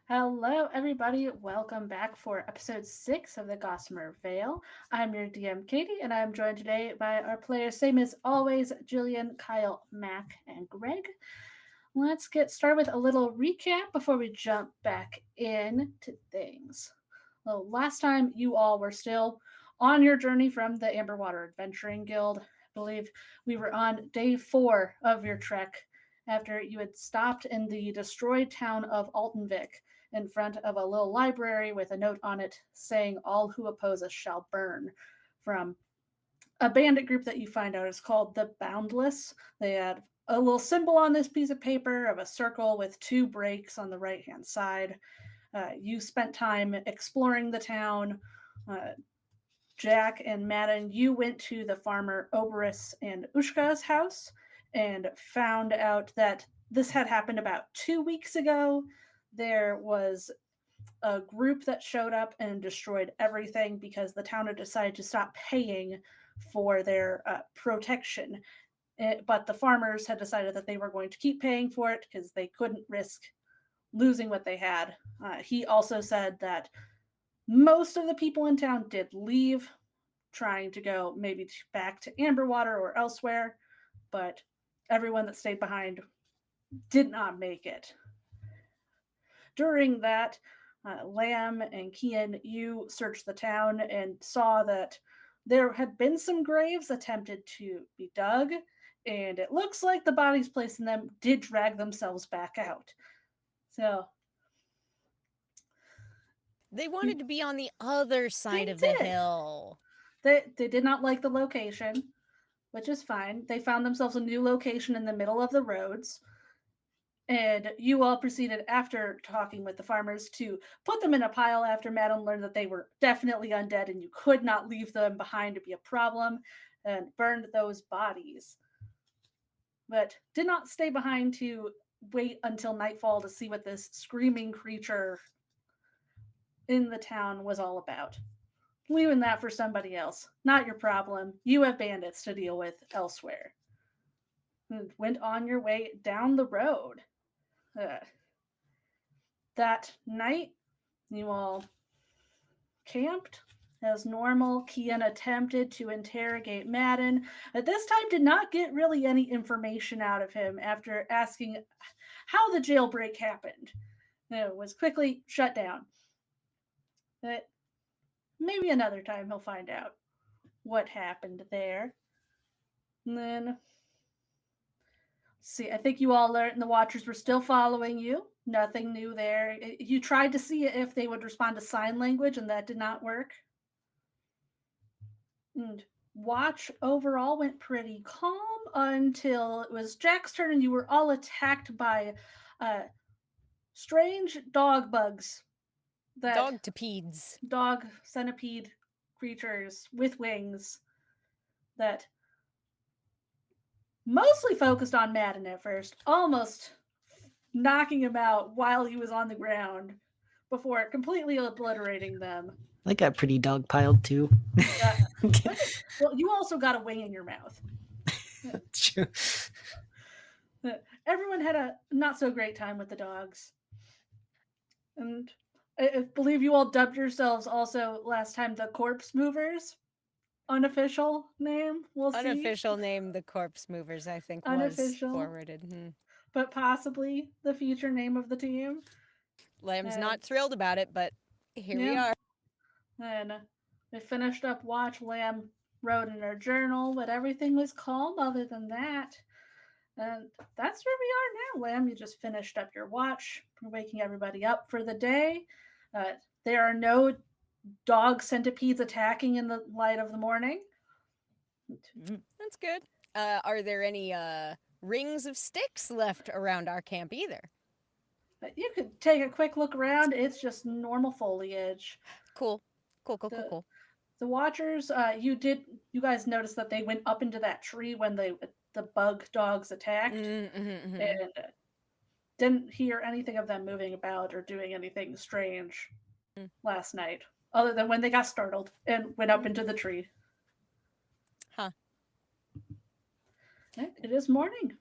Hello, everybody. Welcome back for episode 6 of the Gossamer Vale. I'm your DM, Katie, and I'm joined today by our players, same as always, Jillian, Kyle, Mac, and Greg. Let's get started with a little recap before we jump back into things. Well, last time you all were still on your journey from the Amberwater Adventuring Guild. I believe we were on day 4 of your trek after you had stopped in the destroyed town of Altenvik in front of a little library with a note on it saying, "All who oppose us shall burn," from a bandit group that you find out is called the Boundless. They had a little symbol on this piece of paper of a circle with two breaks on the right hand side. You spent time exploring the town. Uh, Jack and Madden, you went to the farmer Oberus and Ushka's house and found out that this had happened about 2 weeks ago. There was a group that showed up and destroyed everything because the town had decided to stop paying for their protection. But the farmers had decided that they were going to keep paying for it because they couldn't risk losing what they had. He also said that most of the people in town did leave, trying to go maybe back to Amberwater or elsewhere, but everyone that stayed behind did not make it. During that, Lamb and Kian, you searched the town and saw that there had been some graves attempted to be dug, and it looks like the bodies placed in them did drag themselves back out. So They you, wanted to be on the other side they of the did. hill. They did not like the location, which is fine. They found themselves a new location in the middle of the roads. And you all proceeded, after talking with the farmers, to put them in a pile after Madame learned that they were definitely undead and you could not leave them behind to be a problem, and burned those bodies. But did not stay behind to wait until nightfall to see what this screaming creature in the town was all about. Leaving that for somebody else. Not your problem. You have bandits to deal with elsewhere. And went on your way down the road. Uh, that night, you all camped as normal. Kian attempted to interrogate Madden. At this time, did not get really any information out of him after asking how the jailbreak happened. It was quickly shut down. But maybe another time he'll find out what happened there. And then, see, I think you all learned the Watchers were still following you. Nothing new there. You tried to see if they would respond to sign language, and that did not work. And watch overall went pretty calm until it was Jack's turn, and you were all attacked by uh, strange dog bugs. That Dogtipedes. dog centipede creatures with wings that mostly focused on Madden at first, almost knocking him out while he was on the ground before completely obliterating them. I got pretty dogpiled too. Uh, well, you also got a wing in your mouth. True. Everyone had a not so great time with the dogs. And I believe you all dubbed yourselves also last time the Corpse Movers. Unofficial name, we'll see. Unofficial name, the Corpse Movers, I think was Unofficial, forwarded. but possibly the future name of the team. Lamb's And not thrilled about it, but here we yeah, are. and they finished up watch. Lamb wrote in her journal, but everything was calm other than that. And that's where we are now, Lamb. You just finished up your watch, waking everybody up for the day. Uh, there are no dog centipedes attacking in the light of the morning. That's good. Are there any rings of sticks left around our camp either? You could take a quick look around. It's just normal foliage. Cool. Cool, cool, cool, The cool. the watchers, you guys noticed that they went up into that tree when the bug dogs attacked, Mm-hmm. and didn't hear anything of them moving about or doing anything strange last night, other than when they got startled and went up into the tree. Huh. It is morning.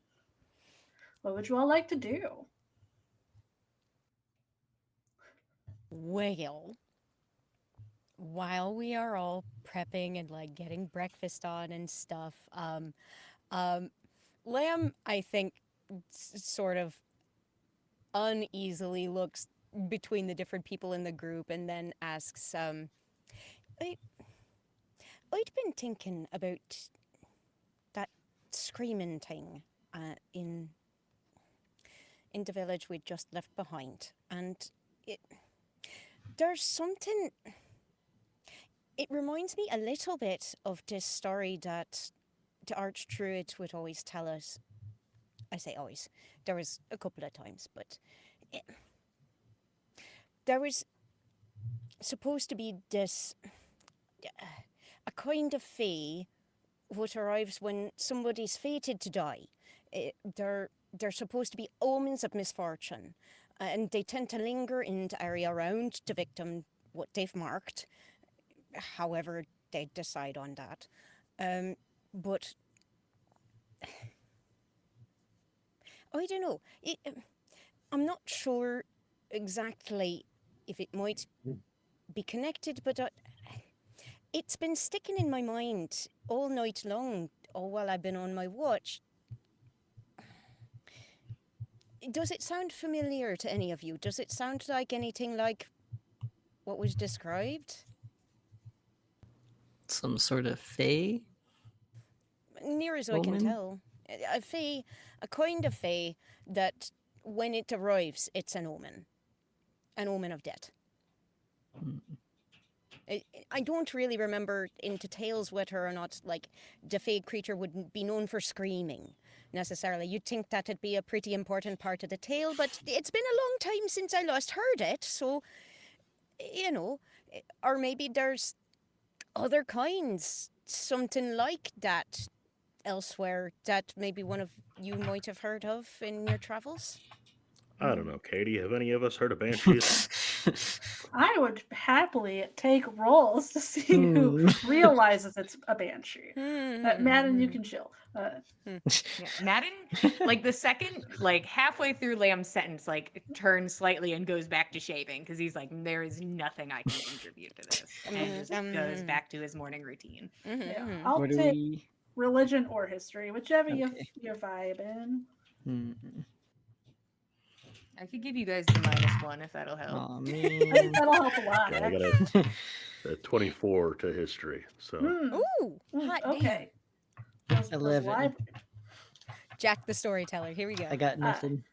What would you all like to do? Well, while we are all prepping and like getting breakfast on and stuff, um, Lamb, I think, sort of uneasily looks between the different people in the group and then asks, I, I'd been thinking about that screaming thing in the village we'd just left behind, and it, there's something. It reminds me a little bit of this story that the archdruid would always tell us. I say always. There was a couple of times, but it, there was supposed to be this a kind of fee what arrives when somebody's fated to die. They're supposed to be omens of misfortune, and they tend to linger in the area around the victim, what they've marked, however they decide on that. But I don't know. I'm not sure exactly if it might be connected, but it's been sticking in my mind all night long, or while I've been on my watch. Does it sound familiar to any of you? Does it sound like anything like what was described? Some sort of fae Near as I can omen? tell. A fae, a kind of fae that when it arrives, it's an omen of death. Hmm. I don't really remember in details whether or not, like, the fae creature would be known for screaming necessarily. You'd think that'd be a pretty important part of the tale, but it's been a long time since I last heard it, so, you know, or maybe there's other kinds, something like that elsewhere that maybe one of you might have heard of in your travels? I don't know, Katie. Have any of us heard of banshees? I would happily take rolls to see who Hmm. realizes it's a banshee. Madden, you Hmm. can chill. Yeah, Madden, like the second, like halfway through Lamb's sentence, like turns slightly and goes back to shaving because he's like, there is nothing I can contribute to this, and just goes back to his morning routine. Yeah, Mhm. I'll What are take we? religion or history, whichever Okay. you're vibing. Hmm. I could give you guys the -1 if that'll help. Aw, I man. think that'll help a lot, Yeah, I got actually. a 24 to history. So Hmm. Ooh, Mm, hot okay. damn. Those 11. live. Jack the storyteller, here we go. I got nothing.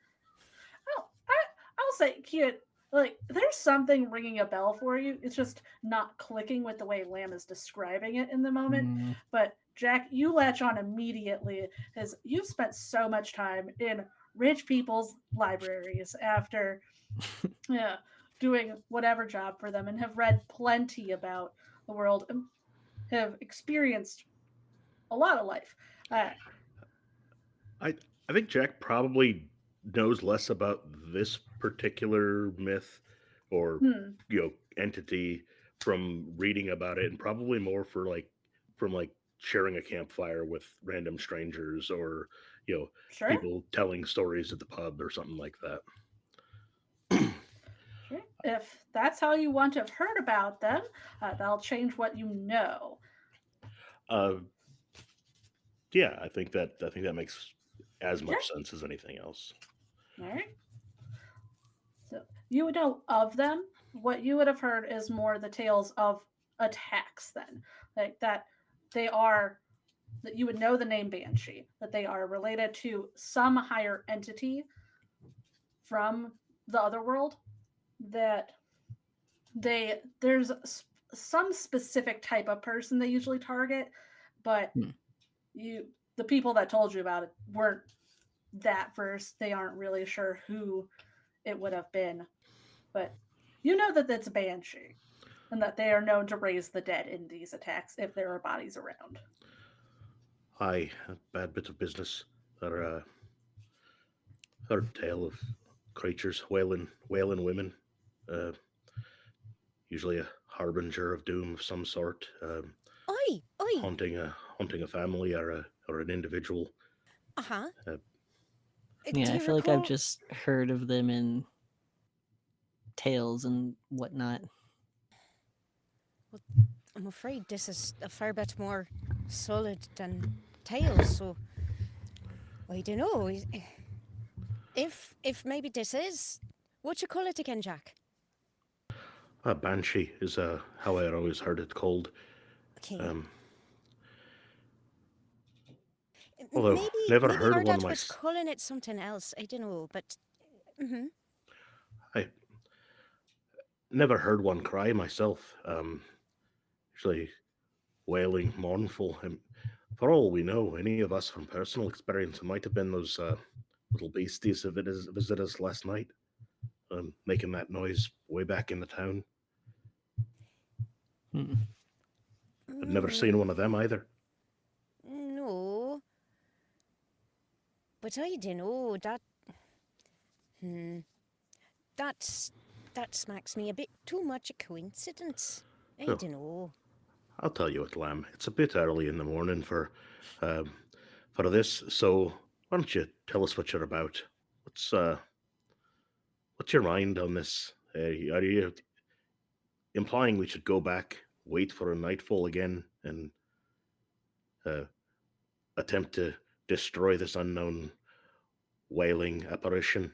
I'll say, kid, like there's something ringing a bell for you. It's just not clicking with the way Lamb is describing it in the moment. Hmm. But Jack, you latch on immediately because you've spent so much time in rich people's libraries after yeah, doing whatever job for them and have read plenty about the world and have experienced a lot of life. Uh, I think Jack probably knows less about this particular myth or hmm, entity from reading about it, and probably more for from sharing a campfire with random strangers or sure. people telling stories at the pub or something like that. Sure. If that's how you want to have heard about them, that'll change what you know. Uh, yeah, I think that makes as Okay. much sense as anything else. All right. So you would know of them. What you would have heard is more the tales of attacks then. Like that they are that you would know the name Banshee, that they are related to some higher entity from the other world, that there's some specific type of person they usually target, but Hmm. you the people that told you about it weren't that versed. They aren't really sure who it would have been, but you know that it's a banshee and that they are known to raise the dead in these attacks if there are bodies around. Aye, a bad bit of business. Our tale of creatures wailing women. Uh, Usually a harbinger of doom of some sort. Oi, oi. Haunting a family or an individual. Uh-huh. Uh, Do Yeah, I you feel like I've recall? just heard of them in tails and whatnot. I'm afraid this is a fair bit more solid than tails, so I don't know. If maybe this is, what you call it again, Jack? A banshee is how I had always heard it called. Okay. Um, although never maybe heard our one dad was myself. calling it something else. I don't know, but I never heard one cry myself. Usually wailing, mournful. And for all we know, any of us from personal experience, it might have been those little beasties that visited us last night, making that noise way back in the town. Hmm. I'd never seen one of them either. no. But I don't know. Hmm, that's that smacks me a bit too much a coincidence. I Oh, don't know. I'll tell you what, Lamb. It's a bit early in the morning um, for this, so why don't you tell us what you're about? What's uh, what's your mind on this? Are you implying we should go back, wait for a nightfall again, and uh, attempt to destroy this unknown wailing apparition?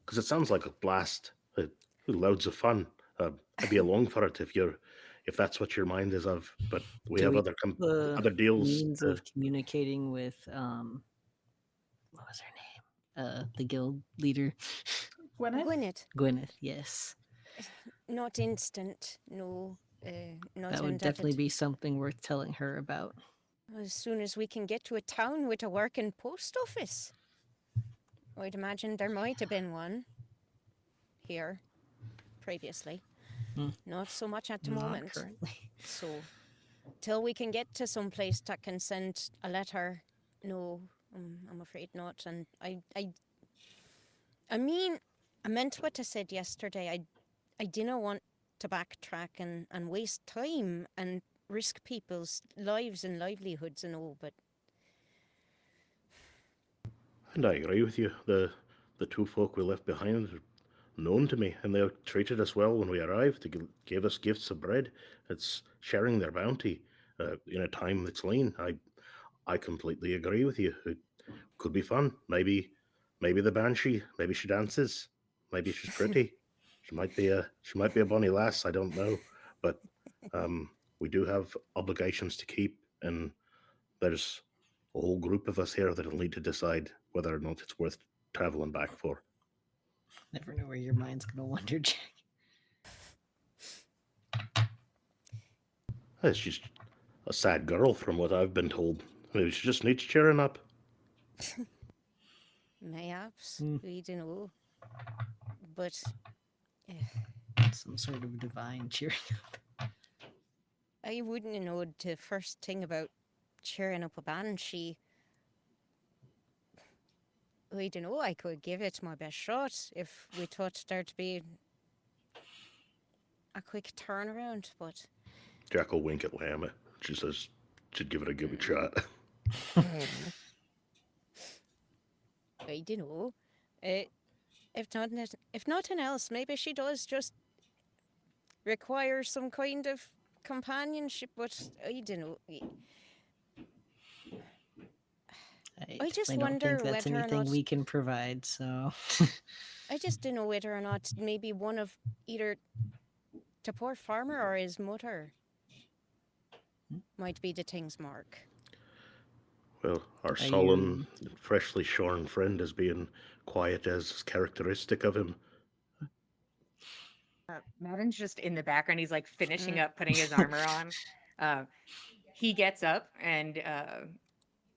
Because it sounds like a blast, loads of fun. I'd be along for it if that's what your mind is of. But we Do have we have other deals. means of communicating with what was her name? The guild leader, Gwyneth? Gwyneth, Gwyneth. Yes, not instant. No, not that would definitely be something worth telling her about. as soon as we can get to a town with a working post office. I'd imagine there might have been one here previously. Hmm. Not so much at the Not moment. currently. So, till we can get to some place that can send a letter, no, I'm afraid not. And I mean, I meant what I said yesterday. I didn't want to backtrack and waste time and risk people's lives and livelihoods and all, but And I agree with you. The two folk we left behind are known to me, and they treated us well when we arrived. They gave us gifts of bread. It's sharing their bounty in a time that's lean. I completely agree with you. It could be fun. Maybe the banshee. Maybe she dances. Maybe she's pretty. She might be a bonny lass. I don't know, but um, we do have obligations to keep, and there's a whole group of us here that'll need to decide whether or not it's worth traveling back for. Never know where your mind's gonna wander, Jack. She's a sad girl, from what I've been told. Maybe she just needs cheering up. mayhaps, Hmm. we don't know. But Some sort of divine cheering. I wouldn't know the first thing about cheering up a banshee. I don't know, I could give it my best shot if we thought there'd be a quick turnaround, but Jack will wink at Lamb. She says she'd give it a good shot. I don't know. If nothing else, maybe she does just require some kind of companionship, but I don't know. I just definitely don't wonder think that's whether or anything not we can provide. So I just don't know whether or not maybe one of either the poor farmer or his mother might be the thing's mark. Well, our Are sullen, freshly shorn friend is being quiet as is characteristic of him. Madden's just in the background. He's like finishing up putting his armor on. He gets up and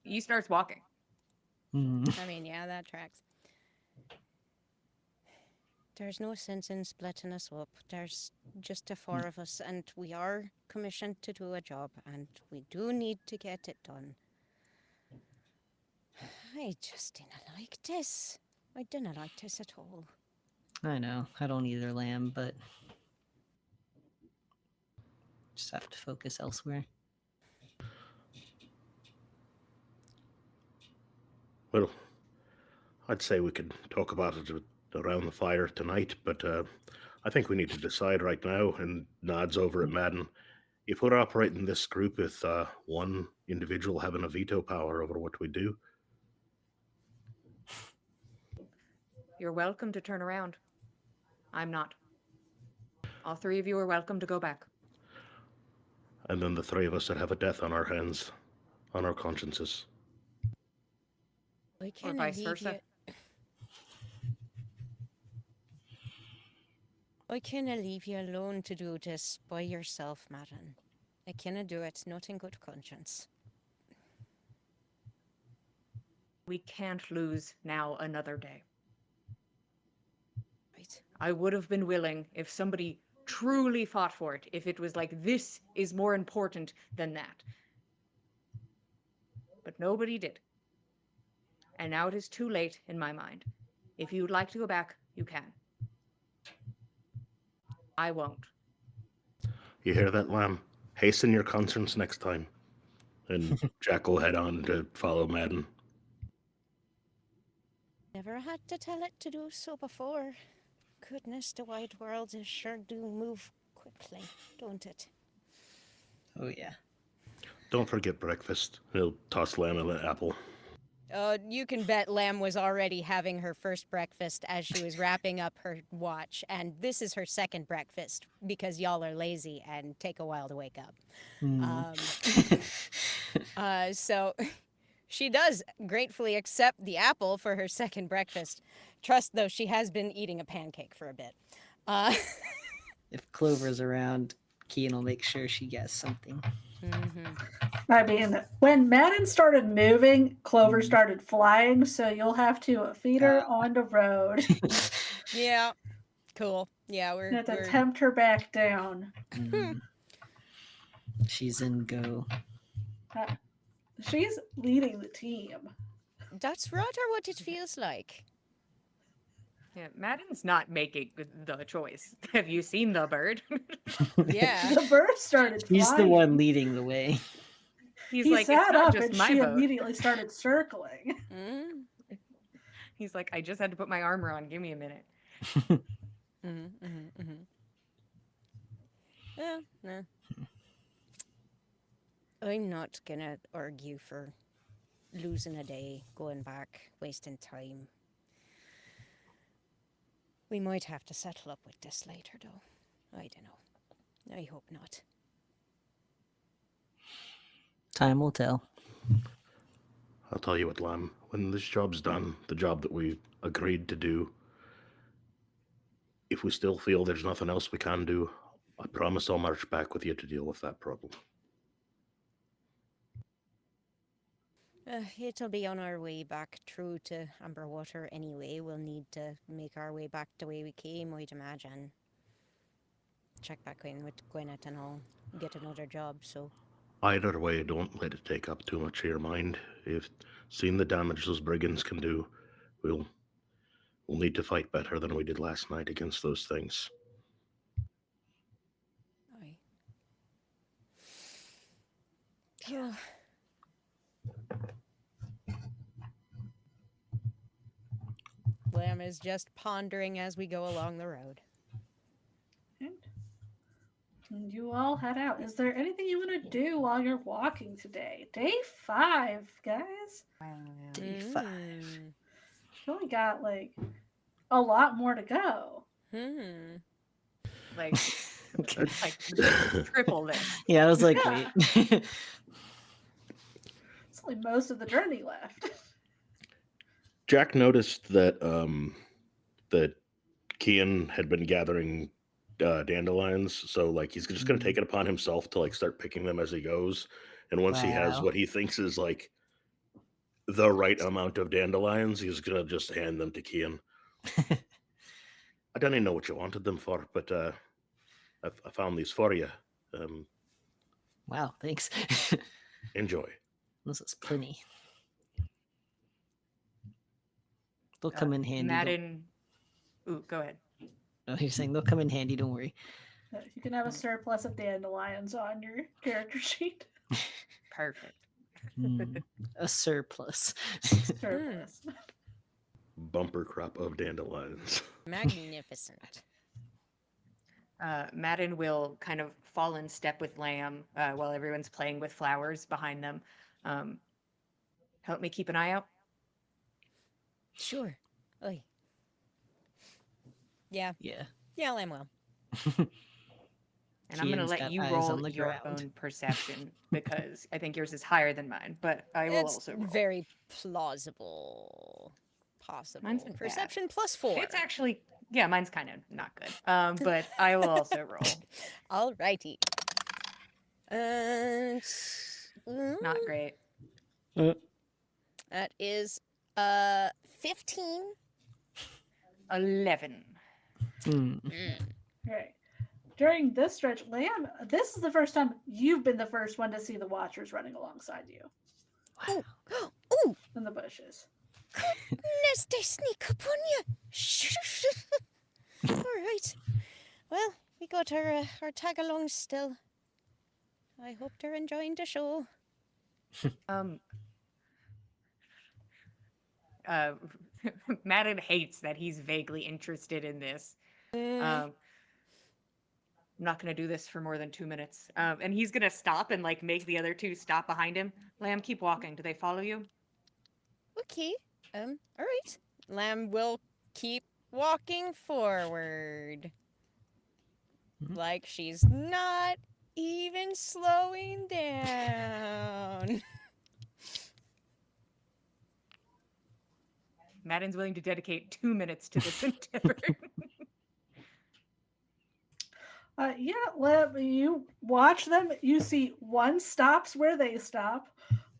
he starts walking. I mean, yeah, that tracks. There's no sense in splitting us up. There's just the four of us, and we are commissioned to do a job, and we do need to get it done. I just didn't like this. I didn't like this at all. I know I don't either, Lamb, but just have to focus elsewhere. Well, I'd say we could talk about it around the fire tonight, but I think we need to decide right now. And nods over at Madden. If we're operating this group with one individual having a veto power over what we do, You're welcome to turn around. I'm not. All three of you are welcome to go back. and then the three of us that have a death on our hands, on our consciences. I Or can't vice leave versa. you. I canna leave you alone to do this by yourself, Madden. I canna do it, not in good conscience. We can't lose now another day. Right. I would have been willing if somebody truly fought for it, if it was like, this is more important than that. But nobody did. And now it is too late in my mind. If you'd like to go back, you can. I won't. You hear that, Lamb? Hasten your conscience next time. And Jack will head on to follow Madden. Never had to tell it to do so before. Goodness, the wide world is sure do move quickly, don't it? Oh yeah. Don't forget breakfast. He'll toss Lamb an apple. You can bet Lamb was already having her first breakfast as she was wrapping up her watch, and this is her second breakfast because y'all are lazy and take a while to wake up. So she does gratefully accept the apple for her second breakfast. Trust, though, she has been eating a pancake for a bit. If Clover's around, Kian will make sure she gets something. I mean, when Madden started moving, Clover started flying, so you'll have to feed her on the road. Yeah, cool. Yeah, You have to tempt her back down. She's in go. She's leading the team. That's rather what it feels like. Yeah, Madden's not making the choice. Have you seen the bird? Yeah. The bird started She's flying. the one leading the way. He's He like, it's sat not up just and my she boat. immediately started circling. He's like, I just had to put my armor on. Give me a minute. Yeah, nah. I'm not gonna argue for losing a day, going back, wasting time. We might have to settle up with this later, though. I don't know. I hope not. Time will tell. I'll tell you what, Lamb. When this job's done, the job that we agreed to do, if we still feel there's nothing else we can do, I promise I'll march back with you to deal with that problem. It'll be on our way back through to Amberwater anyway. We'll need to make our way back the way we came, I'd imagine. Check back in with Gwyneth and all. Get another job, so. Either way, don't let it take up too much of your mind. If seeing the damage those brigands can do, we'll need to fight better than we did last night against those things. Aye. Yeah. Lamb is just pondering as we go along the road. And you all head out. Is there anything you want to do while you're walking today? Day 5, guys. Day 5. You only got like a lot more to go. Like, triple this. Yeah, I was like, Yeah. wait. It's only most of the journey left. Jack noticed that that Kian had been gathering dandelions, so like he's just gonna take it upon himself to like start picking them as he goes. And once he has Wow. what he thinks is like the right amount of dandelions, he's gonna just hand them to Kian. I don't even know what you wanted them for, but I found these for you. Wow, thanks. Enjoy. This is plenty. They'll come in handy. Madden. Ooh, go ahead. Oh, you're saying they'll come in handy, don't worry. You can have a surplus of dandelions on your character sheet. Perfect. A surplus. Surplus. bumper crop of dandelions. Magnificent. Madden will kind of fall in step with Lamb while everyone's playing with flowers behind them. Help me keep an eye out. Sure. Oy. Yeah. Yeah. Yeah, Lamb will. And I'm going to Kian's let got you eyes roll on the your ground. own perception because I think yours is higher than mine, but I will It's also roll. very plausible. Possible. Mine's not bad. Perception +4. It's actually, yeah, mine's kind of not good. But I will also roll. Alrighty. And Not great. that is 15. 11. Okay. During this stretch, Lamb, this is the first time you've been the first one to see the Watchers running alongside you Oh, oh, in the bushes. goodness, they sneak up on you. All right. Well, we got our tag-alongs still. I hope they're enjoying the show. Madden hates that he's vaguely interested in this. I'm not going to do this for more than 2 minutes. And he's going to stop and like make the other two stop behind him. Lamb, keep walking. Do they follow you? Okay. All right. Lamb will keep walking forward. Like she's not even slowing down. Madden's willing to dedicate 2 minutes to this endeavor. Yeah, you watch them. You see one stops where they stop,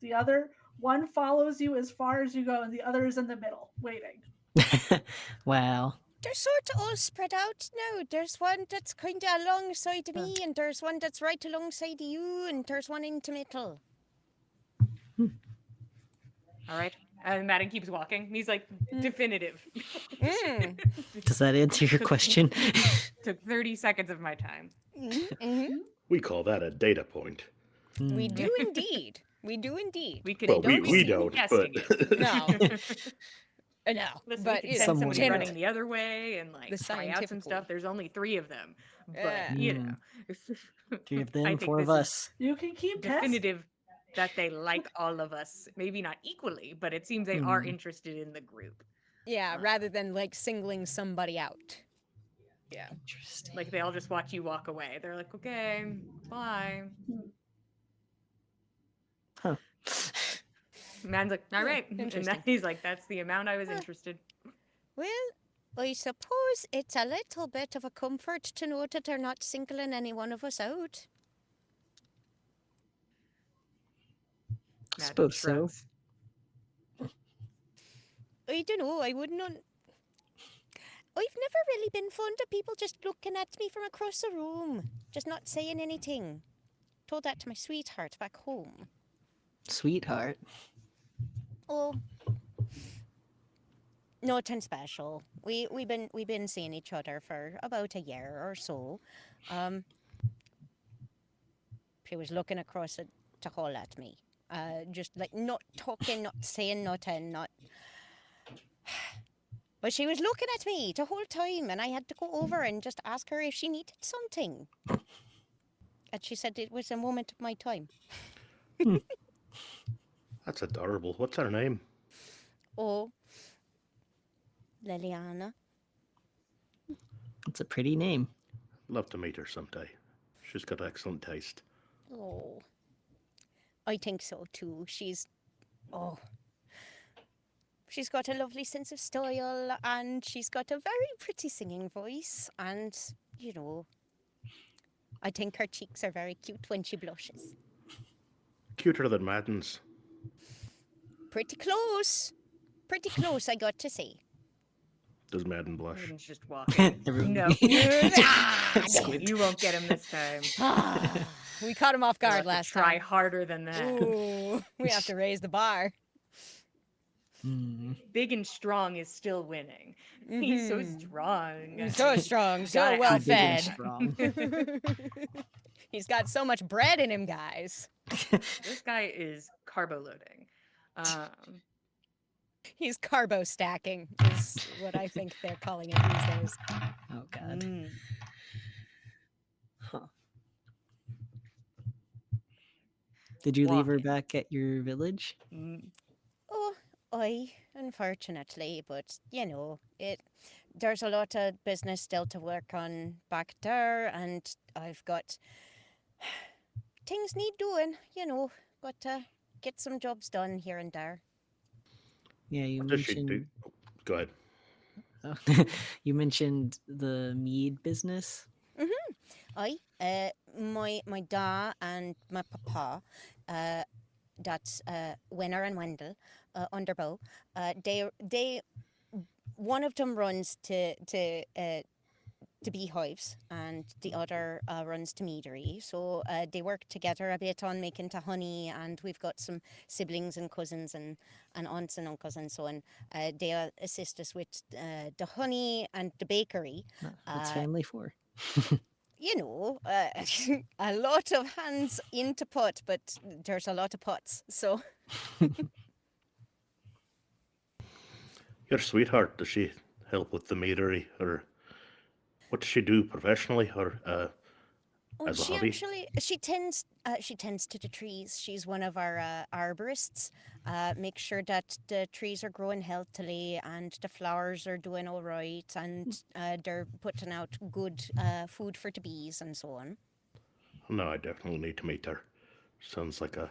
the other one follows you as far as you go, and the other is in the middle, waiting. Wow. They're sort of all spread out now. There's one that's kind of alongside me, and there's one that's right alongside you, and there's one in the middle. All right. And Madden keeps walking. He's like, definitive. Does that answer your question? Took 30 seconds of my time. We call that a data point. We do indeed. We do indeed. We could Well, don't we see don't, guessing but it. No. No. Listen, But we could you send know, Someone somebody will. running the other way and like The try out some scientific stuff. one. There's only 3 of them, but Yeah. you know, 3 of I them, think 4 of this is us. You can keep testing. definitive that they like all of us. Maybe not equally, but it seems they are interested in the group. Yeah, rather than like singling somebody out. Yeah, Interesting. like they all just watch you walk away. They're like, okay, bye. Huh. Man's like, all right, and then interesting. he's like, that's the amount I was interested. Well, I suppose it's a little bit of a comfort to know that they're not singling any one of us out. I Madden suppose so. shrugs. I don't know, I wouldn't... I've never really been fond of people just looking at me from across the room, just not saying anything. Told that to my sweetheart back home. Sweetheart. Oh, nothing special. We've been seeing each other for about a year or so. She was looking across the hall at me, just like not talking, not saying nothing, not. But she was looking at me the whole time, and I had to go over and just ask her if she needed something. And she said it was a moment of my time. that's adorable. What's her name? Oh, Liliana. It's a pretty name. Love to meet her someday. She's got excellent taste. Oh, I think so too. She's got a lovely sense of style, and she's got a very pretty singing voice, and, you know, I think her cheeks are very cute when she blushes. Cuter than Madden's. Pretty close, I got to say. Does Madden blush? Madden's just walking. Everyone- No. No, You won't get him this time. we caught him off You'll guard have to last try time. harder than that. Ooh, we have to raise the bar. Big and strong is still winning. He's so strong. He's so strong, so Gotta well add Big and fed. strong. He's got so much bread in him, guys. This guy is carbo loading. He's carbo stacking, is what I think they're calling it these days. Oh God. Mm. Huh. Did you leave her Walking. back at your village? Oh, I, unfortunately, but you know, there's a lot of business still to work on back there, and I've got things need doing, you know, got to get some jobs done here and there. Yeah, you What does she do? mentioned Oh, go ahead. oh, you mentioned the mead business. My da and my papa, that's Winner and Wendell, Underbow, they one of them runs to beehives and the other runs to meadery. So they work together a bit on making to honey, and we've got some siblings and cousins and aunts and uncles and so on. They assist us with the honey and the bakery. That's Uh, family for. you know, a lot of hands into pot, but there's a lot of pots. So Your sweetheart, does she help with the meadery, or what does she do professionally, or oh, as a hobby? she tends to the trees. She's one of our arborists. Make sure that the trees are growing healthily and the flowers are doing all right, and they're putting out good food for the bees and so on. No, I definitely need to meet her. Sounds like a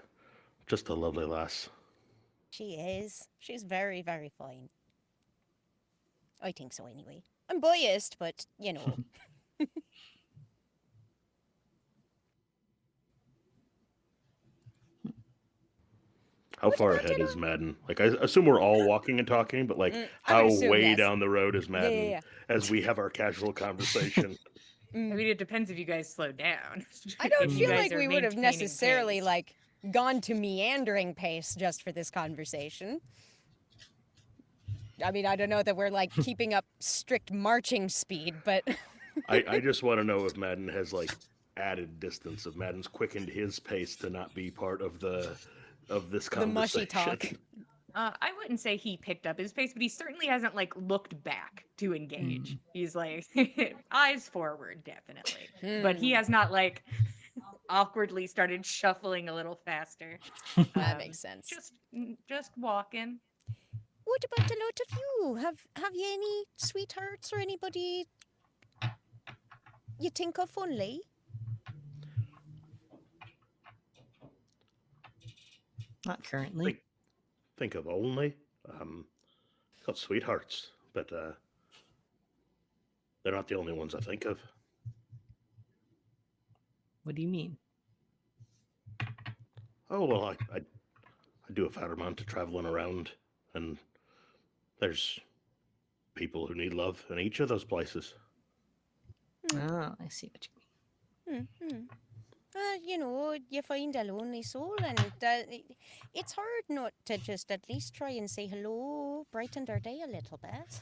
just a lovely lass. She is. She's very, very fine. I think so anyway. I'm biased, but you know. How What far about ahead dinner? is Madden? Like, I assume we're all walking and talking, but like, I would how assume way yes. down the road is Yeah, yeah, Madden yeah. as we have our casual conversation? I mean, it depends if you guys slow down. I don't If you feel guys like are we would have maintaining necessarily pace. like gone to meandering pace just for this conversation. I mean, I don't know that we're like keeping up strict marching speed, but I just want to know if Madden has like added distance, if Madden's quickened his pace to not be part of this the mushy talk. conversation. I wouldn't say he picked up his pace, but he certainly hasn't like looked back to engage. He's like eyes forward, definitely. But he has not like awkwardly started shuffling a little faster. That makes sense. Just walking. What about a lot of you? Have you any sweethearts or anybody you think of fondly? Not currently. Think of only. Um, got sweethearts, but they're not the only ones I think of. What do you mean? Oh well, I do a fair amount of traveling around, and there's people who need love in each of those places. Oh, I see what you mean. You know, you find a lonely soul, and it's hard not to just at least try and say hello, brighten their day a little bit.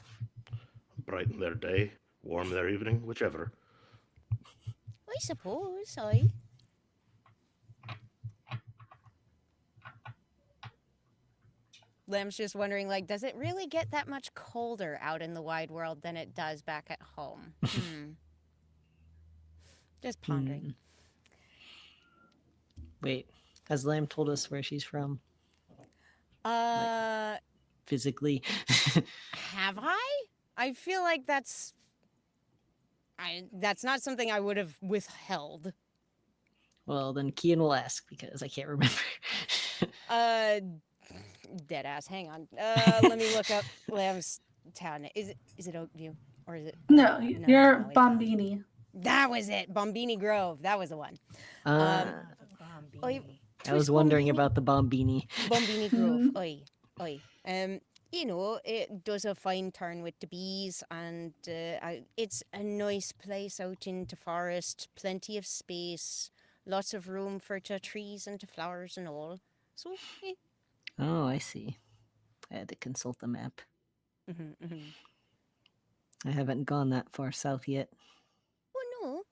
Brighten their day, warm their evening, whichever. I suppose, I. Lem's just wondering, like, does it really get that much colder out in the wide world than it does back at home? Just pondering. Hmm. Wait, has Lamb told us where she's from physically? Have I? I feel like that's not something I would have withheld. Well, then Kian will ask because I can't remember. Dead ass. Hang on. Let me look up Lamb's town. Is it Oakview or is it? No, No, you're no, wait. Bombini. That was it. Bombini Grove. That was the one. I was wondering about the Bombini. Bombini Grove. Oi, oi. You know, it does a fine turn with the bees, and it's a nice place out in the forest. Plenty of space, lots of room for the trees and the flowers and all. So, Oh, I see. I had to consult the map. I haven't gone that far south yet. Oh no,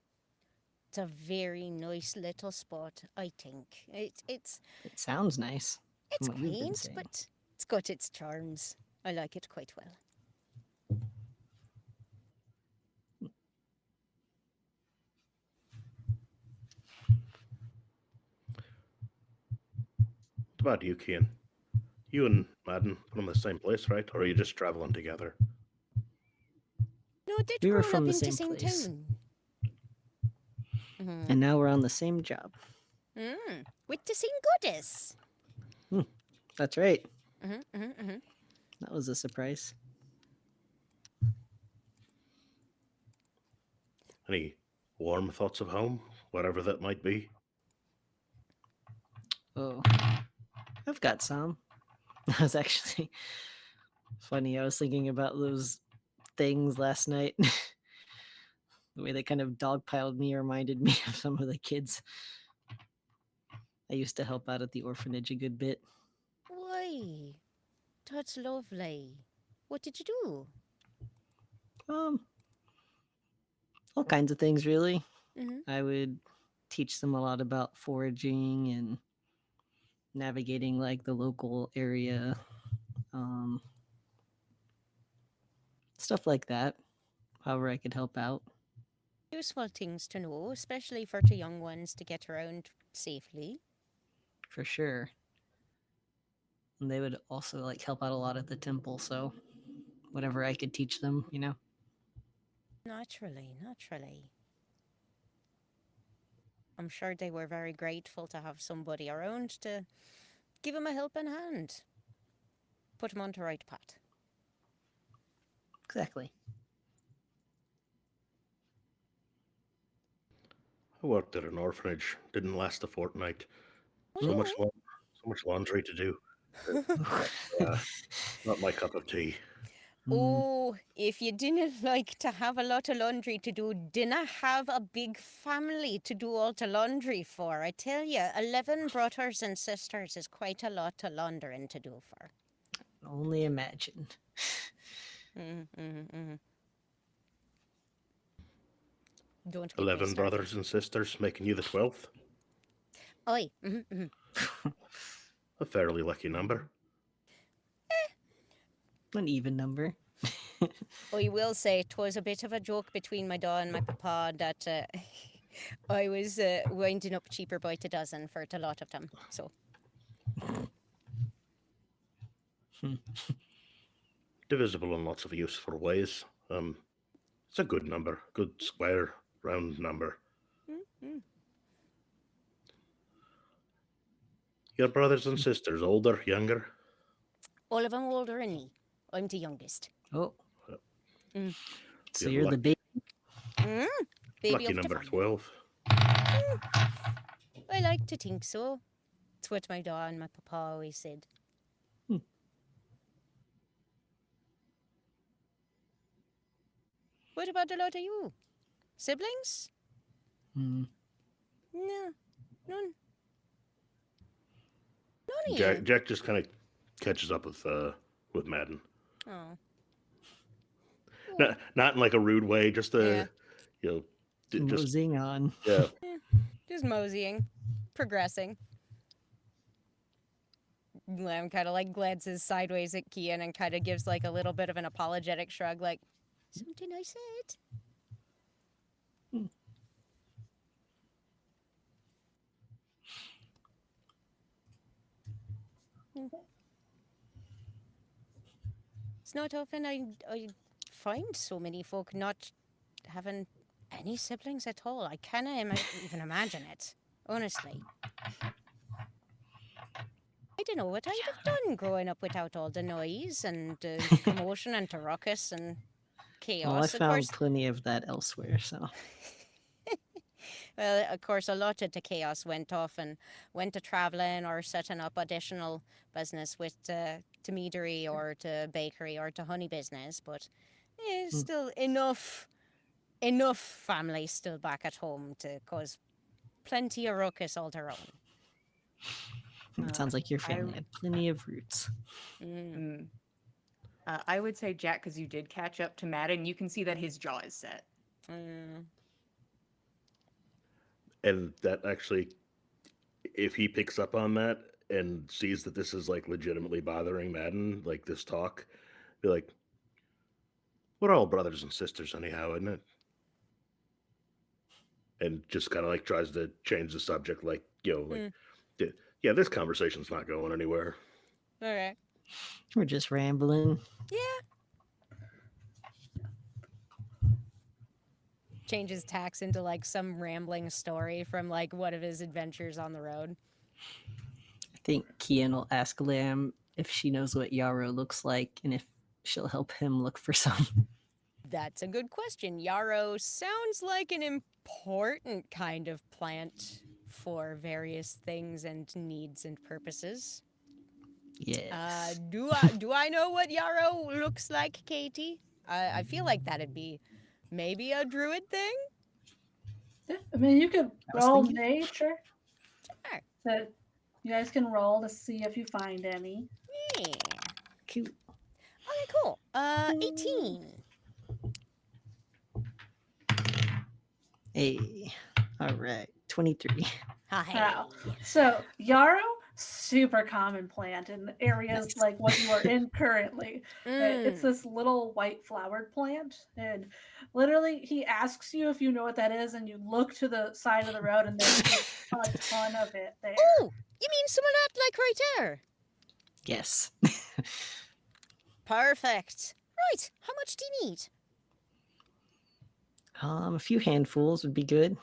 it's a very nice little spot. I think it's It sounds nice. it's from what you've been quaint, saying. but It's got its charms. I like it quite well. What about you, Kian? You and Madden from the same place, right? Or are you just traveling together? No, they'd We were grown from up the in the same same place. town. Mm-hmm. And now we're on the same job. With the same goddess. That's right. Mm-hmm. That was a surprise. Any warm thoughts of home, whatever that might be? Oh, I've got some. That was actually funny. I was thinking about those things last night. The way they kind of dogpiled me reminded me of some of the kids. I used to help out at the orphanage a good bit. Why? That's lovely. What did you do? Um, all kinds of things, really. Mm-hmm. I would teach them a lot about foraging and navigating like the local area, um, stuff like that. However, I could help out. Useful things to know, especially for the young ones to get around safely. For sure. And they would also like help out a lot at the temple, so whatever I could teach them, you know. Naturally. I'm sure they were very grateful to have somebody around to give them a helping hand. Put them on the right path. Exactly. I worked at an orphanage. Didn't last a fortnight. Oh, So no. much, so much laundry to do. Uh, not my cup of tea. Oh, if you didn't like to have a lot of laundry to do, dinna have a big family to do all the laundry for. I tell you, 11 brothers and sisters is quite a lot of laundering to do for. Only imagine. Don't get me 11 started. brothers and sisters, making you the 12th. Oi. A fairly lucky number. An even number. I will say 'twas a bit of a joke between my da and my papa that I was winding up cheaper by the dozen for the lot of them. So Divisible in lots of useful ways. It's a good number. Good square, round number. Your brothers and sisters, older, younger? all of them older than me. I'm the youngest. Oh. Mm. So You're you're the baby. Baby lucky of the number family. 12. I like to think so. It's what my da and my papa always said. What about a lot of you? Siblings? Hmm. No, none. None of you. Jack just kind of catches up with Madden. Oh. Not in like a rude way, just Yeah. you know, just Moseying on. yeah. Just moseying, progressing. Lamb kind of like glances sideways at Kian and kind of gives like a little bit of an apologetic shrug, like, something I said. It's not often I find so many folk not having any siblings at all. I cannot even imagine it, honestly. I don't know what I'd have done growing up without all the noise and commotion and the ruckus and chaos. Well, I Of found course, plenty of that elsewhere, so. well, of course, a lot of the chaos went off and went to travelling or setting up additional business with the meadery or the bakery or the honey business. But still enough family still back at home to cause plenty of ruckus all their own. It sounds like your family had plenty of roots. I would say Jack, because you did catch up to Madden, you can see that his jaw is set. And that actually, if he picks up on that and sees that this is like legitimately bothering Madden, like this talk, be like, "We're all brothers and sisters, anyhow, isn't it?" And just kind of like tries to change the subject, like like, Mm, yeah, this conversation's not going anywhere. okay. We're just rambling. Yeah. Changes tax into like some rambling story from like one of his adventures on the road. I think Kian will ask Lamb if she knows what Yarrow looks like and if she'll help him look for some. That's a good question. Yarrow sounds like an important kind of plant for various things and needs and purposes. Yes. Do I know what Yarrow looks like, Katie? I feel like that'd be maybe a druid thing. Yeah, I mean, you could I was roll thinking. nature. Sure. So you guys can roll to see if you find any. Yeah. Cool. Okay, cool. 18. Hey. All right. 23. Wow. Hi. So yarrow, super common plant in areas Nice. like what you are in currently. It's Mm. this little white flowered plant, and literally he asks you if you know what that is, and you look to the side of the road, and there's just a ton of it there. Oh, you mean some of that like right there? Yes. Perfect. Right. How much do you need? A few handfuls would be good.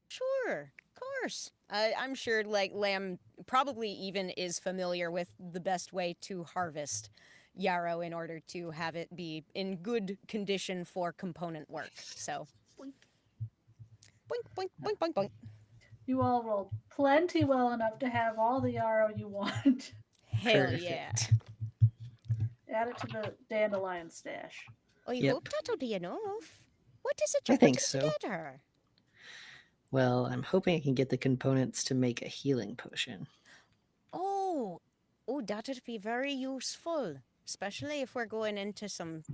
Sure, of course. I'm sure like Lamb probably even is familiar with the best way to harvest yarrow in order to have it be in good condition for component work. So, boink, boink, boink, boink, boink, boink. You all rolled plenty well enough to have all the yarrow you want. Hell yeah. Perfect. Add it to the dandelion stash. I Yep. hope that'll be enough. What is it I you're think putting so. together? Well, I'm hoping I can get the components to make a healing potion. Oh, oh, that'd be very useful, especially if we're going into some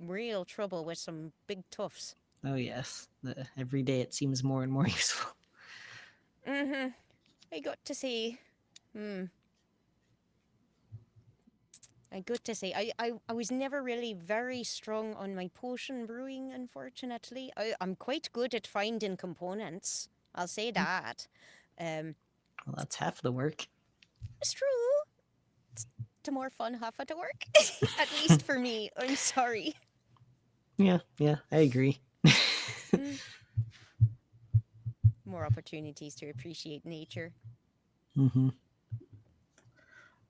real trouble with some big toughs. Oh, yes. Every day it seems more and more useful. Mm-hmm. I got to see. Hmm. I got to say, I was never really very strong on my potion brewing, unfortunately. I'm quite good at finding components. I'll say that. Um, Well, that's half the work. it's true. It's the more fun half of the work. At least for me. I'm sorry. Yeah, I agree. Mm. More opportunities to appreciate nature. Mm-hmm.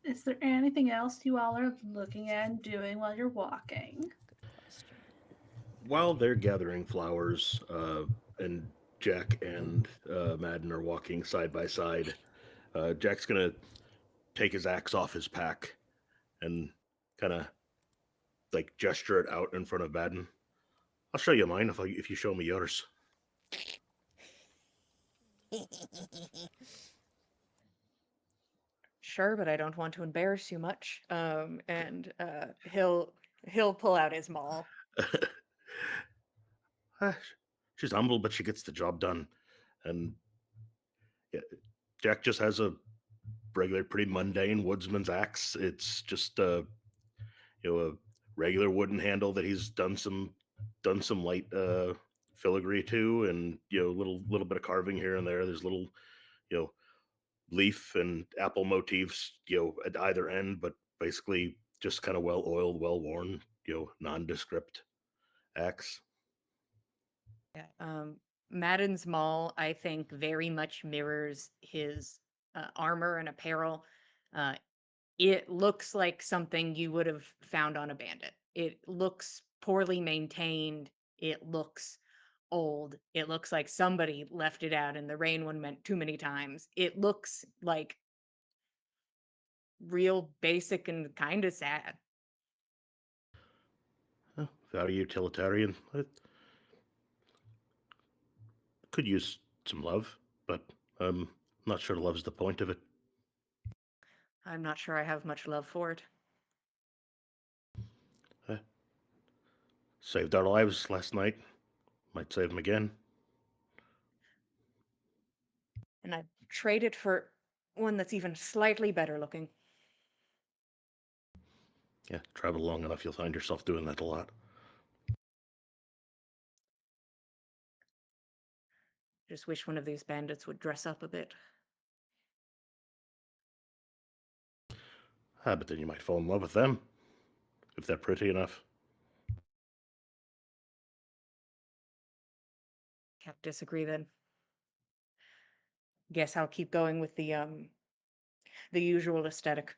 Is there anything else you all are looking at and doing while you're walking? Good question. While they're gathering flowers, and Jack and Madden are walking side by side, Jack's gonna take his axe off his pack and kind of like gesture it out in front of Madden. I'll show you mine if you show me yours. Sure, but I don't want to embarrass you much. And he'll pull out his maul. Ah, she's humble, but she gets the job done. And yeah, Jack just has a regular, pretty mundane woodsman's axe. It's just a regular wooden handle that he's done some light filigree to, and little bit of carving here and there. There's little you know leaf and apple motifs at either end, but basically just kind of well oiled, well worn, nondescript axe. Yeah. Madden's maul, I think, very much mirrors his armor and apparel. Uh, it looks like something you would have found on a bandit. It looks poorly maintained. It looks old. It looks like somebody left it out in the rain one meant too many times. It looks like real basic and kind of sad. Very utilitarian. It could use some love, but I'm not sure love's the point of it. I'm not sure I have much love for it. Uh, Saved our lives last night. Might save them again. And I trade it for one that's even slightly better looking. Yeah, travel long enough, you'll find yourself doing that a lot. Just wish one of these bandits would dress up a bit. Ah, but then you might fall in love with them, if they're pretty enough. Can't disagree then. Guess I'll keep going with the usual aesthetic.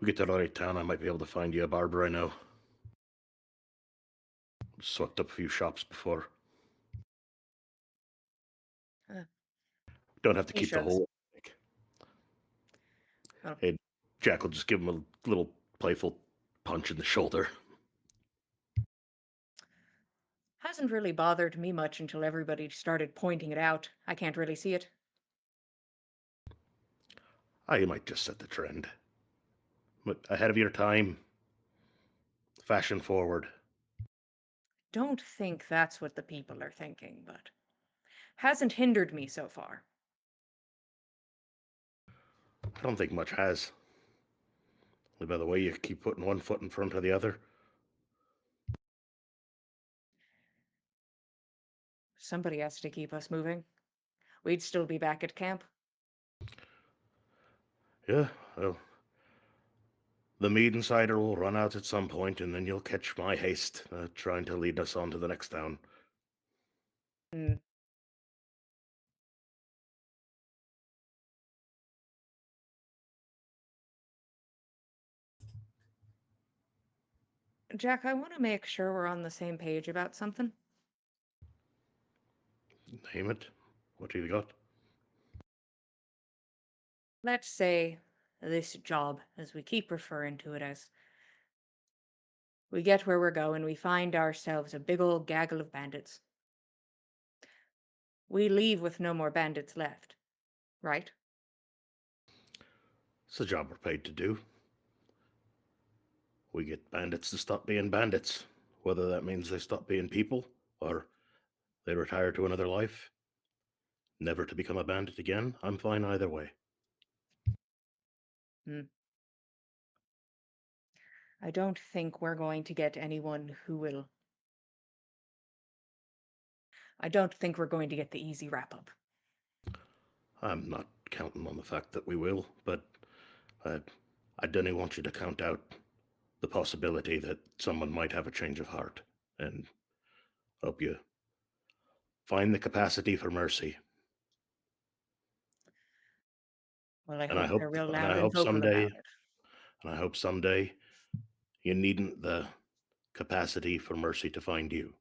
We get to the right town, I might be able to find you a barber I know. Swept up a few shops before. Don't have to He keep the shrugs. whole. Oh. Hey, Jack will just give him a little playful punch in the shoulder. Hasn't really bothered me much until everybody started pointing it out. I can't really see it. Ah, you might just set the trend. But ahead of your time. Fashion forward. Don't think that's what the people are thinking, but hasn't hindered me so far. I don't think much has. By the way, you keep putting one foot in front of the other. Somebody has to keep us moving. We'd still be back at camp. Yeah, well, the mead and cider will run out at some point, and then you'll catch my haste, trying to lead us on to the next town. Hmm. Jack, I want to make sure we're on the same page about something. Name it. What have you got? Let's say this job, as we keep referring to it as. We get where we're going, we find ourselves a big old gaggle of bandits. We leave with no more bandits left, right? It's the job we're paid to do. We get bandits to stop being bandits, whether that means they stop being people or they retire to another life, never to become a bandit again. I'm fine either way. Hmm. I don't think we're going to get anyone who will. I don't think we're going to get the easy wrap up. I'm not counting on the fact that we will, but I, I don't want you to count out the possibility that someone might have a change of heart, and hope you find the capacity for mercy. Well, I And I hope hope, they're real and loud I and hope vocal someday, about it. and I hope someday, you needn't the capacity for mercy to find you.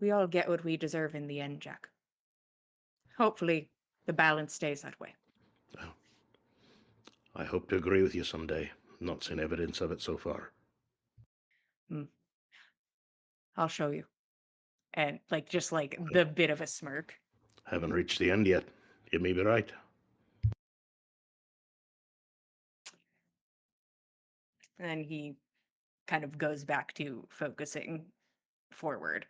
We all get what we deserve in the end, Jack. Hopefully, the balance stays that way. Well, I hope to agree with you someday. Not seen evidence of it so far. Hmm. I'll show you. And just like the bit of a smirk. Haven't reached the end yet. You may be right. And he kind of goes back to focusing forward.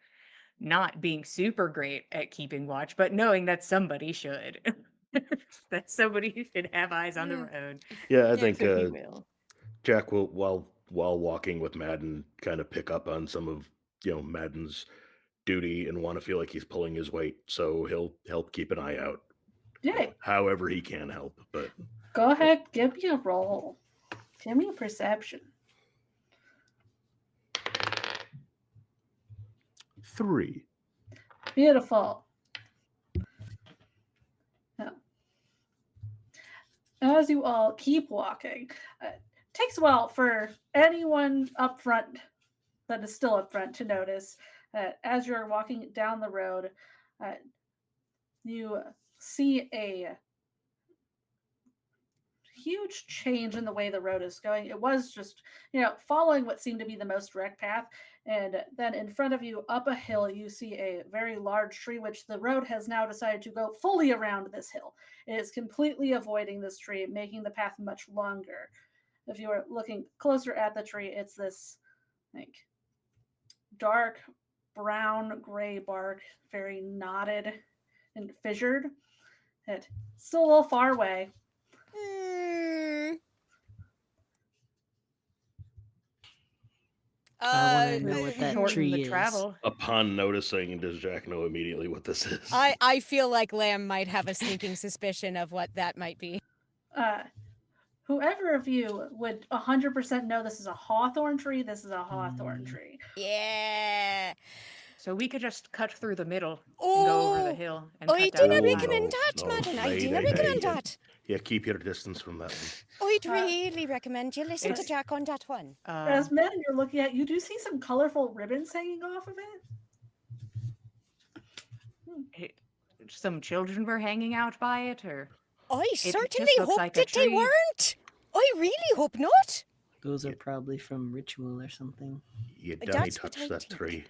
Not being super great at keeping watch, but knowing that somebody should. That somebody should have eyes on the road. Yeah, I Yeah, think So he will. Jack will, while walking with Madden, kind of pick up on some of Madden's duty and want to feel like he's pulling his weight. So he'll help keep an eye out, Yay. however he can help. But Go ahead, give me a roll. Give me a perception. 3. Beautiful. Now, as you all keep walking, it takes a while for anyone up front that is still up front to notice as you're walking down the road, uh, you see a huge change in the way the road is going. It was just, following what seemed to be the most direct path. And then in front of you, up a hill, you see a very large tree, which the road has now decided to go fully around this hill. It is completely avoiding this tree, making the path much longer. If you are looking closer at the tree, it's this like dark brown gray bark, very knotted and fissured. It's still a little far away. Hmm. I want to know what that Shorten the tree is. travel. Upon noticing, does Jack know immediately what this is? I feel like Lamb might have a sneaking suspicion of what that might be. Whoever of you would 100% know this is a hawthorn tree, this is a hawthorn tree. Yeah. So we could just cut through the middle and go over the Oh, hill and I cut down dinna that Oh, path. recommend no, that, no, Madden. I nay, dinna nay, recommend nay. that. Yeah, keep your distance from that one. I'd really recommend you listen to It's- Jack on that one. As men you're looking at, you do see some colorful ribbons hanging off of it. Some children were hanging out by it, or I just certainly looks hope like a that they tree. weren't. I really hope not. Those are probably from ritual or something. You That's Danny what touch I that think. tree.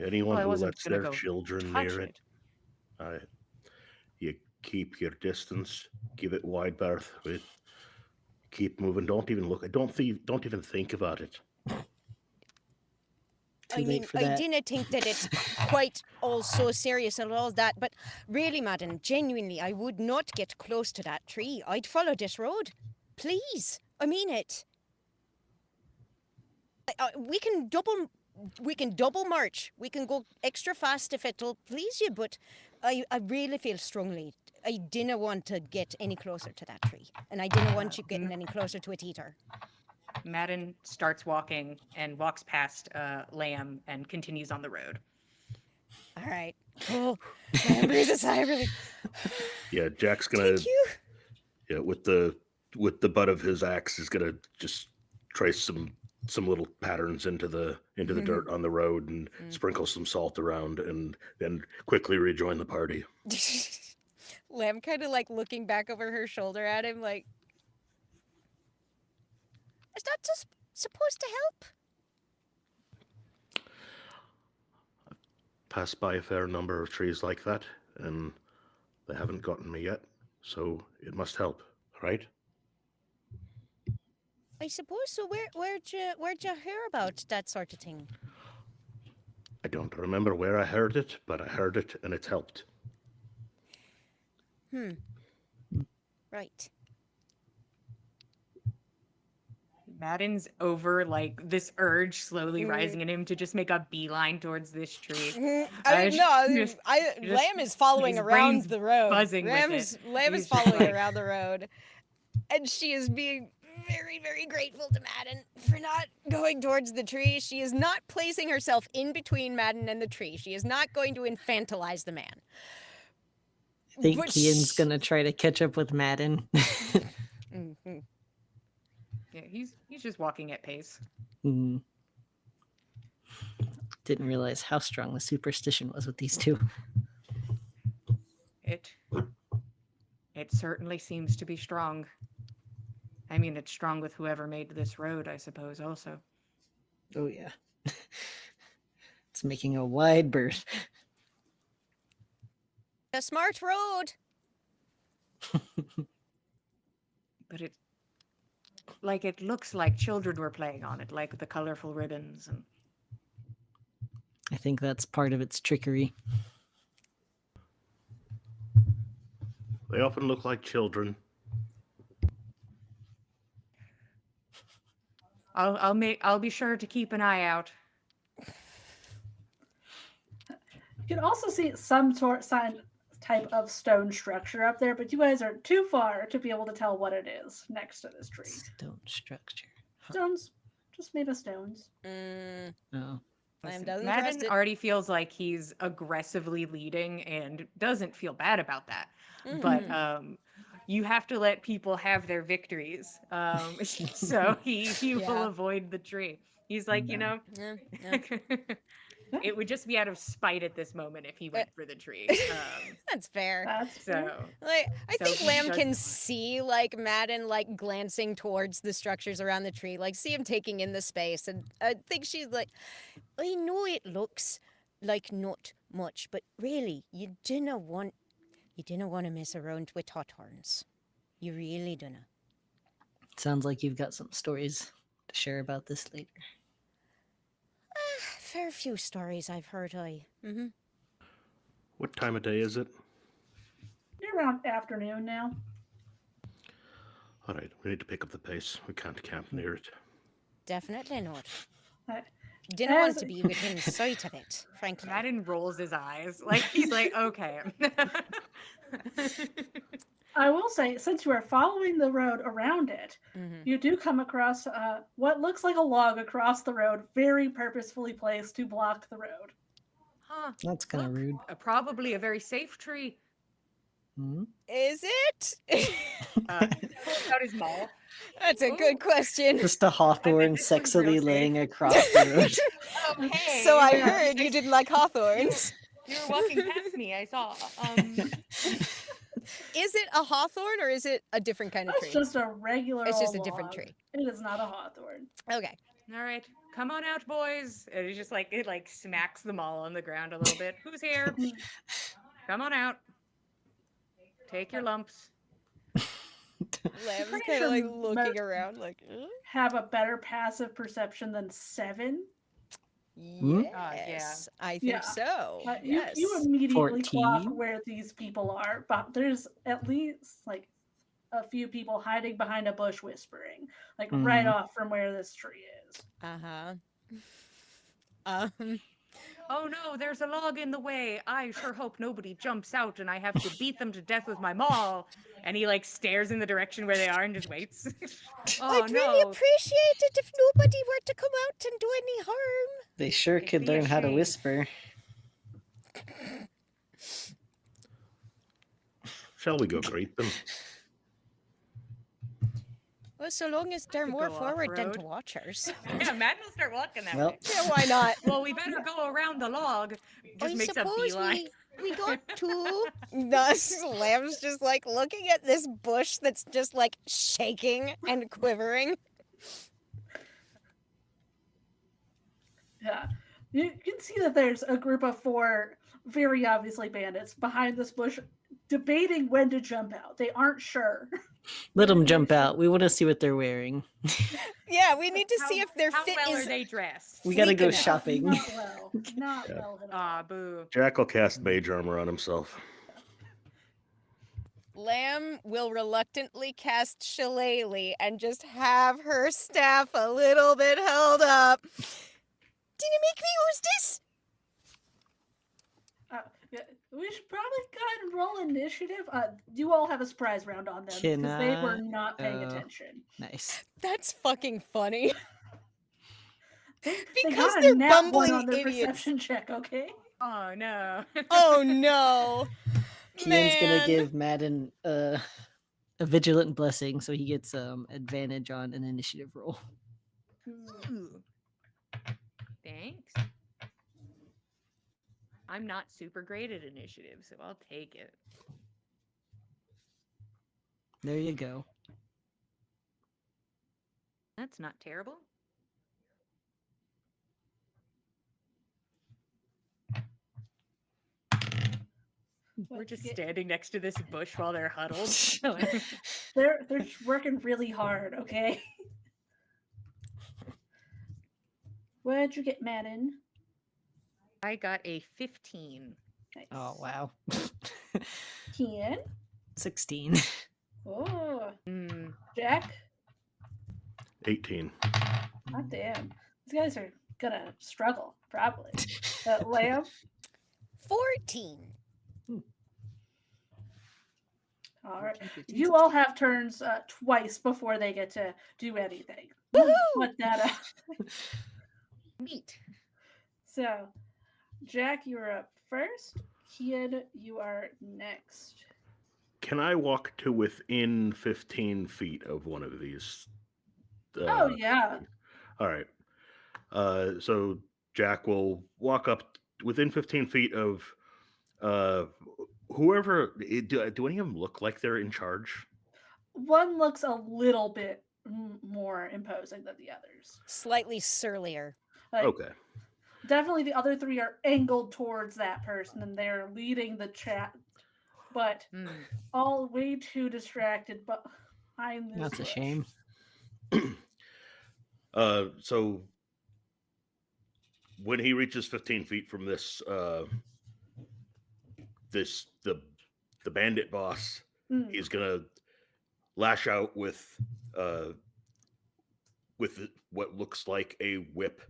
Anyone Well, I who wasn't lets gonna their go children touch near it. you keep your distance, give it wide berth, keep moving. Don't even look. Don't even think about it. Too I late mean, for I that. didn't think that it's quite all so serious and all that, but really, Madden, genuinely, I would not get close to that tree. I'd follow this road. Please. I mean it. We can double march. We can go extra fast if it'll please you, but I really feel strongly. I didn't want to get any closer to that tree, and I didn't want you getting any closer to it either. Madden starts walking and walks past Lamb and continues on the road. All right, cool. Lamb breathes a sigh of relief. Yeah, Jack's gonna. Thank you. Yeah, with the butt of his axe, is gonna just trace some little patterns into the dirt on the road and sprinkle some salt around, and then quickly rejoin the party. Lamb kind of like looking back over her shoulder at him, like, is that just supposed to help? Passed by a fair number of trees like that, and they haven't gotten me yet, so it must help, right? I suppose so. Where'd you hear about that sort of thing? I don't remember where I heard it, but I heard it and it's helped. Right. Madden's over like this urge slowly rising in him to just make a beeline towards this tree. Lamb is following his around brain's the road. buzzing with Lamb it. is He's just following like- around the road, and she is being very, very grateful to Madden for not going towards the tree. She is not placing herself in between Madden and the tree. She is not going to infantilize the man. I think But Kian's gonna try to catch up with Madden. Mhm. Yeah, he's just walking at pace. Hmm. Didn't realize how strong the superstition was with these two. It certainly seems to be strong. I mean, it's strong with whoever made this road, I suppose, also. Oh yeah. It's making a wide berth. A smart road. But it looks like children were playing on it, like the colorful ribbons and I think that's part of its trickery. They often look like children. I'll be sure to keep an eye out. You can also see some type of stone structure up there, but you guys are too far to be able to tell what it is next to this tree. Stone structure. Stones, just made of stones. Oh. Lamb Listen, doesn't Madden trust it. already feels like he's aggressively leading and doesn't feel bad about that. Mm-hmm. But you have to let people have their victories. So he will Yeah. avoid the tree. He's like, Yeah. it would just be out of spite at this moment if he went for the tree. That's fair. That's fair. So Like, I So think he Lamb does can not. see like Madden like glancing towards the structures around the tree, like see him taking in the space, and I think she's like, I know it looks like not much, but really, you didn't want to mess around with hot horns. You really didn't. Sounds like you've got some stories to share about this later. fair few stories I've heard. Mm-hmm. What time of day is it? You're around afternoon now. All right, we need to pick up the pace. We can't camp near it. Definitely not. Uh, Didn't As- want to be within sight of it, frankly. Madden rolls his eyes. Like he's like, okay. I will say, since you are following the road around it, Mm-hmm. you do come across what looks like a log across the road, very purposefully placed to block the road. Huh. That's kind of Look, rude. Probably a very safe tree. Hmm? Is it? Pulls out his maul. That's a good question. Just a hawthorn this one's sexily real safe. laying across the road. Oh, hey. So I Yeah. heard you didn't like hawthorns. You were walking past me. I saw. Is it a hawthorn or is it a different kind of That's tree? just a regular It's just old a different log. tree. It is not a hawthorn. Okay. All right, come on out, boys. And it's just like it like smacks them all on the ground a little bit. Who's here? Come on out. Take your lumps. Lamb's Pretty kind of sure like most- looking around like, Have a better passive perception than 7. yes, I think Yeah. so. You Yes. immediately clock 14? where these people are, but there's at least like a few people hiding behind a bush whispering, like right Mhm. off from where this tree is. Uh-huh. Oh no, there's a log in the way. I sure hope nobody jumps out and I have to beat them to death with my maul. And he like stares in the direction where they are and just waits. Oh I'd really no. appreciate it if nobody were to come out and do any harm. They sure It'd could be a learn how to shame. whisper. Shall we go greet them? Well, so long as they're could more go forward than off-road. to watchers. Yeah, Matt will start walking that Well, way. Yeah, why not? Well, we better go around the log. Just I makes a suppose beeline. we got to. Thus, Lamb's just like looking at this bush that's just like shaking and quivering. Yeah. You can see that there's a group of 4 very obviously bandits behind this bush debating when to jump out. They aren't sure. let them jump out. We want to see what they're wearing. Yeah, we need to see if their How fit well is. are they dressed? We gotta Sleek go enough. shopping. Not well. Not Yeah. well at all. Ah, boo. Jack will cast mage armor on himself. Lamb will reluctantly cast Shillelagh and just have her staff a little bit held up. Did you make me use this? Yeah, we should probably go ahead and roll initiative. You all have a surprise round on them Can because they were I? not paying Oh. attention. Nice. That's fucking funny. They Because got a they're nat 1 bumbling on their idiots. perception check, okay? Oh no. Oh no. Kian's gonna Man. give Madden a vigilant blessing, so he gets advantage on an initiative roll. Ooh. Thanks. I'm not super great at initiative, so I'll take it. There you go. That's not terrible. We're What'd you just get? standing next to this bush while they're huddled. They're just working really hard, okay? What'd you get, Madden? I got a 15. Nice. Oh wow. Kian? 16. Oh, Mm. Jack? 18. God damn. These guys are gonna struggle, probably. Lamb? 14. All right. You all have turns twice before they get to do anything. Woohoo! Put that up. Neat. So, Jack, you're up first. Kian, you are next. Can I walk to within 15 feet of one of these? Oh, yeah. All right. So Jack will walk up within 15 feet of whoever. Do any of them look like they're in charge? One looks a little bit more imposing than the others. Slightly surlier. Like, Okay. definitely the other 3 are angled towards that person and they're leading the chat, but Mm. all way too distracted behind this That's a bush. shame. So when he reaches 15 feet from this the bandit boss, Mm. he's gonna lash out uh, with what looks like a whip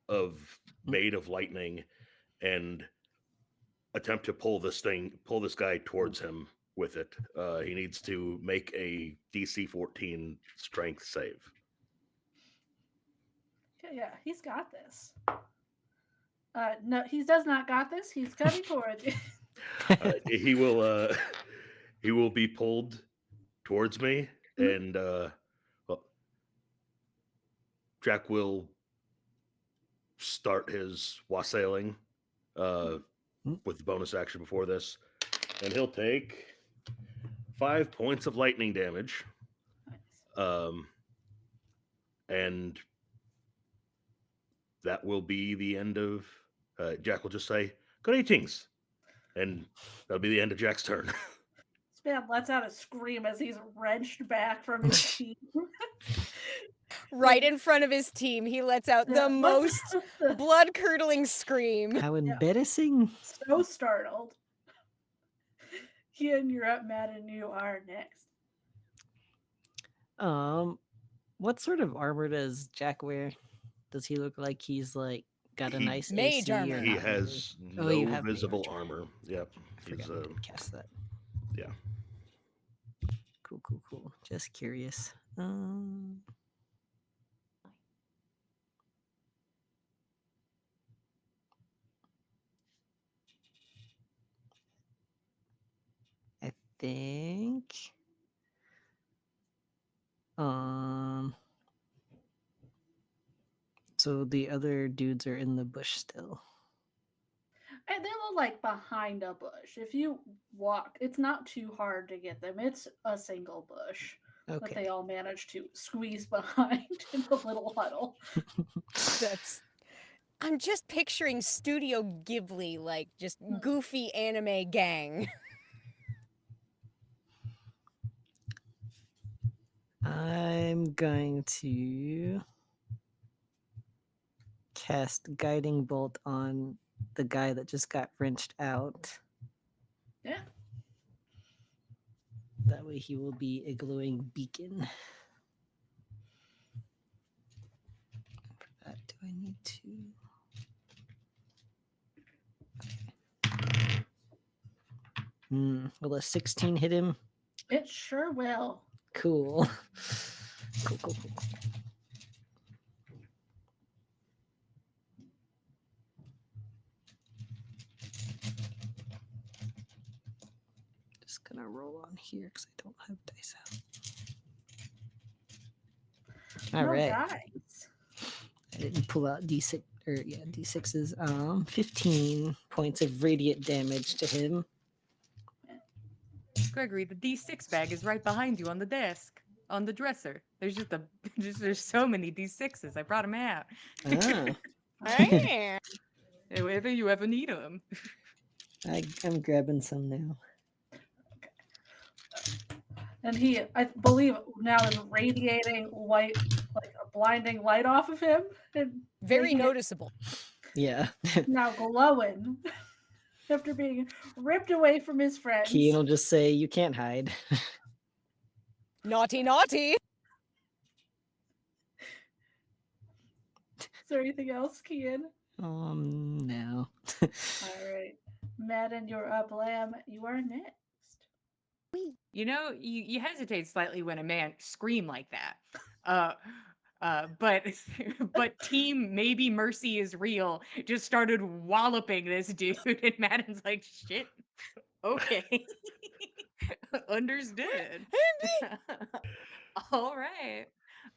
of made of lightning, and attempt to pull this guy towards him with it. He needs to make a DC 14 strength save. Yeah, he's got this. No, he does not got this. He's coming towards you. He will he will be pulled towards me, Mhm. and well, Jack will start his wassailing uh, with the bonus action before this, and he'll take 5 points of lightning damage. Nice. And that will be the end of. Jack will just say, "Greetings," and that'll be the end of Jack's turn. This man lets out a scream as he's wrenched back from his team. Right in front of his team, he lets out Yeah, the most blood-curdling scream. How embarrassing. So startled. Kian, you're up. Madden, you are next. What sort of armor does Jack wear? Does he look like he's like got a He- nice Mage AC or armor. He not has really? Oh, you no have visible mage armor. Yep. I forgot we didn't cast that. Yeah. Cool. Just curious. I think. So the other dudes are in the bush still. And they look like behind a bush. If you walk, it's not too hard to get them. It's a single bush that they Okay. all manage to squeeze behind in a little huddle. I'm just picturing Studio Ghibli, like just goofy anime gang. I'm going to cast Guiding Bolt on the guy that just got wrenched out. Yeah. That way he will be a glowing beacon. For that, do I need to? Will a 16 hit him? It sure will. Cool. Cool. Just gonna roll on here because I don't have dice out. All No right. dice. I didn't pull out D6 D6s. 15 points of radiant damage to him. Gregory, the D6 bag is right behind you on the desk, on the dresser. There's there's so many D6s. I brought them out. Ah. Whether you ever need them. I'm grabbing some now. And he, I believe, now is radiating white, like a blinding light off of him. And Very making it noticeable. Yeah. now glowing after being ripped away from his friends. Keen will just say, "You can't hide." Naughty, naughty. Is there anything else, Kian? No. All right. Madden, you're up. Lamb, you are next. You know, you hesitate slightly when a man scream like that. But but Team Maybe Mercy is Real just started walloping this dude, and Madden's like, shit. Okay. Understood. All right.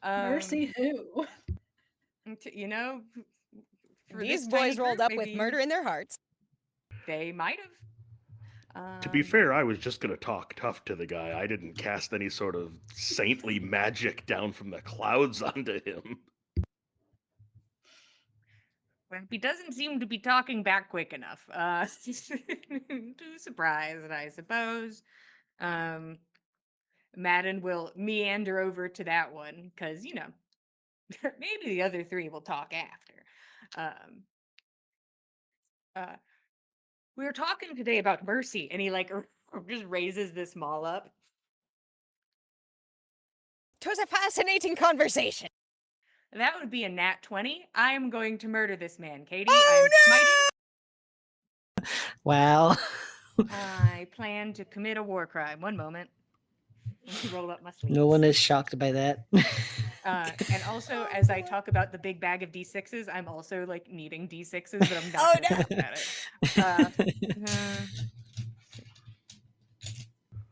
Mercy who? You know, for These this tiny boys rolled group, up with maybe murder in their hearts. they might have. To be fair, I was just gonna talk tough to the guy. I didn't cast any sort of saintly magic down from the clouds onto him. Well, he doesn't seem to be talking back quick enough. Too surprised, I suppose. Madden will meander over to that one because maybe the other three will talk after. We were talking today about mercy, and he like just raises this maul up. 'Twas a fascinating conversation. That would be a nat 20. I am going to murder this man, Katie. Oh, I'm smiting. Wow. I plan to commit a war crime. One moment. Let me roll up my sleeves. No one is shocked by that. And also, as I talk about the big bag of D6s, I'm also like needing D6s, but I'm not Oh, going to no. talk about it.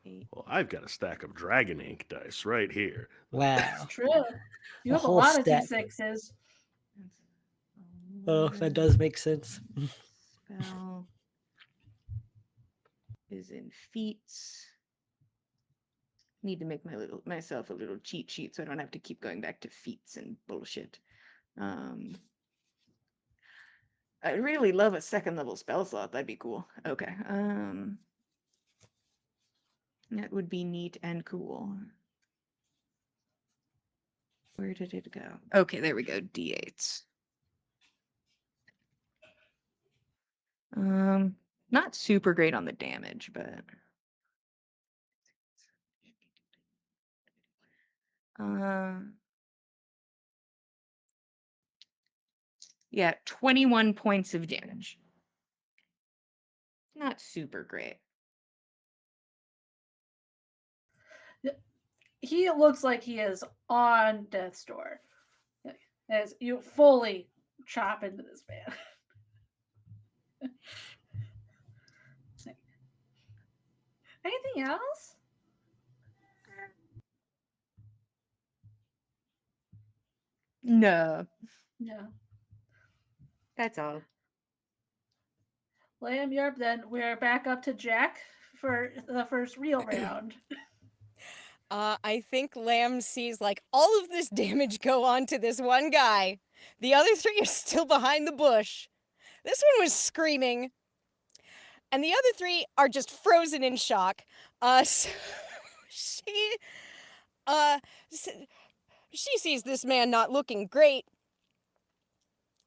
8. Well, I've got a stack of dragon ink dice right here. Wow. True. You A have a whole lot of stack. D6s. Oh, that does make sense. Spell is in feats. Need to make myself a little cheat sheet so I don't have to keep going back to feats and bullshit. I really love a second level spell slot. That'd be cool. Okay. That would be neat and cool. Where did it go? Okay, there we go. D8s. Not super great on the damage, but yeah, 21 points of damage. Not super great. He looks like he is on death's door as you fully chop into this man. Anything else? No, No. that's all. Liam, you're up then. We're back up to Jack for the first real round. I think Lamb sees like all of this damage go on to this one guy. The other three are still behind the bush. This one was screaming. And the other three are just frozen in shock. So she, uh, s- she sees this man not looking great.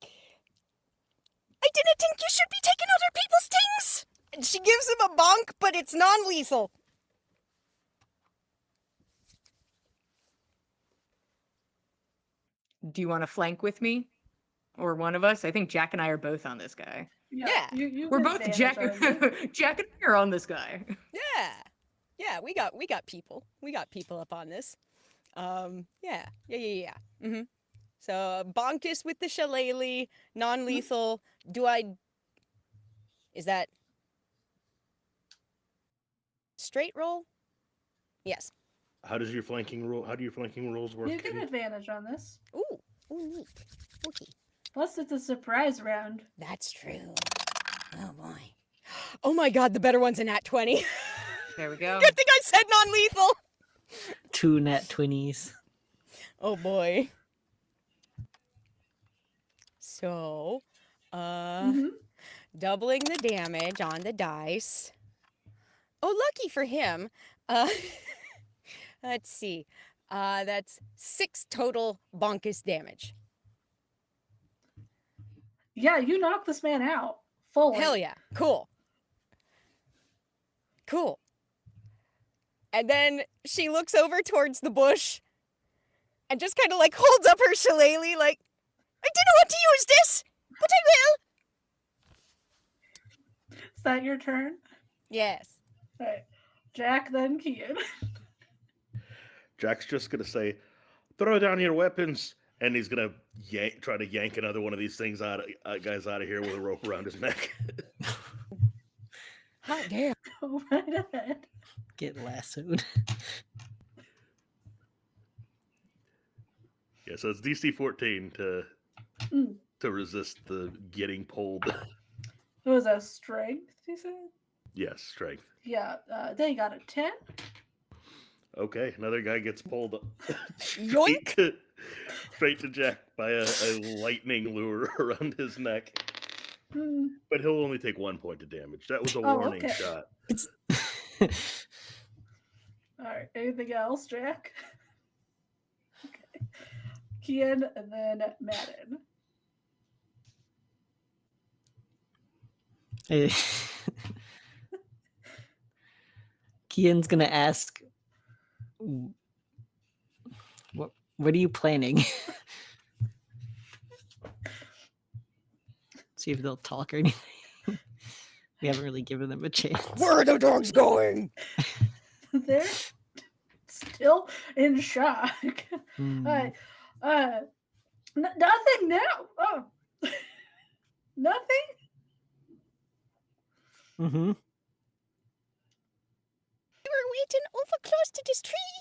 I didn't think you should be taking other people's things. And she gives him a bonk, but it's non-lethal. Do you want to flank with me? Or one of us? I think Jack and I are both on this guy. Yeah. You We're have both advantage Jack. on you. Jack and I are on this guy. Yeah, we got people. We got people up on this. Yeah. Mm-hmm. So Bonkus with the shillelagh, non-lethal. Is that straight roll? Yes. How do your flanking rolls work? You get Katie? advantage on this. Ooh, neat. Okay. Plus, it's a surprise round. That's true. Oh boy. Oh my god, the better one's a nat 20. There we go. Good thing I said non-lethal. 2 nat 20s. Oh boy. So, doubling the damage on the dice. Oh, lucky for him. Let's see. That's 6 total bonkus damage. Yeah, you knock this man out fully. Hell yeah. Cool. And then she looks over towards the bush and just kind of like holds up her shillelagh like, I didn't want to use this, but I will. Is that your turn? Yes. All right. Jack, then Kian. Jack's just gonna say, "Throw down your weapons," and he's gonna try to yank another one of these things guys out of here with a rope around his neck. Hot damn. Go right ahead. Get lassoed. Yeah, so it's DC 14 to resist the getting pulled. It was a strength, you said? Yes, strength. Yeah, they got a 10. Okay, another guy gets pulled Yoink. straight to Jack by a lightning lure around his neck. Hmm. But he'll only take 1 point of damage. That was a Oh, warning okay. shot. All right. Anything else, Jack? Okay. Kian and then Madden. Eh, Kian's gonna ask, what are you planning? See if they'll talk or anything. We haven't really given them a chance. Where are the dogs going? They're still in shock. Hmm. Nothing now. Oh, nothing. Mm-hmm. We were waiting over close to this tree.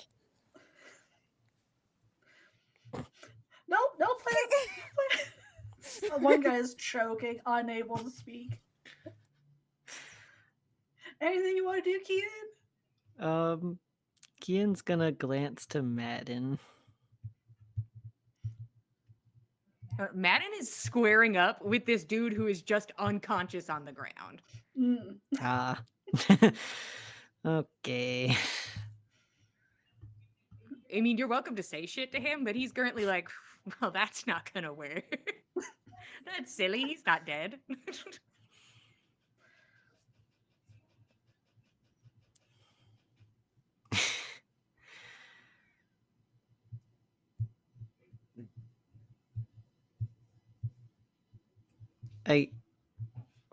No, no plans. No plans. One guy is choking, unable to speak. Anything you want to do, Kian? Kian's gonna glance to Madden. Madden is squaring up with this dude who is just unconscious on the ground. Mm. Ah. Okay. I mean, you're welcome to say shit to him, but he's currently like, well, that's not gonna work. That's silly. He's not dead.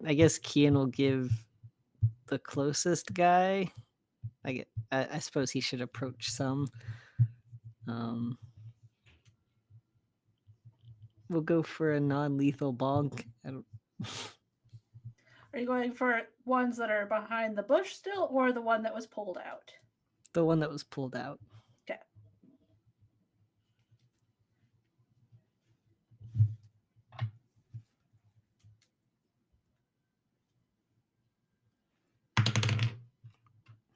I guess Kian will give the closest guy. I suppose he should approach some. We'll go for a non-lethal bonk. Are you going for ones that are behind the bush still, or the one that was pulled out? The one that was pulled out. Okay.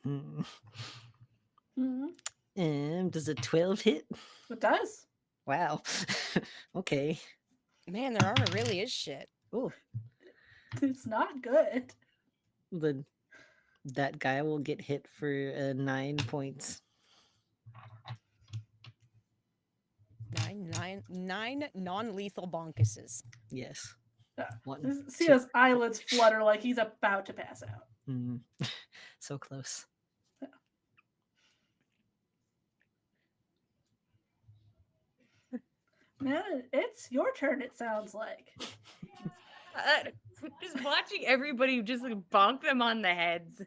Hmm. Mm-hmm. Does a 12 hit? It does. Wow. Okay. Man, their armor really is shit. Oh, It's not good. then that guy will get hit for 9 points. Nine non-lethal bonkuses. Yes. Yeah. One. See two, his eyelids flutter like he's about to pass out. Mm. So close. Man, it's your turn, it sounds like. Just watching everybody just like bonk them on the heads.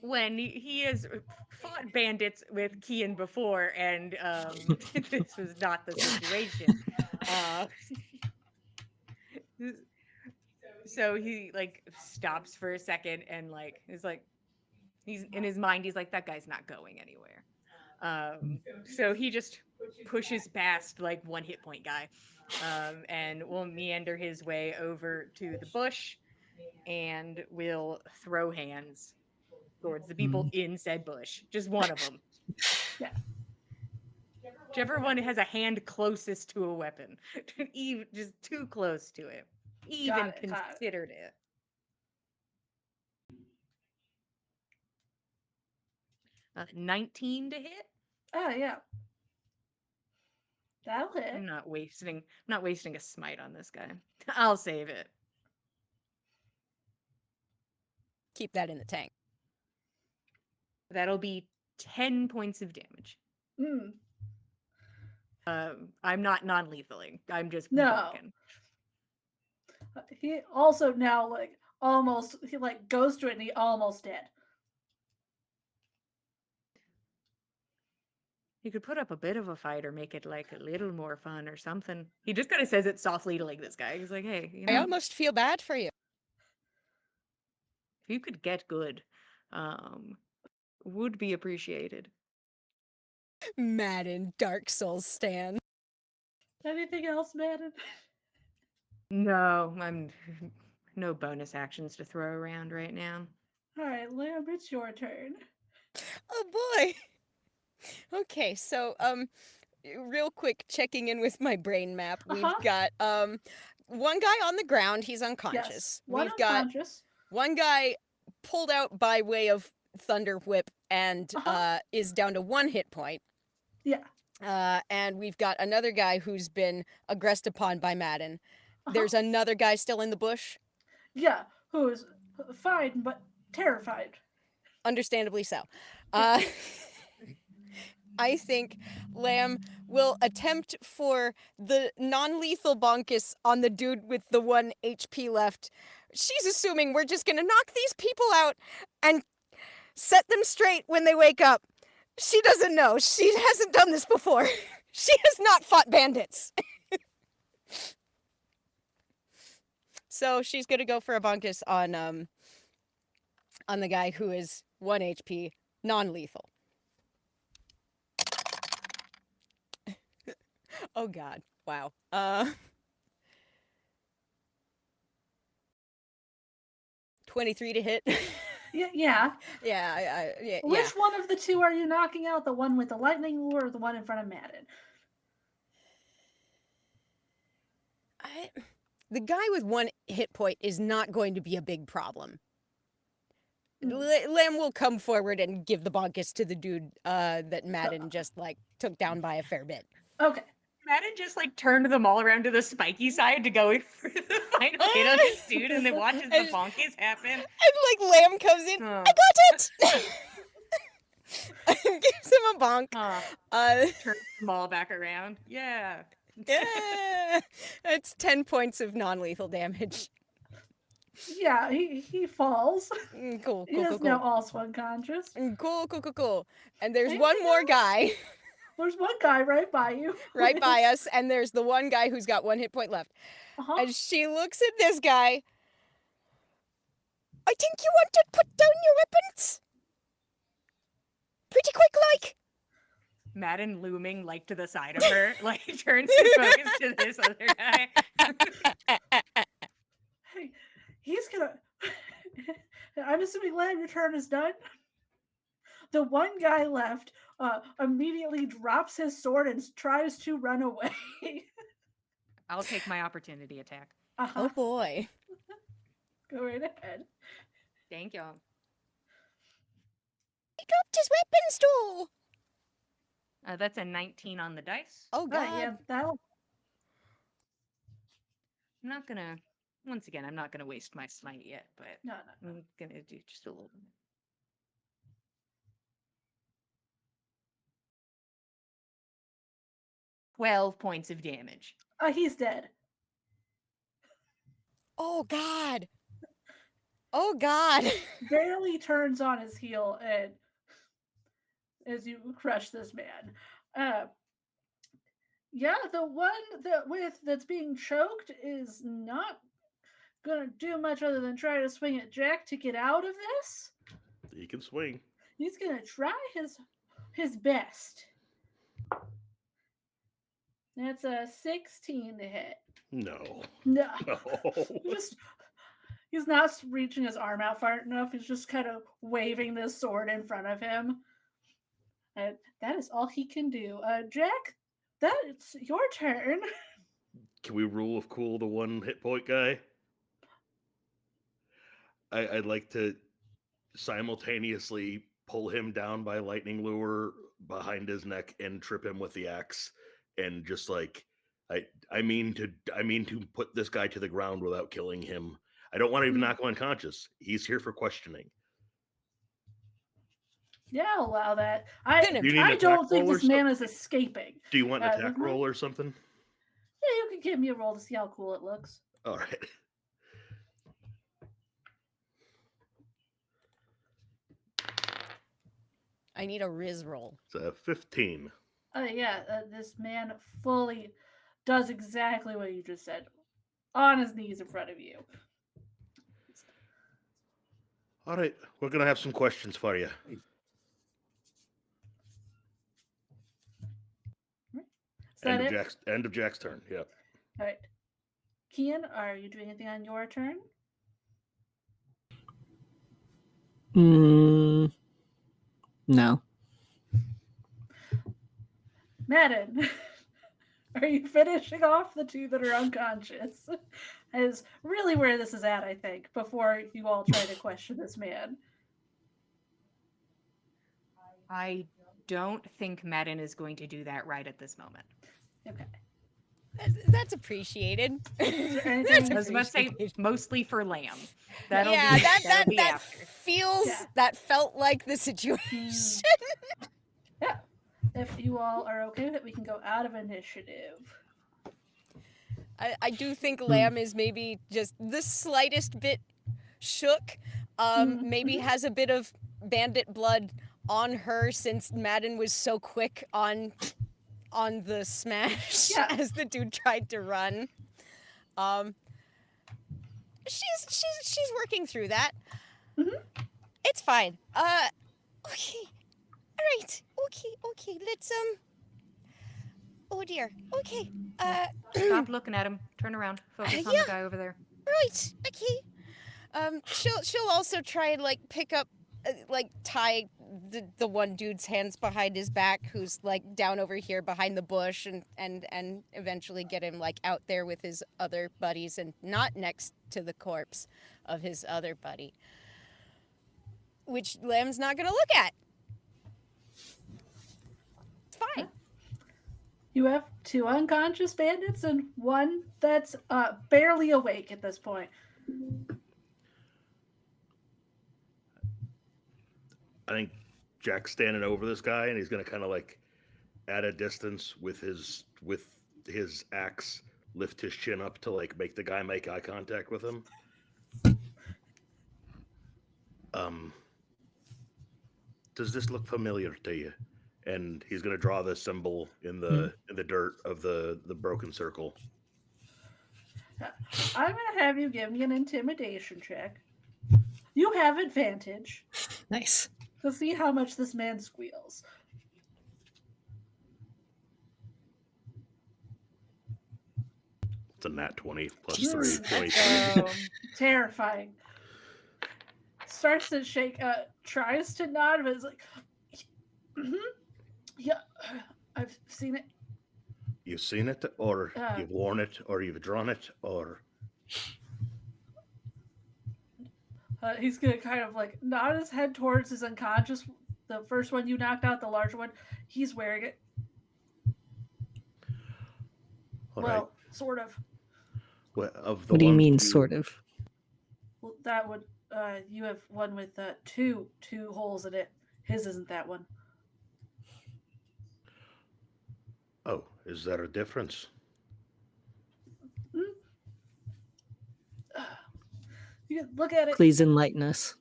When he has fought bandits with Kian before, and this was not the situation. So he like stops for a second and like is like, he's in his mind, he's like, that guy's not going anywhere. So he just pushes past like one hit point guy, and will meander his way over to the bush and will throw hands towards the people in said bush. Just one of them. Yeah. Whichever one has a hand closest to a weapon. Even just too close to it. Even Got it. considered it. Uh, 19 to hit. Oh, yeah. That'll hit. I'm not wasting a smite on this guy. I'll save it. Keep that in the tank. That'll be 10 points of damage. Mm. I'm not non-lethaling. I'm just No. bonking. He also now like almost he like goes to it and he almost dead. He could put up a bit of a fight or make it like a little more fun or something. He just kind of says it softly to like this guy. He's like, hey, you I know, almost feel bad for you. if you could get good, would be appreciated. Madden Dark Souls stan. Anything else, Madden? No, I'm no bonus actions to throw around right now. All right, Lamb, it's your turn. Oh boy. Okay, so real quick, checking in with my brain map. We've got one guy on the ground, he's unconscious. Yes, one We've got unconscious. one guy pulled out by way of Thunder Whip and is down to 1 hit point. Yeah. And we've got another guy who's been aggressed upon by Madden. Uh-huh. There's another guy still in the bush. Yeah, who is fine but terrified. Understandably so. Yeah. I think Lamb will attempt for the non-lethal bonkus on the dude with the 1 HP left. She's assuming we're just gonna knock these people out and set them straight when they wake up. She doesn't know. She hasn't done this before. She has not fought bandits. So she's gonna go for a bonkus on the guy who is 1 HP, non-lethal. Oh god. Wow. 23 to hit. Yeah. Yeah. Which one of the two are you knocking out? The one with the lightning lure or the one in front of Madden? The guy with 1 hit point is not going to be a big problem. Lamb will come forward and give the bonkus to the dude that Madden just like took down by a fair bit. Okay. Madden just like turned them all around to the spiky side to go for the final hit on this dude, and then watches the bonkies happen. And like Lamb comes in, Oh. I got it. Gives him a bonk. Turns them all back around. Yeah. Yeah, it's 10 points of non-lethal damage. Yeah, he falls. Cool. He is now also unconscious. Cool. And there's Thank one more you. guy There's one guy right by you. right by us, and there's the one guy who's got 1 hit point left. Uh-huh. And she looks at this guy. I think you want to put down your weapons. Pretty quick, like. Madden looming like to the side of her, like turns to focus to this other guy. Hey, he's gonna. I'm assuming Lamb, your turn is done. The one guy left immediately drops his sword and tries to run away. I'll take my opportunity attack. Oh boy. Go right ahead. Thank you. He dropped his weapons too. That's a 19 on the dice. Oh god. Yeah, that'll. I'm not gonna. Once again, I'm not gonna waste my smite yet, but No. I'm gonna do just a little bit. 12 points of damage. He's dead. Oh god. Oh god. Barely turns on his heel and as you crush this man. Yeah, the one that's being choked is not gonna do much other than try to swing at Jack to get out of this. He can swing. He's gonna try his best. That's a 16 to hit. No. No. No. He's not reaching his arm out far enough. He's just kind of waving this sword in front of him. And that is all he can do. Jack, that's your turn. Can we rule of cool the 1 hit point guy? I'd like to simultaneously pull him down by lightning lure behind his neck and trip him with the axe, and just like I mean to put this guy to the ground without killing him. I don't want to even knock him unconscious. He's here for questioning. Yeah, I'll allow that. Do you need an I attack don't think roll or this man something? is escaping. Do you want an attack with me? roll or something? Yeah, you can give me a roll to see how cool it looks. All right. I need a Riz roll. It's a 15. This man fully does exactly what you just said. On his knees in front of you. All right, we're gonna have some questions for you. Is that it? End of Jack's turn. Yeah. All right. Kian, are you doing anything on your turn? No. Madden, are you finishing off the two that are unconscious? Is really where this is at, I think, before you all try to question this man. I don't think Madden is going to do that right at this moment. Okay. That's appreciated. there That's anything- I was about to say appreciated. mostly for Lamb. That'll Yeah, be that after. feels Yeah. that felt like the situation. Yeah. If you all are okay with it, we can go out of initiative. I do think Lamb is maybe just the slightest bit shook. Maybe has a bit of bandit blood on her since Madden was so quick on the smash Yeah. as the dude tried to run. She's working through that. It's fine. Okay. All right. Okay. Let's Oh dear. Okay. Stop looking at him. Turn around. Focus on yeah. the guy over there. Right. Okay. She'll also try and like pick up, like tie the one dude's hands behind his back, who's like down over here behind the bush, and eventually get him like out there with his other buddies and not next to the corpse of his other buddy, which Lamb's not gonna look at. It's fine. You have 2 unconscious bandits and 1 that's barely awake at this point. I think Jack's standing over this guy, and he's gonna kind of like, at a distance with his axe, lift his chin up to like make the guy make eye contact with him. Does this look familiar to you? And he's gonna draw the symbol in the dirt of the broken circle. I'm going to have you give me an intimidation check. You have advantage Nice. to see how much this man squeals. It's a nat 20 plus Jesus. 3, 23. Terrifying. Starts to shake, tries to nod, but it's like, yeah, I've seen it. You've seen it, or you've worn it, or you've drawn it, or... He's going to kind of like nod his head towards his unconscious. The first one you knocked out, the larger one, he's wearing it. All well, right. sort of. What, of the What do you ones mean, sort of? Well, that would, you have one with two holes in it. His isn't that one. Oh, is there a difference? You can look at it. Please enlighten us.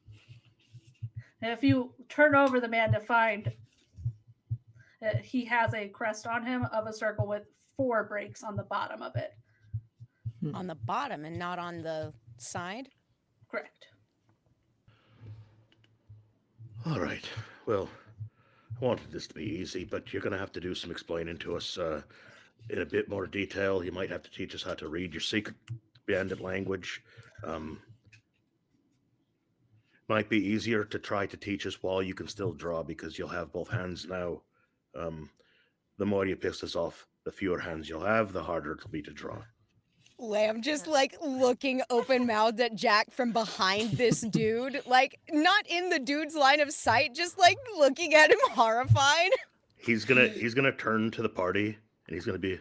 And if you turn over the man to find, he has a crest on him of a circle with 4 breaks on the bottom of it. On the bottom and not on the side? Correct. All right. Well, I wanted this to be easy, but you're going to have to do some explaining to us in a bit more detail. You might have to teach us how to read your secret bandit language. Might be easier to try to teach us while you can still draw, because you'll have both hands now. The more you piss us off, the fewer hands you'll have, the harder it'll be to draw. Lamb just like looking open-mouthed at Jack from behind this dude, like not in the dude's line of sight, just like looking at him horrified. He's gonna turn to the party and he's gonna be,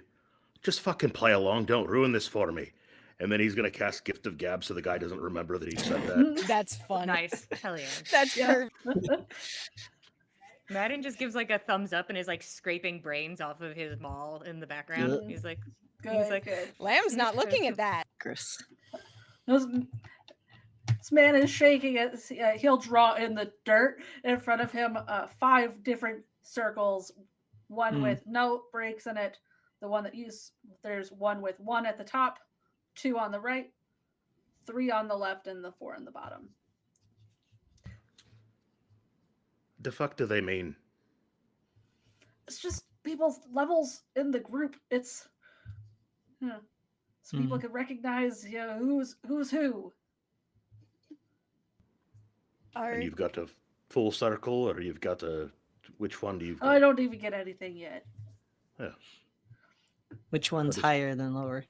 just fucking play along, don't ruin this for me. And then he's gonna cast Gift of Gab so the guy doesn't remember that he said that. That's fun. Nice. Hell yeah. That's Yeah. perfect. Madden just gives like a thumbs up and is like scraping brains off of his maul in the background. Yeah. He's like, Good, good. Lamb's not looking at that. Chris. This man is shaking it. He'll draw in the dirt in front of him 5 different circles, one with no breaks in it. The one that there's one with 1 at the top, 2 on the right, 3 on the left, and the 4 on the bottom. The fuck do they mean? It's just people's levels in the group. It's so people can recognize who's who. And you've got a full circle, or you've got a... Which one do you... I don't even get anything yet. Yeah. Which one's higher than lower?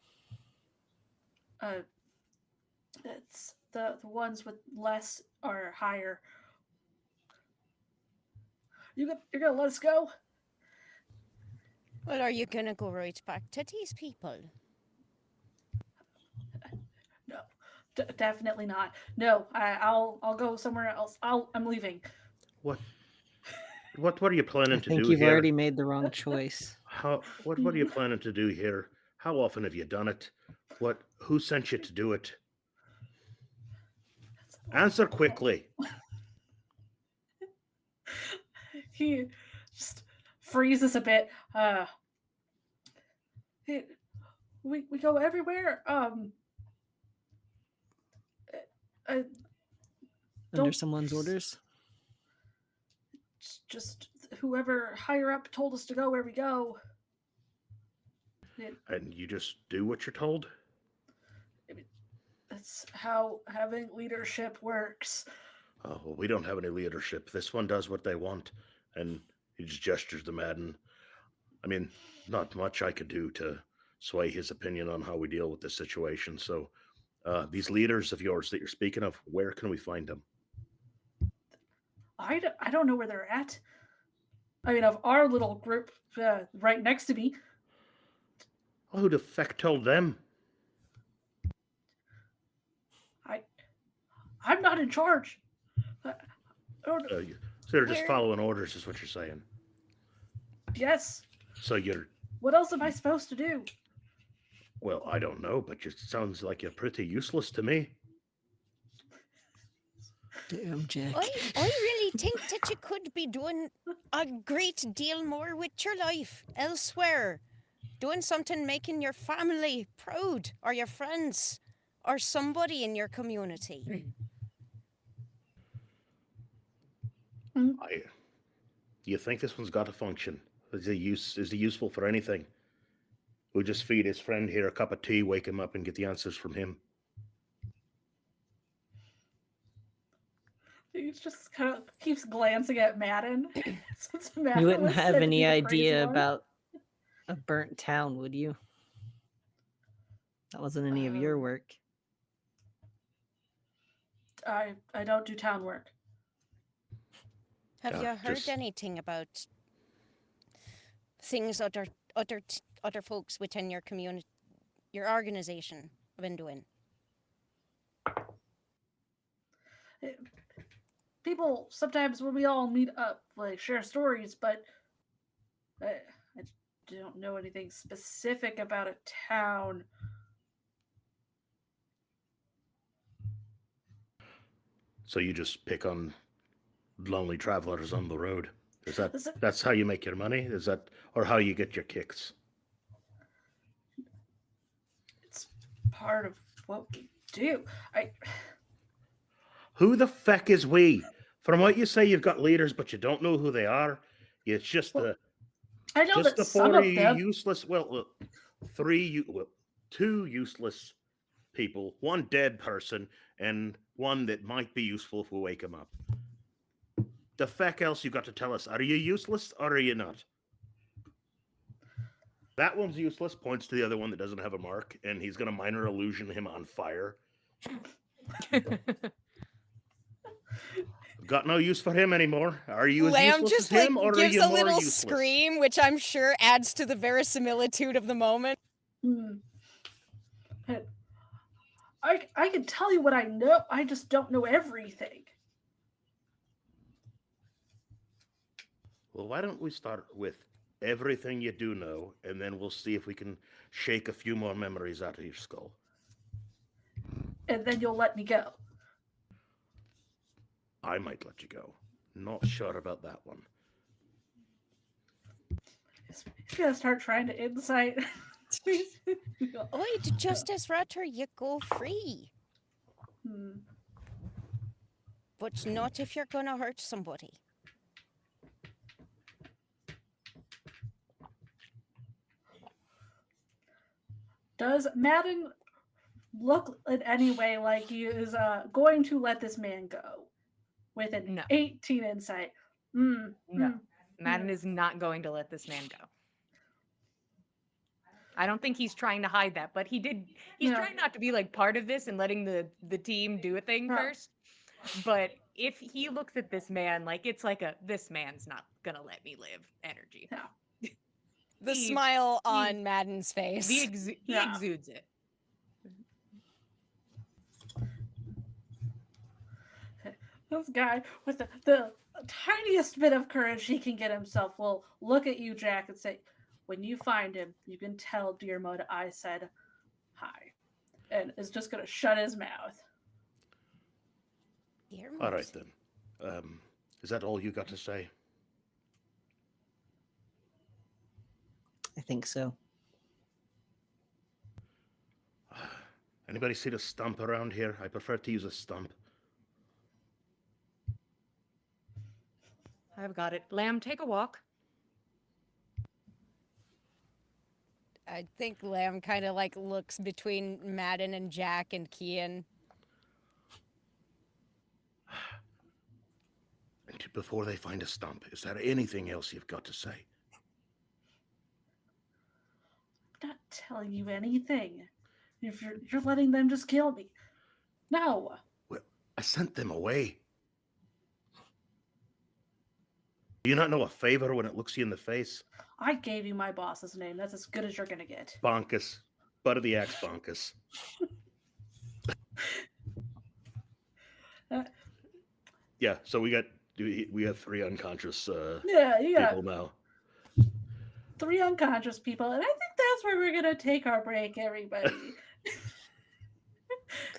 It's the ones with less are higher. You're gonna let us go? Well, are you gonna go right back to these people? No, definitely not. No, I'll go somewhere else. I'm leaving. What what are you I planning to think do you've here? already made the wrong choice. What are you planning to do here? How often have you done it? Who sent you to do it? Answer quickly. He just freezes a bit. Hey, we go everywhere. I Under don't someone's orders? just whoever higher up told us to go where we go. It, And you just do what you're told? that's how having leadership works. Oh, well, we don't have any leadership. This one does what they want. And he just gestures to Madden. I mean, not much I could do to sway his opinion on how we deal with this situation. So, these leaders of yours that you're speaking of, where can we find them? I don't know where they're at. I mean, of our little group right next to me, Oh, who the feck told them? I I'm not in charge. I don't, So they're just Where following orders, is what you're saying. yes. So you're, What else am I supposed to do? well, I don't know, but it sounds like you're pretty useless to me. Damn, Jack. I really think that you could be doing a great deal more with your life elsewhere. Doing something making your family proud, or your friends, or somebody in your community. Mm, I, do you think this one's got a function? Is he useful for anything? We'll just feed his friend here a cup of tea, wake him up, and get the answers from him. He just kind of keeps glancing at Madden. Since You Madden wouldn't was have said to be any the crazy idea one. about a burnt town, would you? That wasn't any of your work. I don't do town work. Have Yeah, you heard just- anything about things other folks within your community, your organization, have been doing? People sometimes when we all meet up, like share stories, but I don't know anything specific about a town. So you just pick on lonely travelers on the road. Is it- That's how you make your money? Is that or how you get your kicks? It's part of what we do. I Who the feck is we? From what you say, you've got leaders, but you don't know who they are. It's just well, I know just that the some four of of you them. useless. Two useless people, one dead person, and one that might be useful if we wake him up. The feck else you got to tell us? Are you useless or are you not? That one's useless. Points to the other one that doesn't have a mark, and he's gonna minor illusion him on fire. Got no use for him anymore. Are you as Lamb useless just as him, like or are gives you a more little useless? scream, which I'm sure adds to the verisimilitude of the moment. Hmm. I can tell you what I know. I just don't know everything. Well, why don't we start with everything you do know, and then we'll see if we can shake a few more memories out of your skull. And then you'll let me go. I might let you go. Not sure about that one. He's gonna start trying to insight. I'd just as rather you go free, Hmm. but not if you're gonna hurt somebody. Does Madden look in any way like he is going to let this man go with an No. 18 insight? Hmm. No. hmm, Madden is not going to let this man go. I don't think he's trying to hide that, but he's No. trying not to be like part of this and letting the team do a thing No. first. But if he looks at this man, like it's like a this man's not gonna let me live energy. Yeah. The He- smile he- on Madden's face. He Yeah. exudes it. This guy with the tiniest bit of courage he can get himself will look at you, Jack, and say, "When you find him, you can tell Dear Mode I said hi," and is just gonna shut his mouth. Dear All right Moses. then. Is that all you got to say? I think so. Anybody see a stump around here? I prefer to use a stump. I've got it. Lamb, take a walk. I think Lamb kind of like looks between Madden and Jack and Kian. And before they find a stump, is there anything else you've got to say? I'm not telling you anything. If you're letting them just kill me. No. Well, I sent them away. Do you not know a favor when it looks you in the face? I gave you my boss's name. That's as good as you're gonna get. Bonkus. Butt of the axe, Bonkus. Uh, Yeah, so we got 3 unconscious yeah, you got people now. 3 unconscious people, and I think that's where we're gonna take our break, everybody.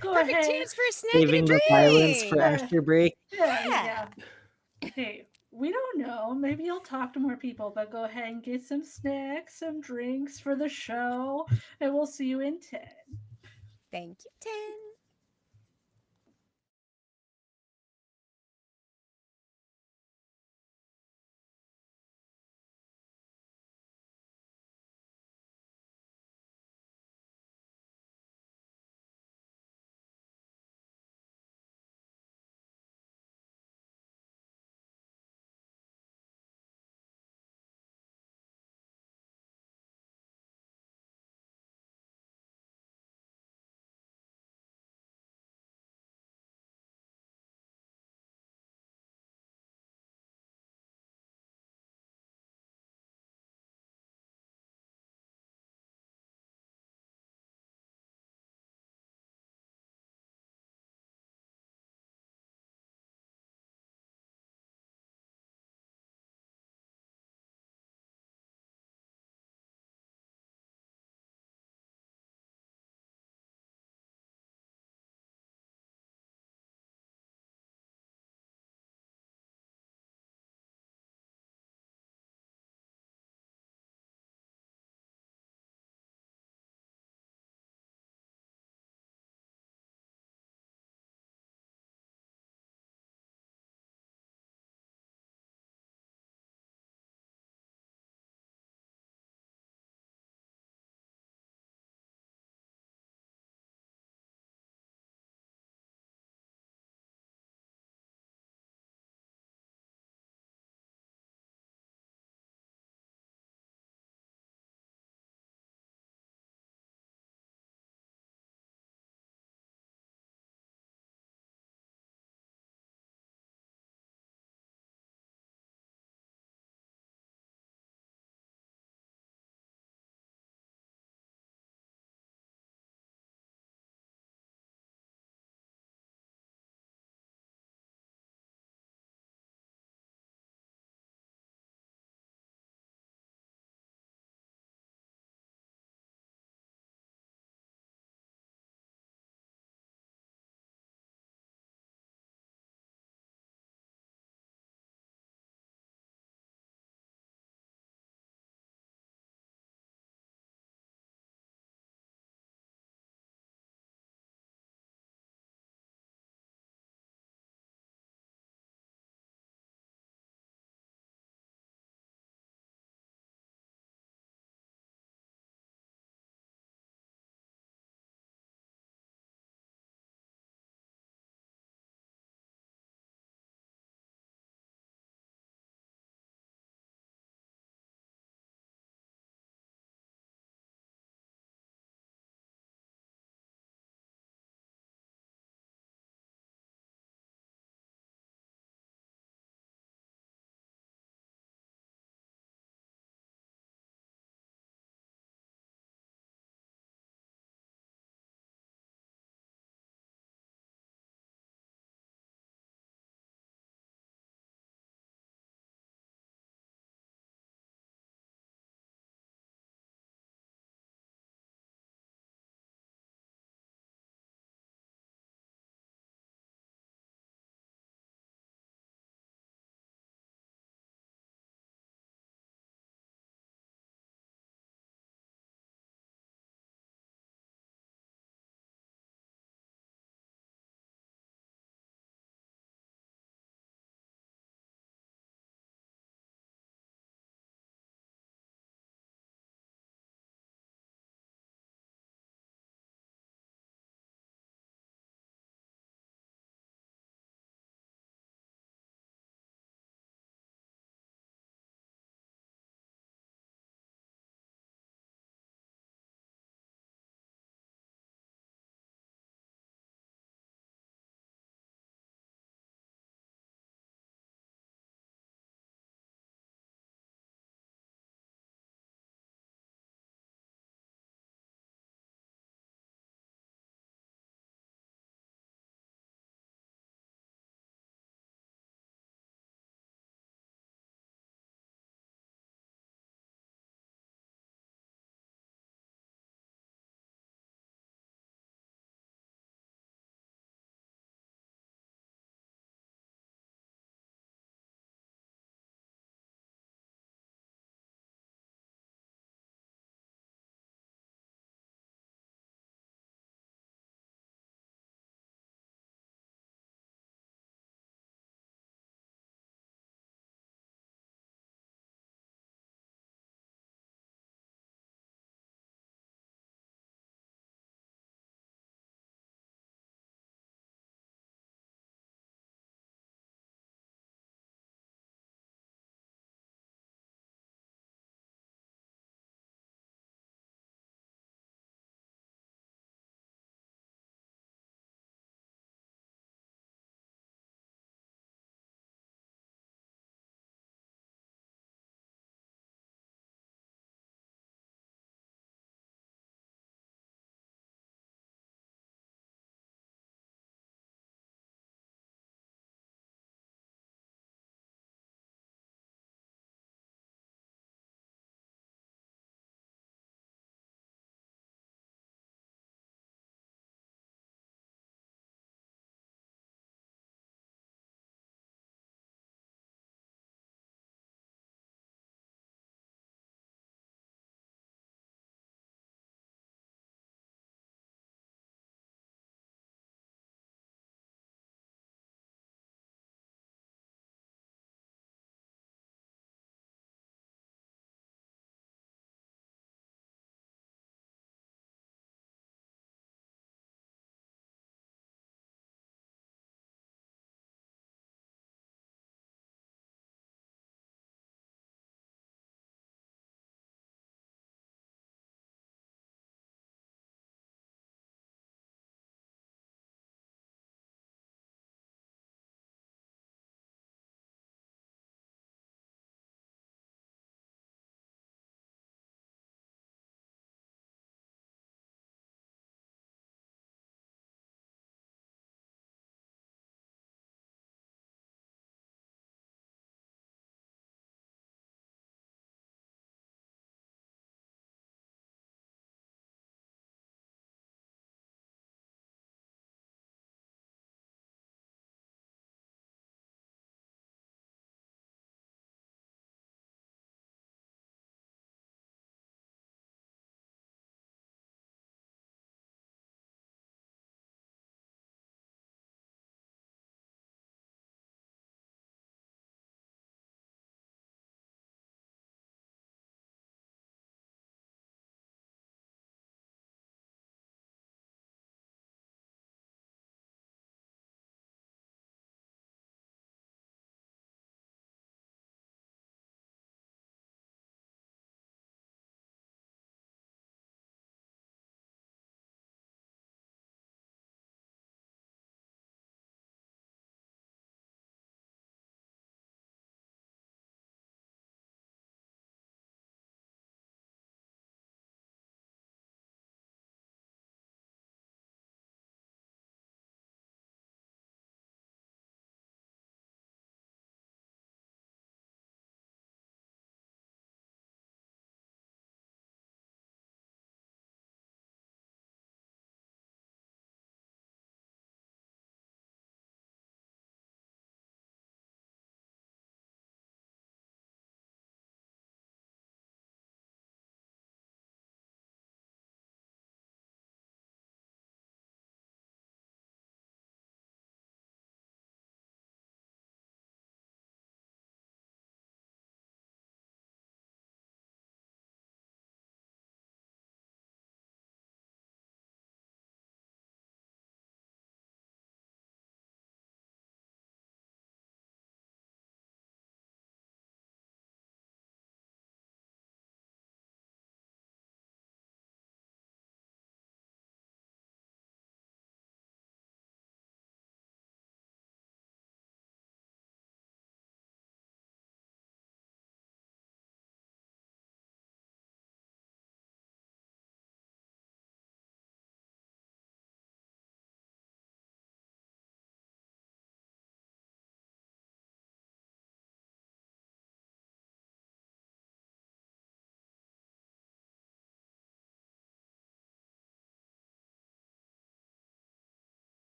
Go Perfect ahead. chance for a snack Saving and a the violence for drink. after break. Yeah. Hey, we don't know. Maybe you'll talk to more people, but go ahead and get some snacks, some drinks for the show, and we'll see you in 10. Thank you, 10.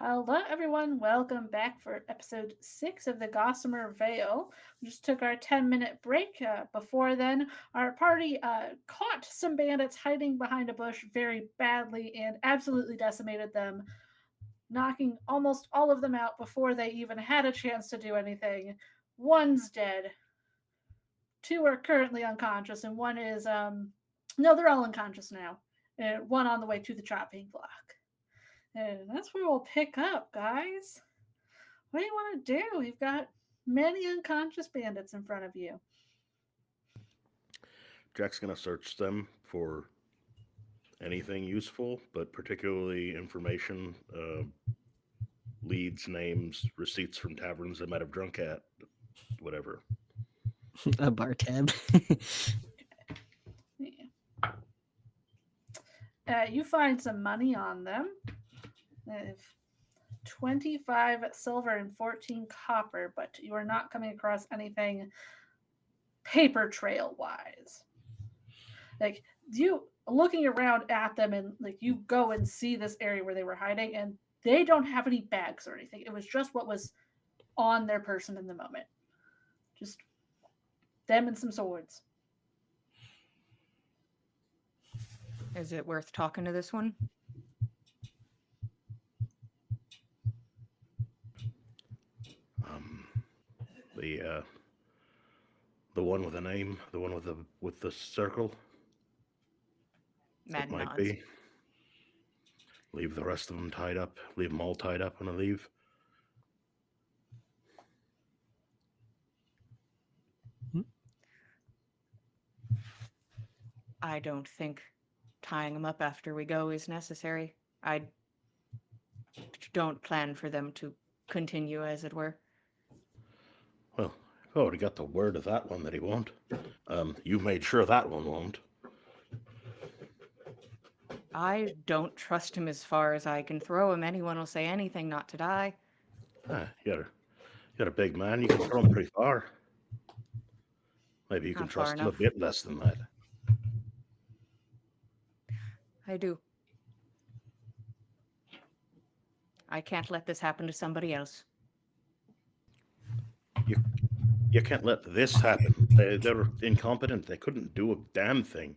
Hello, everyone. Welcome back for episode 6 of the Gossamer Vale. We just took our 10-minute break. Before then, our party caught some bandits hiding behind a bush very badly and absolutely decimated them, knocking almost all of them out before they even had a chance to do anything. One's dead. 2 are currently unconscious, and one is, no, they're all unconscious now. And one on the way to the chopping block. And that's where we'll pick up, guys. What do you want to do? We've got many unconscious bandits in front of you. Jack's gonna search them for anything useful, but particularly information, leads, names, receipts from taverns they might have drunk at, whatever. A bar tab. You find some money on them. They have 25 silver and 14 copper, but you are not coming across anything paper trail wise. Like, you looking around at them, and like you go and see this area where they were hiding, and they don't have any bags or anything. It was just what was on their person in the moment. Just them and some swords. Is it worth talking to this one? The one with a name, the one with the circle. Mad It might nods. be. Leave the rest of them tied up. Leave them all tied up when I leave. I don't think tying them up after we go is necessary. I don't plan for them to continue, as it were. Well, I've already got the word of that one that he won't. You've made sure that one won't. I don't trust him as far as I can throw him. Anyone will say anything not to die. You're a big man. You can throw him pretty far. Maybe you can Not far trust him a enough. bit less than that. I do. I can't let this happen to somebody else. You can't let this happen. They're incompetent. They couldn't do a damn thing.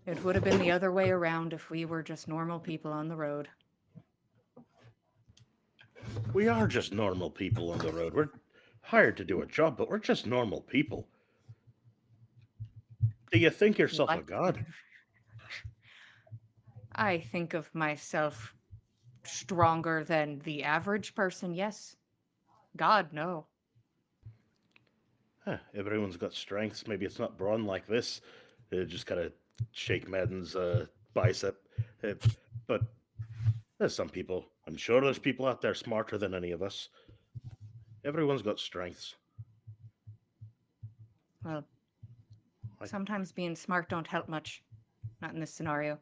It would have been the other way around if we were just normal people on the road. We are just normal people on the road. We're hired to do a job, but we're just normal people. Do you think yourself a god? I think of myself stronger than the average person, yes. God, no. Everyone's got strengths. Maybe it's not brawn like this. Just kind of shake Madden's bicep. But there's some people. I'm sure there's people out there smarter than any of us. Everyone's got strengths. Well, sometimes being smart don't help much. Not in this scenario.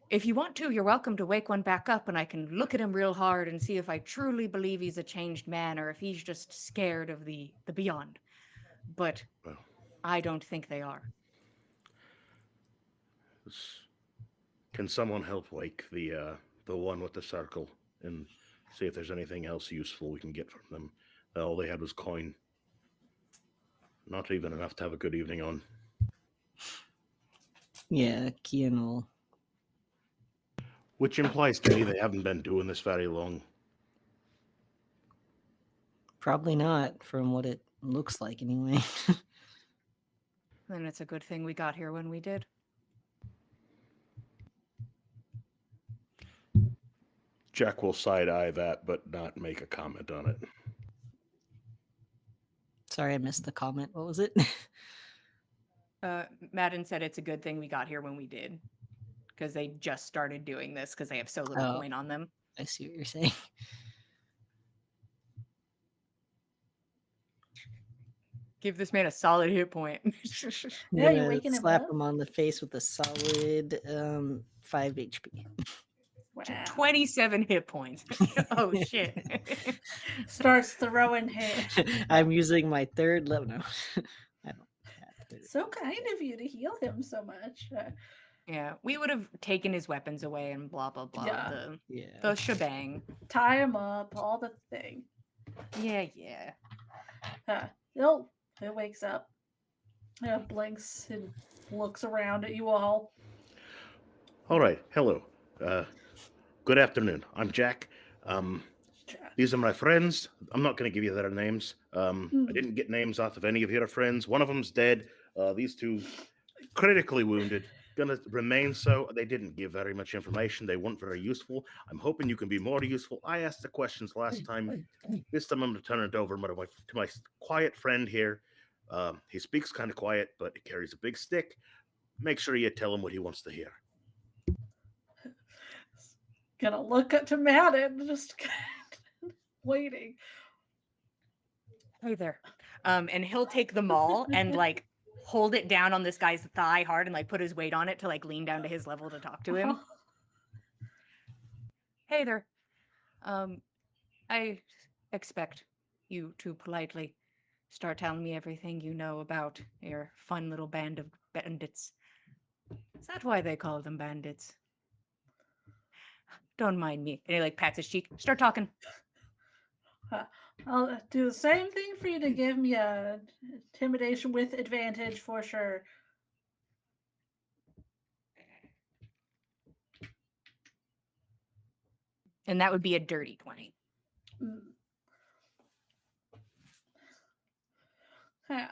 If you want to, you're welcome to wake one back up and I can look at him real hard and see if I truly believe he's a changed man or if he's just scared of the beyond. But Well, I don't think they are. Can someone help wake the one with the circle and see if there's anything else useful we can get from them? All they had was coin. Not even enough to have a good evening on. Yeah, Kian will. Which implies to me they haven't been doing this very long. Probably not, from what it looks like anyway. Then it's a good thing we got here when we did. Jack will side-eye that, but not make a comment on it. Sorry, I missed the comment. What was it? Madden said it's a good thing we got here when we did. Because they just started doing this because they have so little coin on them. I see what you're saying. Give this man a solid hit point. Yeah, you're Gonna waking him slap up. him on the face with a solid 5 HP. Wow. 27 hit points. Oh, shit. Starts throwing hit. I'm using my third level. No, I don't have third. So kind of you to heal him so much. Yeah, we would have taken his weapons away and blah blah blah. Yeah. The shebang. Tie him up, all the thing. Yeah, yeah. He wakes up, blinks and looks around at you all. All right, hello. Uh, Good afternoon. I'm Jack. Um, these are my friends. I'm not going to give you their names. I didn't get names off of any of your friends. One of them's dead. These two critically wounded. Gonna remain so. They didn't give very much information. They weren't very useful. I'm hoping you can be more useful. I asked the questions last time. This time I'm going to turn it over to my quiet friend here. He speaks kind of quiet, but he carries a big stick. Make sure you tell him what he wants to hear. Gonna look at to Madden, just waiting. Hey there. And he'll take the maul and like hold it down on this guy's thigh hard and like put his weight on it to like lean down to his level to talk to him. Hey there. I expect you to politely start telling me everything you know about your fun little band of bandits. Is that why they call them bandits? Don't mind me. And he like pats his cheek. Start talking. I'll do the same thing for you to give me a intimidation with advantage for sure. And that would be a dirty 20. Yeah.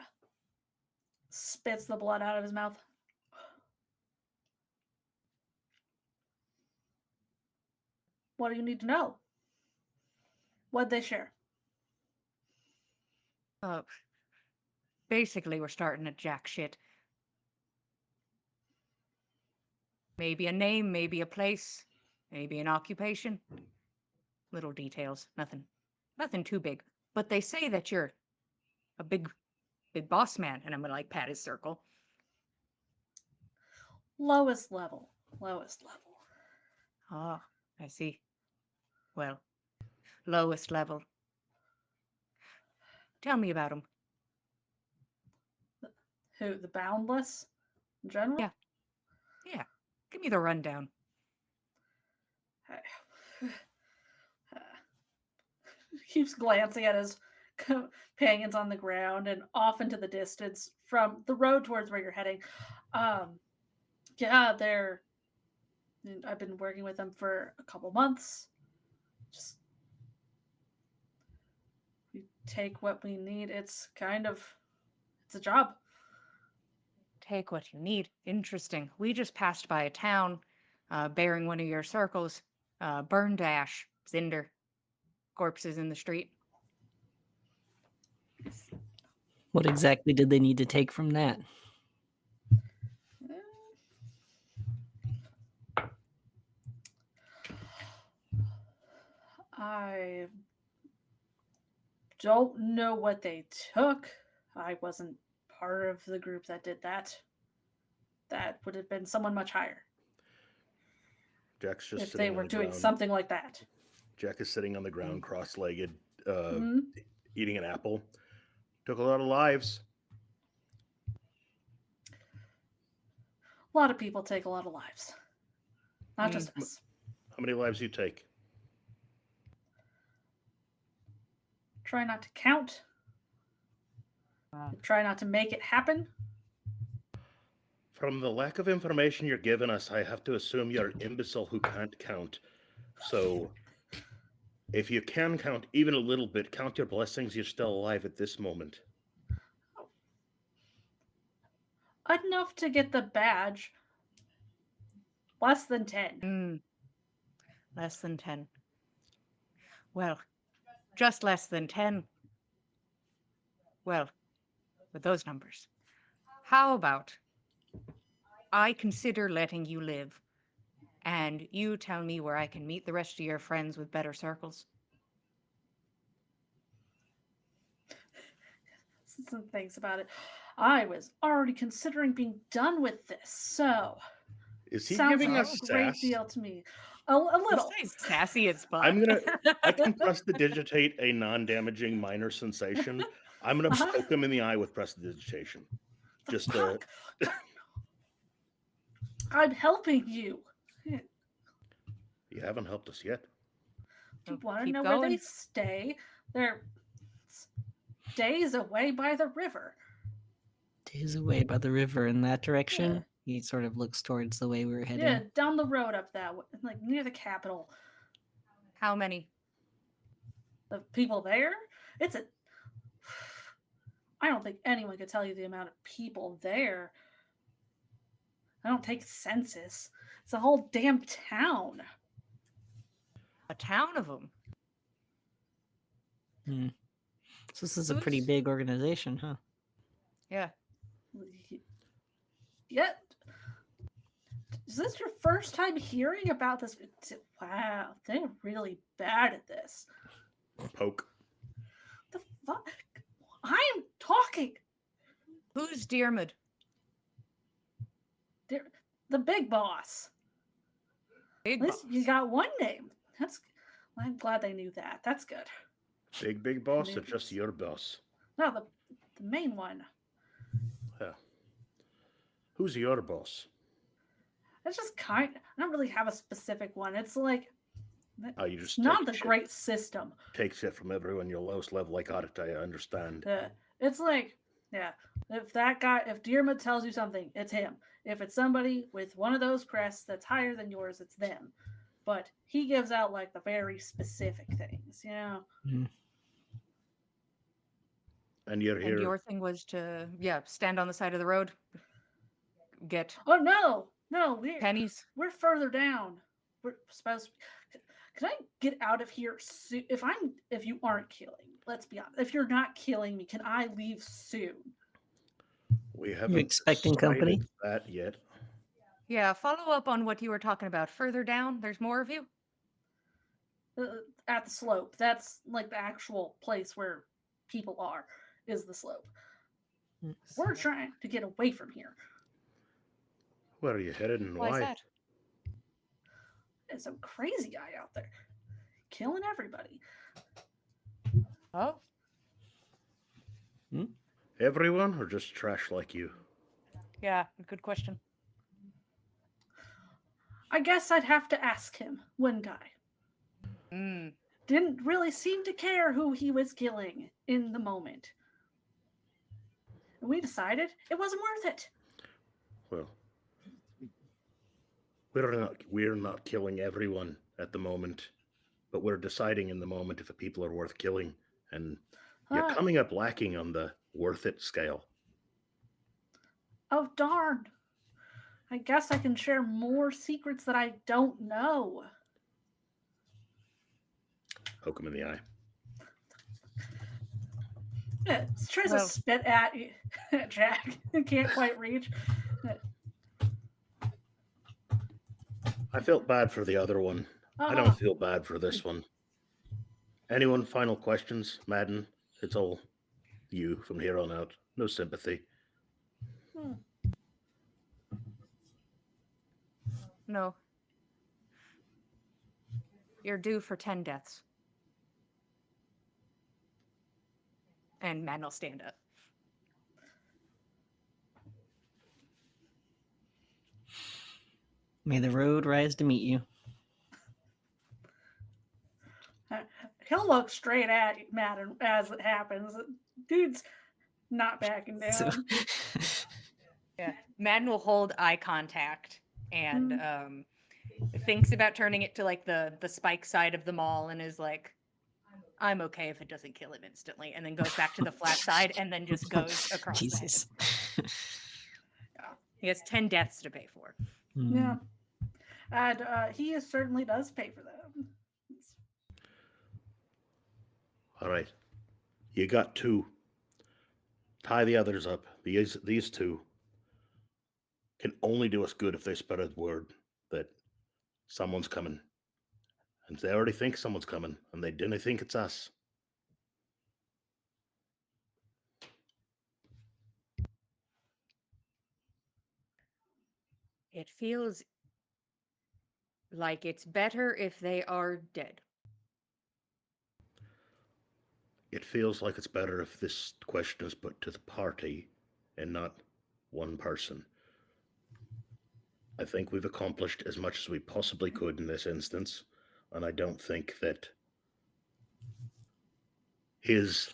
Spits the blood out of his mouth. What do you need to know? What'd they share? Basically, we're starting at jack shit. Maybe a name, maybe a place, maybe an occupation. Little details, nothing too big. But they say that you're a big boss man, and I'm gonna like pat his circle. Lowest level. Ah, I see. Well, lowest level. Tell me about him. Who? The Boundless? In general? Yeah. Give me the rundown. Keeps glancing at his companions on the ground and off into the distance from the road towards where you're heading. Yeah, I've been working with them for a couple months. Just we take what we need. It's a job. Take what you need. Interesting. We just passed by a town bearing one of your circles. Burn dash, cinder, corpses in the street. What exactly did they need to take from that? I don't know what they took. I wasn't part of the group that did that. That would have been someone much higher. Jack's just if sitting they on were the doing ground. something like that. Jack is sitting on the ground, cross-legged, Mm-hmm. eating an apple. Took a lot of lives. A lot of people take a lot of lives. Not just us. How many lives you take? Try not to count. Try not to make it happen. From the lack of information you're giving us, I have to assume you're an imbecile who can't count. So, if you can count even a little bit, count your blessings you're still alive at this moment. Enough to get the badge. Less than 10. Less than 10. Well, just less than 10. Well, with those numbers. How about I consider letting you live, and you tell me where I can meet the rest of your friends with better circles? Some things about it. I was already considering being done with this, so Is he sounds giving like us a great sass? deal to me. A little. This guy's sassy as fuck. I can prestidigitate a non-damaging minor sensation. I'm gonna poke him in the eye with prestidigitation. Just I'm helping you. You haven't helped us yet. Do you Oh, want to keep know where they going. stay? They're days away by the river. Days away by the river in that Yeah, direction. He sort of looks towards the way we were heading. yeah, down the road up that way, like near the capital. How many? The people there, it's a. I don't think anyone could tell you the amount of people there. I don't take census. It's a whole damn town. A town of them. Hmm. So this is a pretty Who's- big organization, huh? Yeah. Yet, is this your first time hearing about this? Wow, they're really bad at this. Poke. The fuck? I'm talking. Who's Diarmid? They're the big boss. Big At least boss. you got one name. I'm glad they knew that. That's good. Big boss or just your boss? No, the main one. Yeah. Who's your boss? It's just kind. I don't really have a specific one. It's like Oh, you it's just not take the shit. great system. Take shit from everyone. Your lowest level. I got it. I understand. It's like, yeah, if that guy, if Dearmid tells you something, it's him. If it's somebody with one of those crests that's higher than yours, it's them. But he gives out like the very specific things, you know. Hmm. And you're here. And your thing was to, stand on the side of the road, get Oh no, pennies. we're further down. We're supposed. Can I get out of here soon? If you aren't killing me, let's be honest. If you're not killing me, can I leave soon? We haven't expecting company? decided that yet. Yeah, follow up on what you were talking about. Further down, there's more of you? At the slope. That's like the actual place where people are. Is the slope. We're trying to get away from here. Where are you headed and Why is why? that? There's some crazy guy out there killing everybody. Oh, Everyone or just trash like you? yeah, good question. I guess I'd have to ask him. One guy Mm. didn't really seem to care who he was killing in the moment. And we decided it wasn't worth it. Well, we're not killing everyone at the moment, but we're deciding in the moment if the people are worth killing, and you're Uh, coming up lacking on the worth it scale. oh darn. I guess I can share more secrets that I don't know. Poke him in the eye. Tries to Well- spit at you, Jack. Can't quite reach. I felt bad for the other one. I don't feel bad for this one. Anyone final questions? Madden, it's all you from here on out. No sympathy. No. You're due for 10 deaths. And man will stand up. May the road rise to meet you. He'll look straight at Madden as it happens. Dude's not backing down. So, Yeah. Madden will hold eye contact and Mm. thinks about turning it to like the spike side of the mall and is like, I'm okay if it doesn't kill him instantly, and then goes back to the flat side and then just goes across the head. Jesus. He has 10 deaths to pay for. Yeah. And he certainly does pay for them. All right. You got two. Tie the others up. These two can only do us good if they spread a word that someone's coming. And they already think someone's coming, and they didn't think it's us. It feels like it's better if they are dead. It feels like it's better if this question is put to the party and not one person. I think we've accomplished as much as we possibly could in this instance, and I don't think that his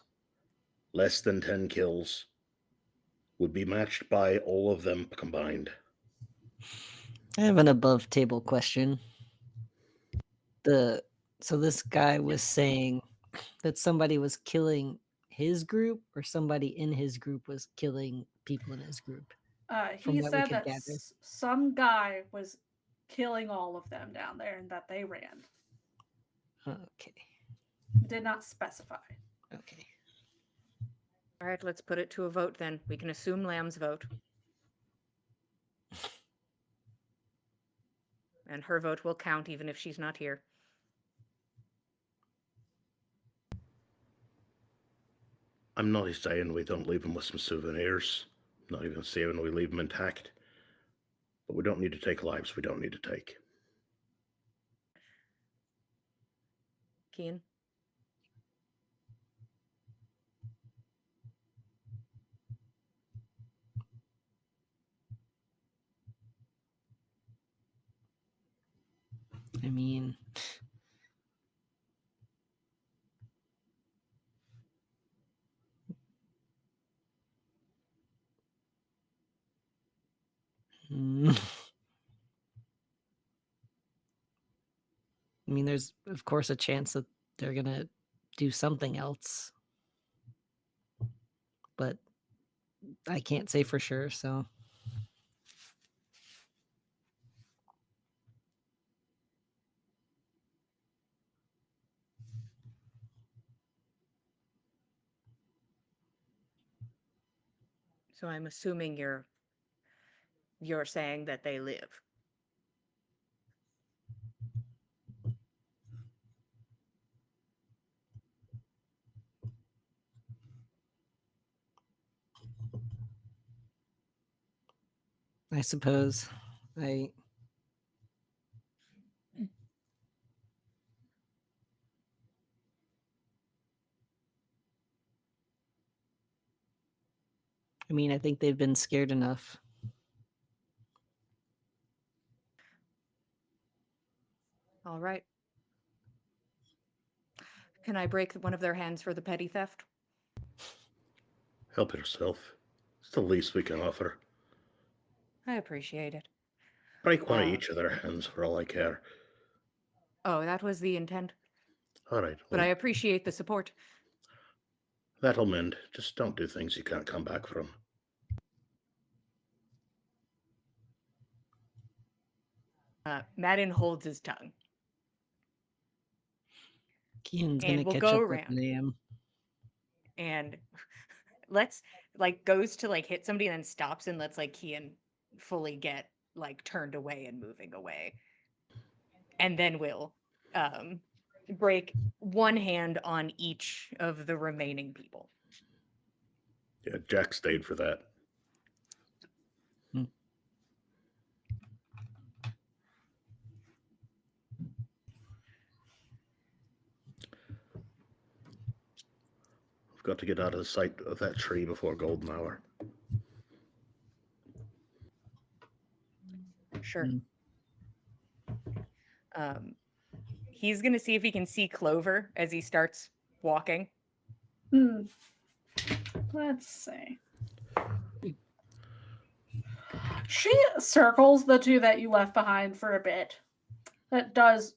less than 10 kills would be matched by all of them combined. I have an above table question. So this guy was saying that somebody was killing his group, or somebody in his group was killing people in his group. From He what we said could that gather. some guy was killing all of them down there and that they ran. Okay. Did not specify. Okay. All right, let's put it to a vote then. We can assume Lamb's vote. And her vote will count even if she's not here. I'm not saying we don't leave them with some souvenirs. I'm not even saying we leave them intact. But we don't need to take lives we don't need to take. Kian? I mean, I mean, there's of course a chance that they're gonna do something else, but I can't say for sure. So So I'm assuming you're saying that they live. I suppose I mean, I think they've been scared enough. All right. Can I break one of their hands for the petty theft? Help yourself. It's the least we can offer. I appreciate it. Break one of each of their hands for all I care. Oh, that was the intent. All right, But well, I appreciate the support. that'll mend. Just don't do things you can't come back from. Madden holds his tongue. Kian's And gonna we'll catch go up with around. Liam. And let's goes to hit somebody and then stops and lets Kian fully get turned away and moving away. And then we'll break one hand on each of the remaining people. Yeah, Jack stayed for that. We've got to get out of the sight of that tree before golden hour. Sure. He's gonna see if he can see Clover as he starts walking. Let's see. She circles the two that you left behind for a bit. That does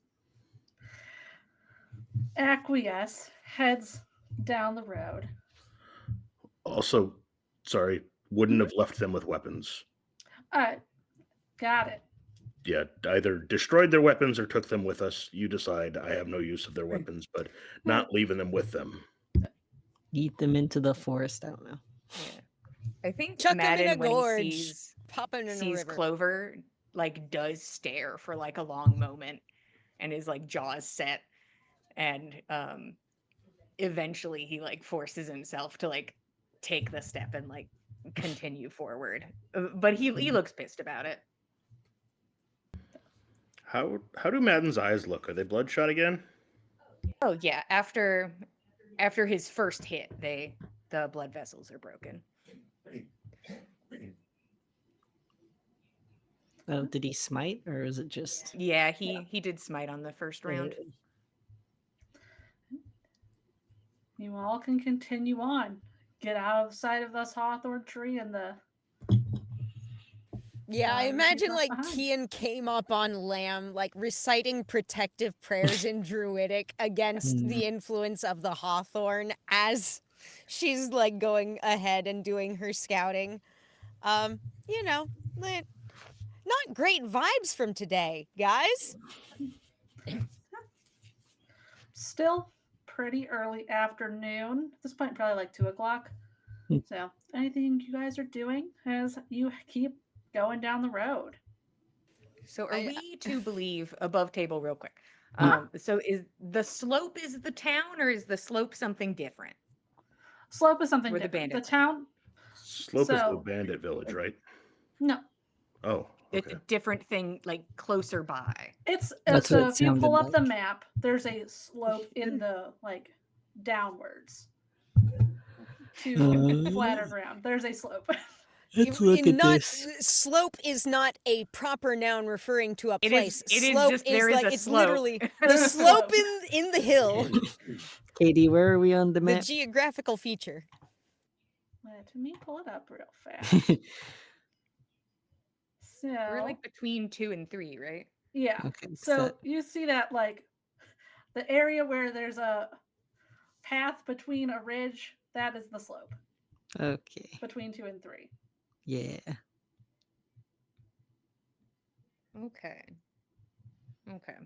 acquiesce, heads down the road. Also, sorry, wouldn't have left them with weapons. Got it. Yeah, either destroyed their weapons or took them with us. You decide. I have no use of their weapons, but not leaving them with them. Eat them into the forest. I don't know. Yeah. I think Chuck him in Madden, a when he gorge. Pop him in a sees river. Clover, does stare for a long moment and his jaws set. And eventually he forces himself to take the step and continue forward. But he looks pissed about it. How do Madden's eyes look? Are they bloodshot again? Oh yeah, after his first hit, the blood vessels are broken. Oh, did he smite, or is it just? Yeah, he did smite on the first round. You all can continue on. Get out of sight of this hawthorn tree and the. Yeah, I you imagine left like behind. Kian came up on Lamb, like reciting protective prayers in Druidic against the influence of the Hawthorn as she's like going ahead and doing her scouting. You know, like, not great vibes from today, guys. Still pretty early afternoon. At this point, probably like 2 o'clock. So, anything you guys are doing as you keep going down the road? So are I- we to believe above table real quick? Huh? So is the slope is the town or is the slope something different Slope is something where the different. The bandits are? town. Slope is the So bandit village, right? no, Oh, It's okay. a different thing, like closer by. it's That's what so it if you pull sounded up the like. map, there's a slope in the like downwards to flatter ground. There's a slope. Let's look at not this. slope is not a proper noun referring to a It place. is Slope just there is like a it's slope. literally There's the a slope slope. in the hill, Katie, where are we on the the map? geographical feature. Let me pull it up real fast. So We're like between 2 and 3, right? yeah. Okay, 'cause So that- you see that like the area where there's a path between a ridge, that is the slope okay, between 2 and 3. yeah. Okay. Okay.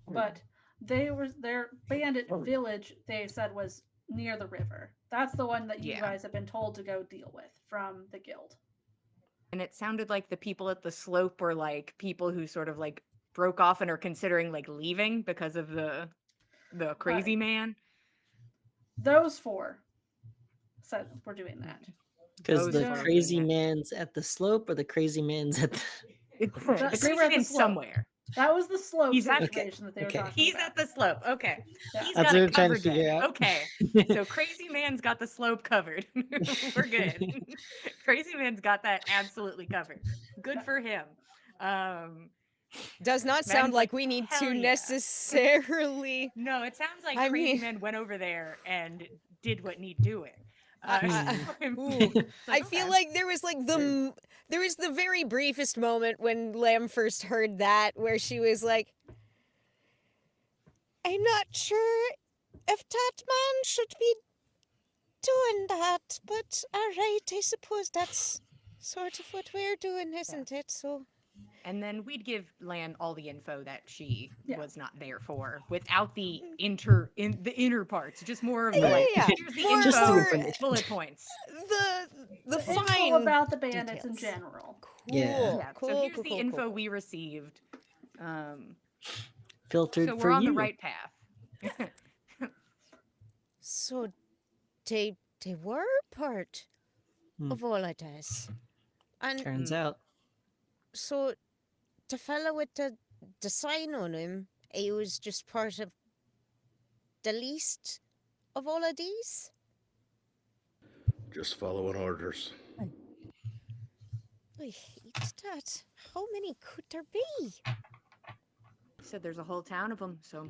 But their bandit village, they said, was near the river. That's the one that you Yeah. guys have been told to go deal with from the guild. And it sounded like the people at the slope were like people who sort of like broke off and are considering like leaving because of the crazy man. Those 4 said we're doing that. Because Those the four are crazy doing that. man's at the slope, or the crazy man's at the. The They were crazy at the man's slope. somewhere. That was the slope He's at- situation that they were Okay. talking He's about. at the slope. Okay. Yeah. He's That's got what it I'm trying to covered then. figure out. Okay. So crazy man's got the slope covered. We're good. Crazy man's got that absolutely covered. Good for him. Does not Madden's sound like like, we need "Hell to yeah." necessarily. No, it sounds like I crazy mean- man went over there and did what need doing. Ooh. Like, I feel okay. like there was like there was the very briefest moment when Lamb first heard that where she was like, I'm not sure if that man should be doing that, but alright, I suppose that's sort of what we're doing, isn't it? So And then we'd give Lan all the info that she Yeah. was not there for, without the inner parts. Just more of Yeah, like, yeah, yeah. here's the More- info, Just the more- information. bullet points. the Info fine about the bandits in details. general. Cool. Yeah. Yeah. Cool, So here's cool, the cool, info cool. we received. Filtered So for we're on you. the right path. So they were part of all of this. And Turns out. so the fella with the sign on him, he was just part of the least of all of these? Just following orders. I hate that. How many could there be? Said there's a whole town of them. So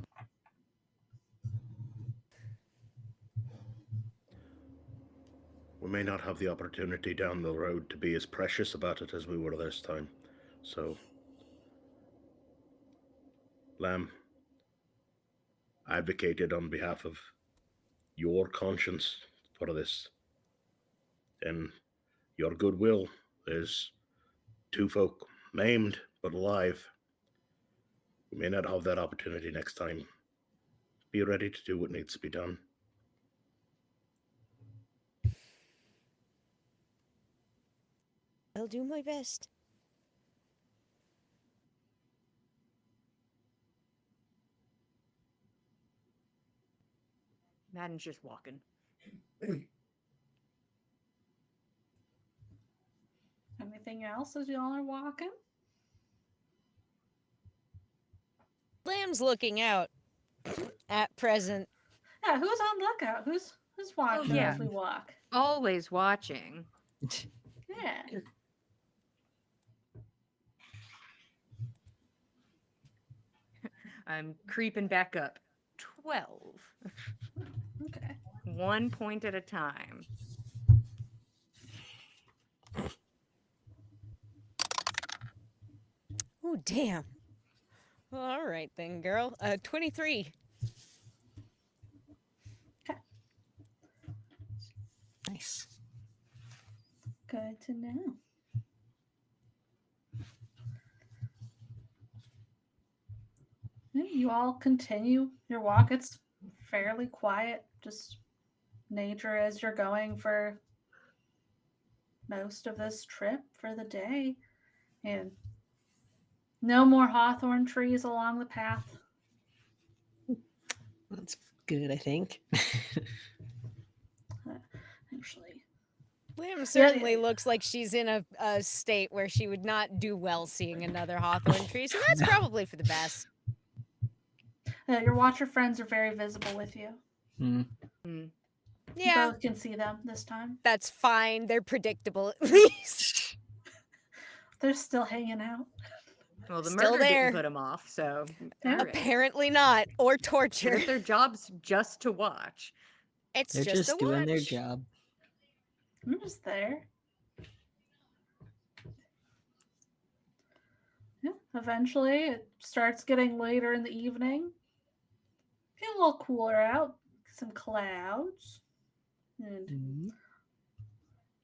We may not have the opportunity down the road to be as precious about it as we were this time. So, Lamb, I advocated on behalf of your conscience for this. And your goodwill. There's 2 folk maimed but alive. We may not have that opportunity next time. Be ready to do what needs to be done. I'll do my best. Madden's just walking. Anything else as y'all are walking? Lamb's looking out at present. Yeah, who's on lookout? Who's Just watching yeah. as we walk. Always watching. Yeah. I'm creeping back up. 12. Okay. 1 point at a time. Oh, damn. All right then, girl. 23. Nice. Good to know. You all continue your walk. It's fairly quiet, just nature as you're going for most of this trip for the day. And no more hawthorn trees along the path. That's good, I think. Actually, Lamb certainly looks like she's in a state where she would not do well seeing another hawthorn tree, so that's probably for the best. your watcher friends are very visible with you. Hmm. Mm. You Yeah, both can see them this time. that's fine. They're predictable at least. They're still hanging out. Well, the Still murder there. didn't put them off, so. Yeah. all right. Apparently not. Or What torture. if their job's just to watch? It's They're just just a doing their watch. job. I'm just there. Yeah. Eventually, it starts getting later in the evening. Get a little cooler out. Some clouds. And Mhm.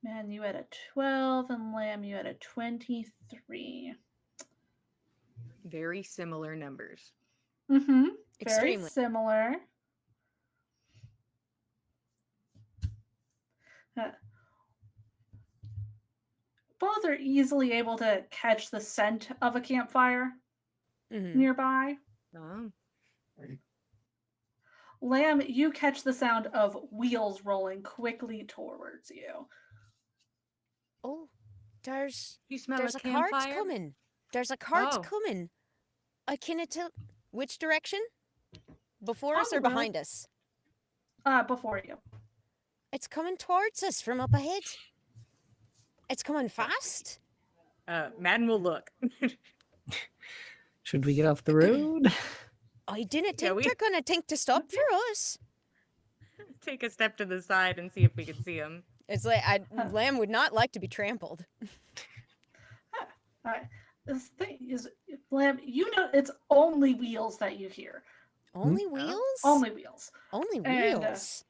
man, you had a 12, and Lamb, you had a 23. Very similar numbers. Mm-hmm. Very Extremely. similar. Uh, both are easily able to catch the scent of a campfire Mm-hmm. nearby. Oh. Lamb, you catch the sound of wheels rolling quickly towards you. Oh, there's You smell there's a a cart campfire? coming. There's a cart Oh. coming. Can it tell which direction? Before On us the or road. behind us? Before you. It's coming towards us from up ahead. It's coming fast. Madden will look. Should we get off the road? I didn't Yeah, think they're gonna think to stop for us. Take a step to the side and see if we can see him. It's like Lamb would not like to be trampled. This thing is, Lamb, you know it's only wheels that you hear. Only wheels? Only wheels. Only And, wheels.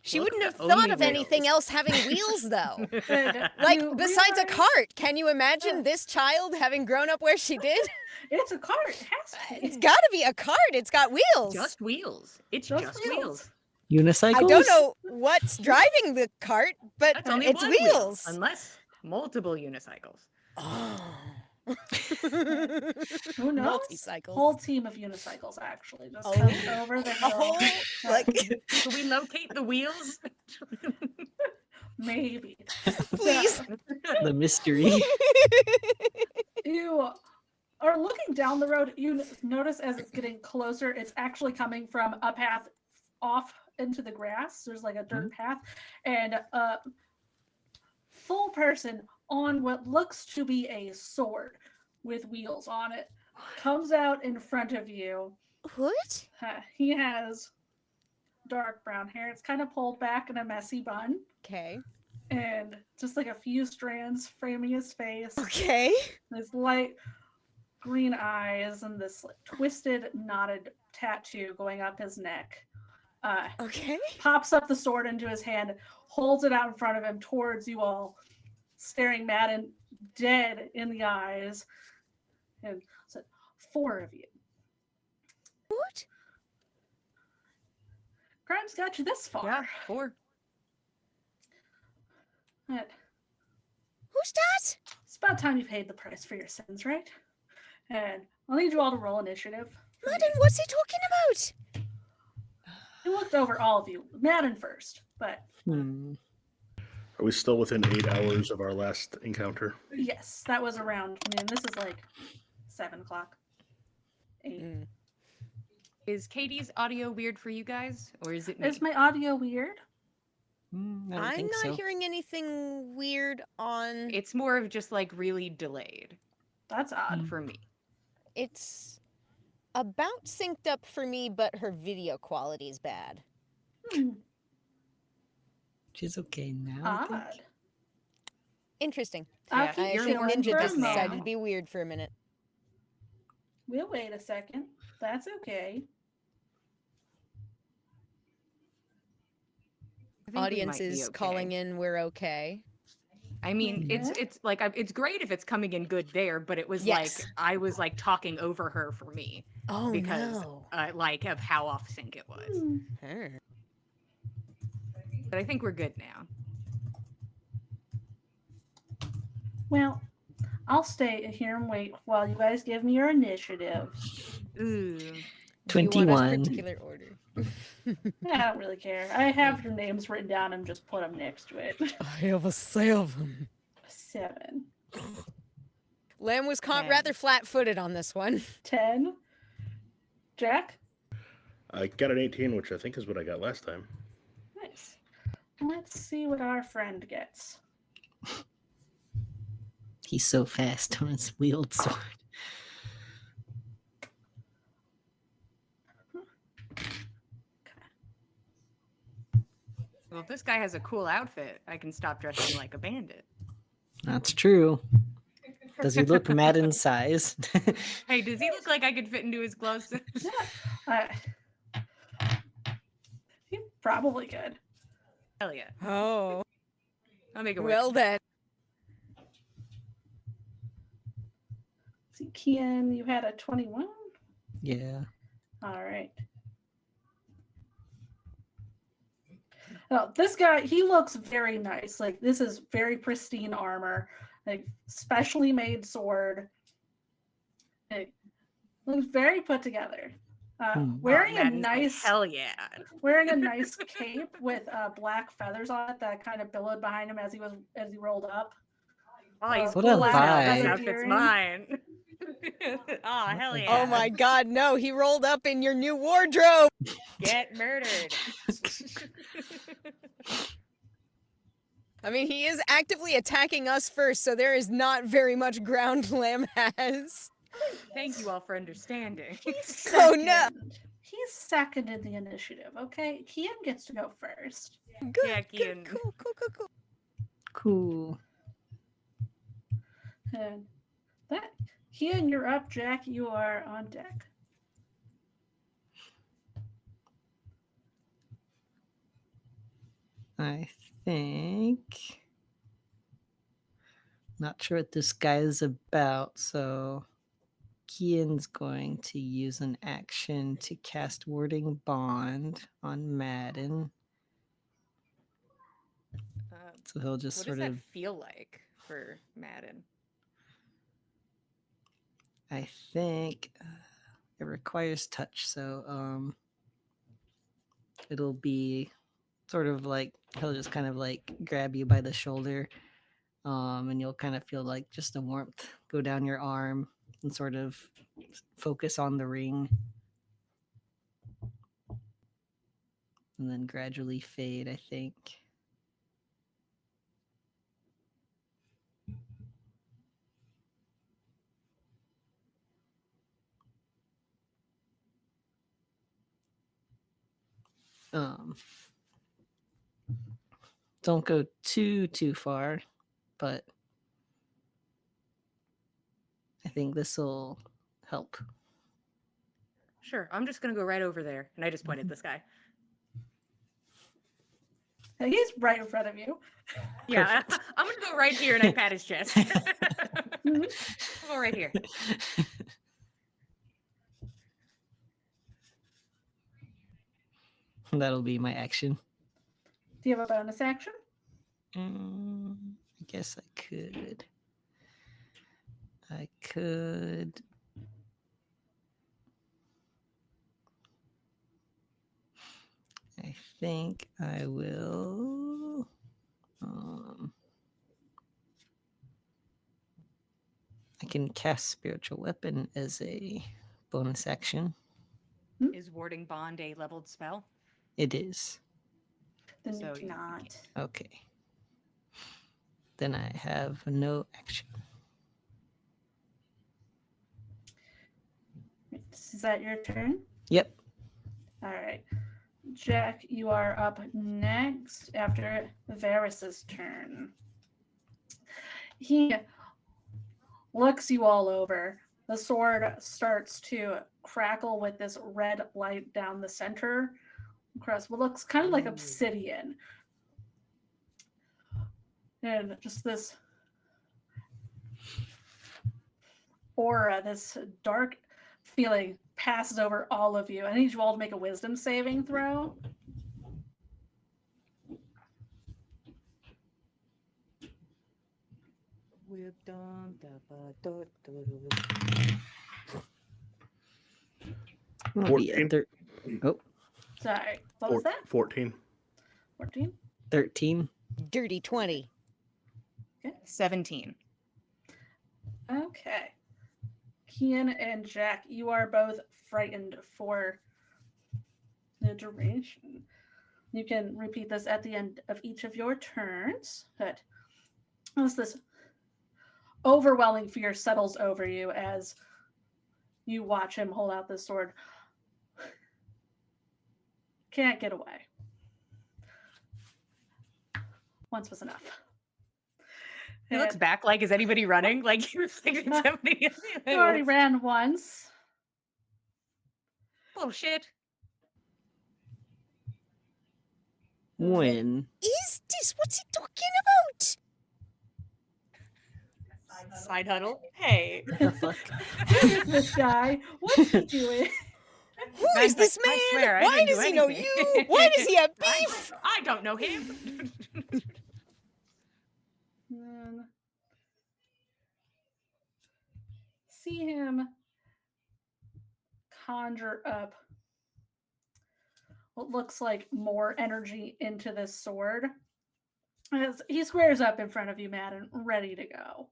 She Welcome wouldn't to have thought Only of anything Wheels. else having wheels, though. And Like, you besides a realize cart, can you imagine this child having grown up where she did? It's a cart. It has to be. It's gotta be a cart. It's got wheels. Just wheels. It's Just just wheels. wheels. Unicycles? I don't know what's driving the cart, but That's only it's one wheel, wheels. unless multiple unicycles. Oh. Who knows? Multi-cycles. Whole team of unicycles actually just Oh. comes over the A hill. whole, like, Can we locate the wheels? Maybe. please. The mystery. You are looking down the road. You notice as it's getting closer, it's actually coming from a path off into the grass. There's like a dirt path, and a full person on what looks to be a sword with wheels on it comes out in front of you. What? He has dark brown hair. It's kind of pulled back in a messy bun, Okay. and just like a few strands framing his face. Okay. His light green eyes and this like, twisted, knotted tattoo going up his neck. Okay. Pops up the sword into his hand, holds it out in front of him towards you all, staring Madden dead in the eyes, and said, 4 of you. What? Grimes got you this far. Yeah, 4. But Who's that? it's about time you paid the price for your sins, right? And I'll need you all to roll initiative. Madden, what's he talking about? He looked over all of you. Madden first, but Are we still within 8 hours of our last encounter? yes, that was around noon. This is like 7 o'clock. 8. Is Katie's audio weird for you guys? Or is it me? Is my audio weird? I don't I'm think not so. hearing anything weird on. It's more of just like really delayed That's odd. for me. It's about synced up for me, but her video quality is bad. Hmm, She's okay now, I think. odd. Interesting. I'll Yeah, keep I you're think more chilling Ninja for a just good decided now. to be weird for a minute. We'll wait a second. That's okay. I think we Audience might be is okay. calling in. We're okay. I mean, Okay. it's like it's great if it's coming in good there, but it was Yes. like I was like talking over her for me Oh because no. like of how off sync it was. Hmm, Her. But I think we're good now. Well, I'll stay here and wait while you guys give me your initiatives. Ooh. Do you want a 21. particular order? I don't really care. I have your names written down and just put them next to it. I have a 7. 7, Lamb was caught 10. rather flat-footed on this one. 10. Jack? I got an 18, which I think is what I got last time. Nice. Let's see what our friend gets. He's so fast on his wheeled sword. Well, if this guy has a cool outfit, I can stop dressing like a bandit. That's true. Does he look Madden size? Hey, does he look like I could fit into his clothes? Yeah. He probably could. Hell yeah. Oh. I'll make it work. Well then. See, Kian, you had a 21? Yeah. All right. Oh, this guy, he looks very nice. Like, this is very pristine armor, like, specially made sword. It looks very put together. Wearing a Madden's like, nice, hell yeah. wearing a nice cape with black feathers on it that kind of billowed behind him as he rolled up. Oh, he's What cool a as hell. vibe. This outfit's mine. Oh, hell a yeah. Oh my god, no, he rolled up in your new wardrobe. Get murdered. I mean, he is actively attacking us first, so there is not very much ground Lamb has. Thank you all for understanding. He's Oh, second. no. He's second in the initiative, okay? Kian gets to go first. Good, Yeah, good, Kian. cool. Cool. And that, Kian, you're up. Jack, you are on deck. I think. Not sure what this guy is about, so Kian's going to use an action to cast Warding Bond on Madden. So he'll just What sort does that of. feel like for Madden? I think it requires touch, so it'll be sort of like he'll just kind of like grab you by the shoulder, and you'll kind of feel like just a warmth go down your arm and sort of focus on the ring, and then gradually fade, I think. Don't go too far, but I think this will help. Sure, I'm just gonna go right over there. And I just pointed at this guy. He's right in front of you. Yeah, I'm gonna go right here and I pat his chest. I'll go right here. That'll be my action. Do you have a bonus action? I guess I could. I think I will. I can cast Spiritual Weapon as a bonus action. Is Warding Bond a leveled spell? It is. Then So you do not. Okay. Then I have no action. Is that your turn? Yep. All right. Jack, you are up next after Varys's turn. He looks you all over. The sword starts to crackle with this red light down the center across what looks kind of like obsidian. And just this aura, this dark feeling passes over all of you. I need you all to make a wisdom saving throw. I'll be at 14. Oh, Sorry, what was that? 14. 14? 13. Dirty 20. 17. Okay. Kian and Jack, you are both frightened for the duration. You can repeat this at the end of each of your turns. But as this overwhelming fear settles over you as you watch him hold out this sword. Can't get away. Once was enough. He looks And back like, is anybody running? Like, he was like, somebody. you already ran once. Bullshit. When? Is this what's he talking about? Side huddle. Hey. What the fuck? Who is this guy? What's he doing? Who Man's is this like, I man? swear, I Why didn't does do he know anything." you? Why does he have I- beef? I don't know him. And see him conjure up what looks like more energy into this sword. As he squares up in front of you, Madden, ready to go.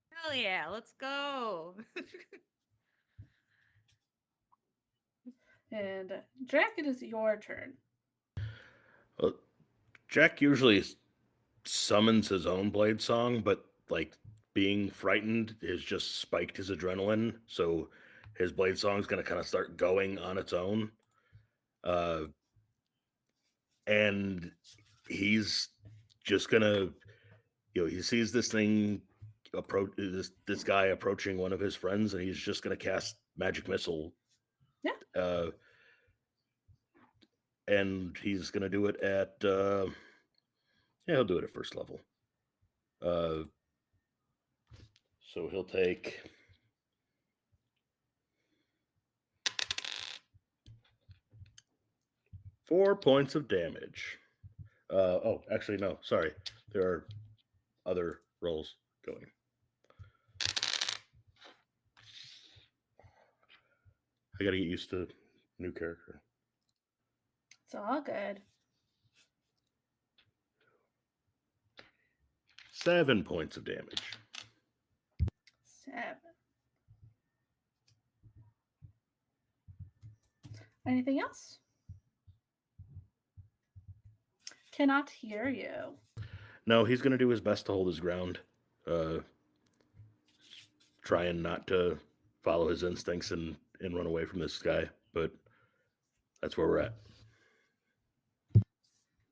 Hell yeah, let's go. And Jack, it is your turn. Jack usually summons his own blade song, but like being frightened has just spiked his adrenaline, so his blade song is going to kind of start going on its own. And he's just gonna, he sees this thing approach this guy approaching one of his friends, and he's just gonna cast magic missile. Yeah. And he's gonna do it at he'll do it at first level. So he'll take 4 points of damage. Actually, no, sorry. There are other rolls going. I gotta get used to new character. It's all good. 7 points of damage. 7. Anything else? Cannot hear you. No, he's gonna do his best to hold his ground. Trying not to follow his instincts and run away from this guy, but that's where we're at.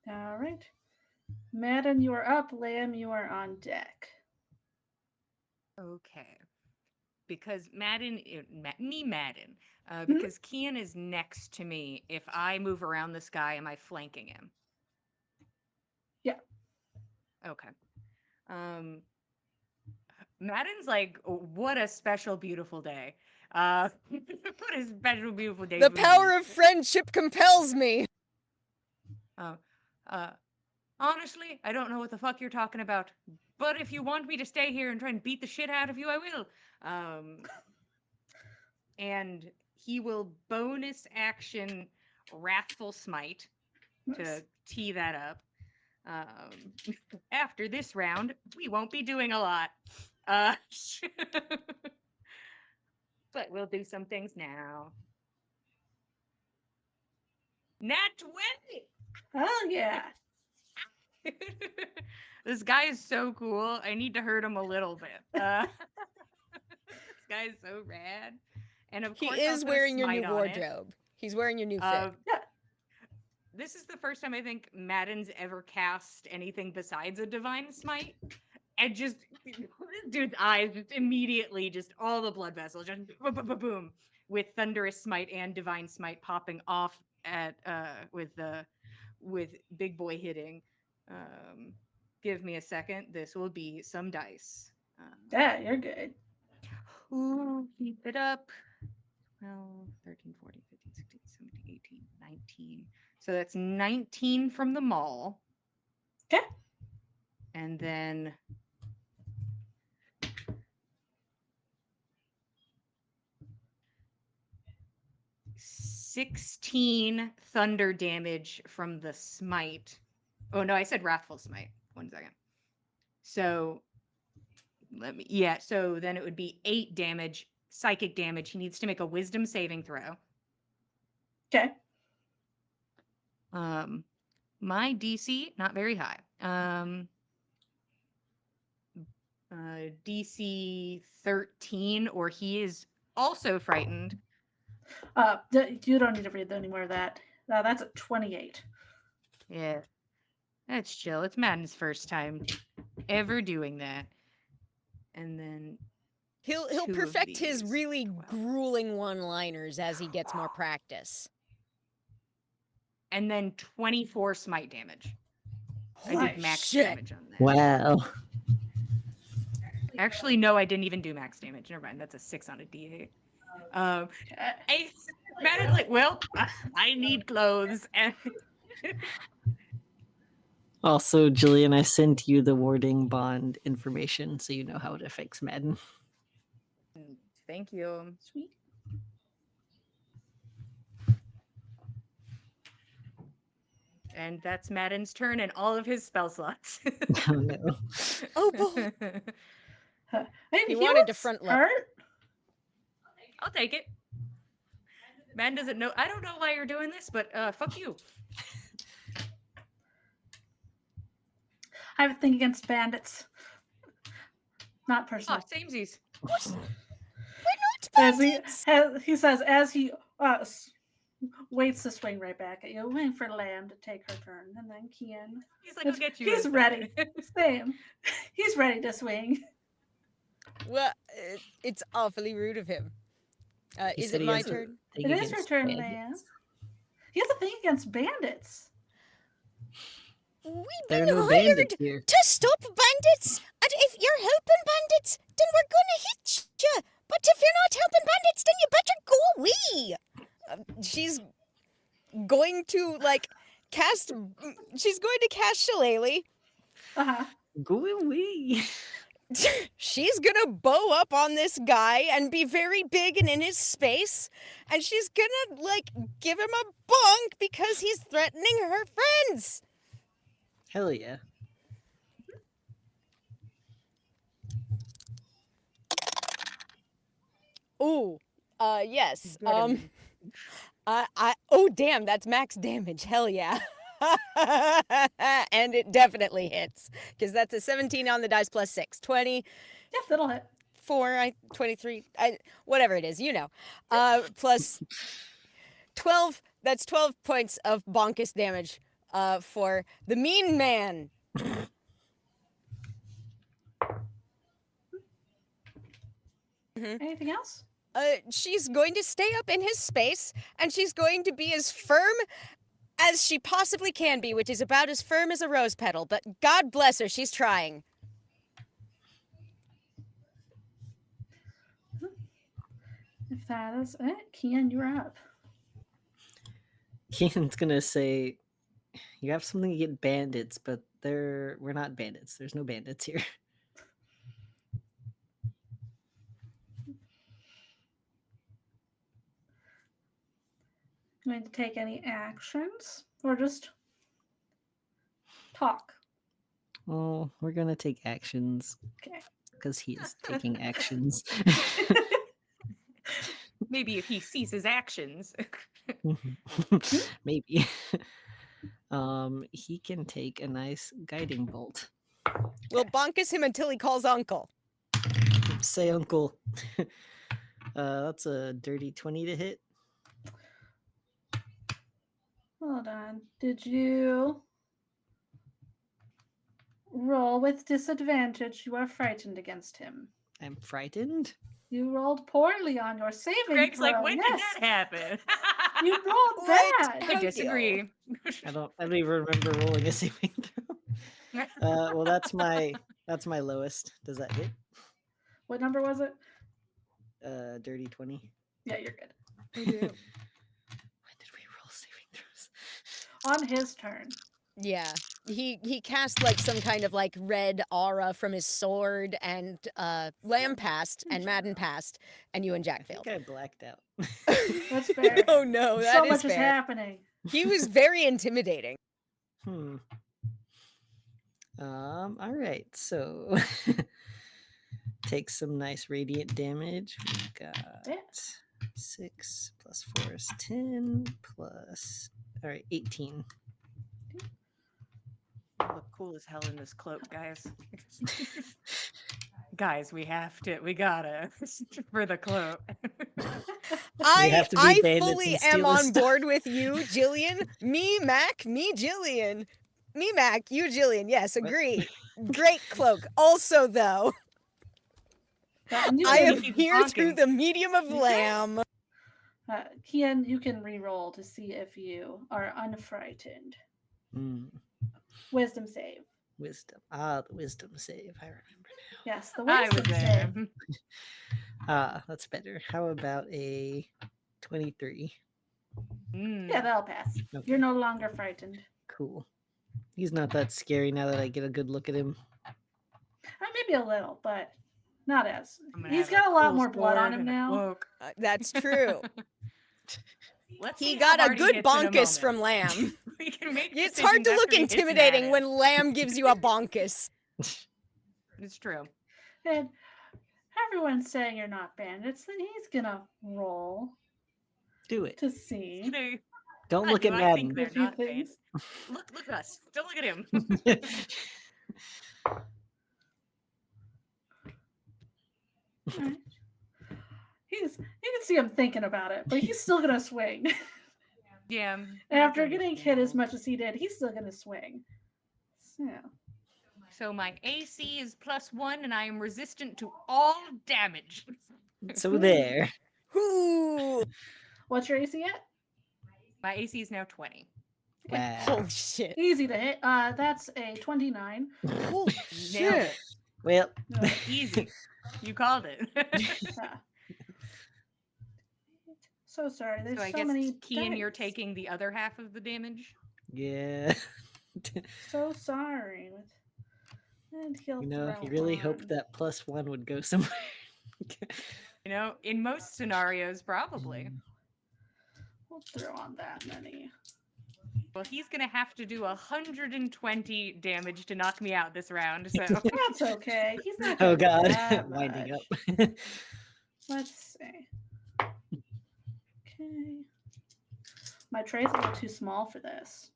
All right. Madden, you are up. Lamb, you are on deck. Okay. Because Madden, Mhm. because Kian is next to me. If I move around this guy, am I flanking him? Yeah. Okay. Madden's like, what a special, beautiful day. What a special, beautiful day. The for power me. of friendship compels me. Honestly, I don't know what the fuck you're talking about. But if you want me to stay here and try and beat the shit out of you, I will. And he will bonus action Wrathful Smite to Nice. tee that up. After this round, we won't be doing a lot. But we'll do some things now. Nat 20! Oh, yeah. This guy is so cool. I need to hurt him a little bit. This guy is so rad. And of He course, I'll is put a wearing your new smite on it. wardrobe. He's wearing your new fit. Yeah. This is the first time I think Madden's ever cast anything besides a divine smite. And just dude's eyes just immediately, just all the blood vessels, just boom, boom, boom, boom, with thunderous smite and divine smite popping off at with big boy hitting. Give me a second. This will be some dice. Yeah, you're good. Ooh, keep it up. 12, 13, 14, 15, 16, 17, 18, 19. So that's 19 from the mall. Okay. And then $16 thunder damage from the smite. Oh no, I said wrathful smite. 1 second. So so then it would be 8 damage, psychic damage. He needs to make a wisdom saving throw. Okay. My DC, not very high. DC 13, or he is also frightened. You don't need to read any more of that. That's a 28. Yeah, that's chill. It's Madden's first time ever doing that. And then He'll 2 of perfect his these, really 12. grueling one-liners as he gets more practice. And then 24 smite damage. I Holy did max shit. damage on that. Wow. Actually, no, I didn't even do max damage. Never mind. That's a 6 on a D8. Madden's like, well, I need clothes. And Also, Jillian, I sent you the warding bond information so you know how it affects Madden. thank you. Sweet. And that's Madden's turn and all of his spell slots. Oh no. Oh boy. Hey, He wanted to looks front look. hurt. I'll take it. Man doesn't know. I don't know why you're doing this, but fuck you. I have a thing against bandits. Not Oh, personal. samesies. We're not As bandits. he says, as he waits to swing right back at you, waiting for Lamb to take her turn, and then Kian. He's like, I'll get you. He's in a ready. second. Same. He's ready to swing. Well, it's awfully rude of him. He Is said it he my has a turn? thing It is your against turn, bandits. Lamb. He has a thing against bandits. We've There are been no hired bandits here. to stop bandits, and if you're helping bandits, then we're gonna hit you. But if you're not helping bandits, then you better go away. She's going to cast. She's going to cast Shillelagh. Uh-huh. Go away. She's gonna bow up on this guy and be very big and in his space, and she's gonna give him a bonk because he's threatening her friends. Hell yeah. Ooh, yes. Get him. Oh damn, that's max damage. Hell yeah. And it definitely hits because that's a 17 on the dice plus 6. 20, Yes, that'll hit. 23, whatever it is, plus 12. That's 12 points of bonkus damage for the mean man. Anything else? She's going to stay up in his space, and she's going to be as firm as she possibly can be, which is about as firm as a rose petal, but God bless her, she's trying. If that is it, Kian, you're up. Keenan's gonna say, "You have something against bandits, but we're not bandits. There's no bandits here." Going to take any actions or just talk? Well, we're gonna take actions Okay. because he is taking actions. Maybe if he ceases actions. Maybe. He can take a nice guiding bolt. We'll bonkus him until he calls uncle. Say uncle. That's a dirty 20 to hit. Hold on. Did you roll with disadvantage? You are frightened against him. I'm frightened. You rolled poorly on your saving Greg's throw. like, when yes. did that happen? You rolled What? bad. I disagree. I don't even remember rolling a saving throw. Well, that's my lowest. Does that hit? What number was it? Dirty 20. Yeah, you're good. When did we roll saving throws? On his turn. Yeah. He cast like some kind of like red aura from his sword, and Lamb passed and Madden passed, and you and Jack I failed. think I blacked out. That's fair. Oh no, that So is much is fair. happening. He was very intimidating. All right. So take some nice radiant damage. We've got Yeah. 6 plus 4 is 10 plus. All right, 18. You look cool as hell in this cloak, guys. Guys, we gotta for the cloak. have to be I bandits fully and am steal his on stuff. board with you, Jillian. Me, Mac, me, Jillian. Me, Mac, you, Jillian. Yes, agree. Great cloak. Also, though, And you I can, am keep here through honking. the medium of Lamb. Kian, you can re-roll to see if you are unfrightened. Wisdom save. Wisdom. The wisdom save. I remember Yes, the I was wisdom there. save. now. That's better. How about a 23? Yeah, that'll pass. Okay. You're no longer frightened. Cool. He's not that scary now that I get a good look at him. Maybe a little, but not as. I'm gonna He's have got a lot cool more blood on sword him and a now. cloak. That's true. Let's He see got how a hard he good hits in a bonkus from moment. Lamb. We can make It's hard to decisions look after he hits intimidating Madden. when Lamb gives you a bonkus. It's true. And everyone's saying you're not bandits, then he's gonna roll Do it. to see They- Don't God, look do at I think Madden. they're a few not banned. things. Look at us. Don't look at him. Alright. You can see him thinking about it, but he's still gonna swing. Yeah. After getting hit as much as he did, he's still gonna swing. So my AC is +1 and I am resistant to all damage. So there. Ooh. What's your AC at? My AC is now 20. Wow. Holy shit. Easy to hit. That's a 29. Holy Nailed shit. it. Well, Easy. You called it. Ah. So sorry. There's So I so guess, many. Kian, you're dice. taking the other half of the damage? yeah. So sorry. And he'll throw He really on. hoped that +1 would go somewhere. You know, in most scenarios, probably. We'll throw on that many. Well, he's gonna have to do 120 damage to knock me out this round, so That's okay. He's not Oh gonna do god. that Winding much. up. Let's see. Okay. My tray's a little too small for this.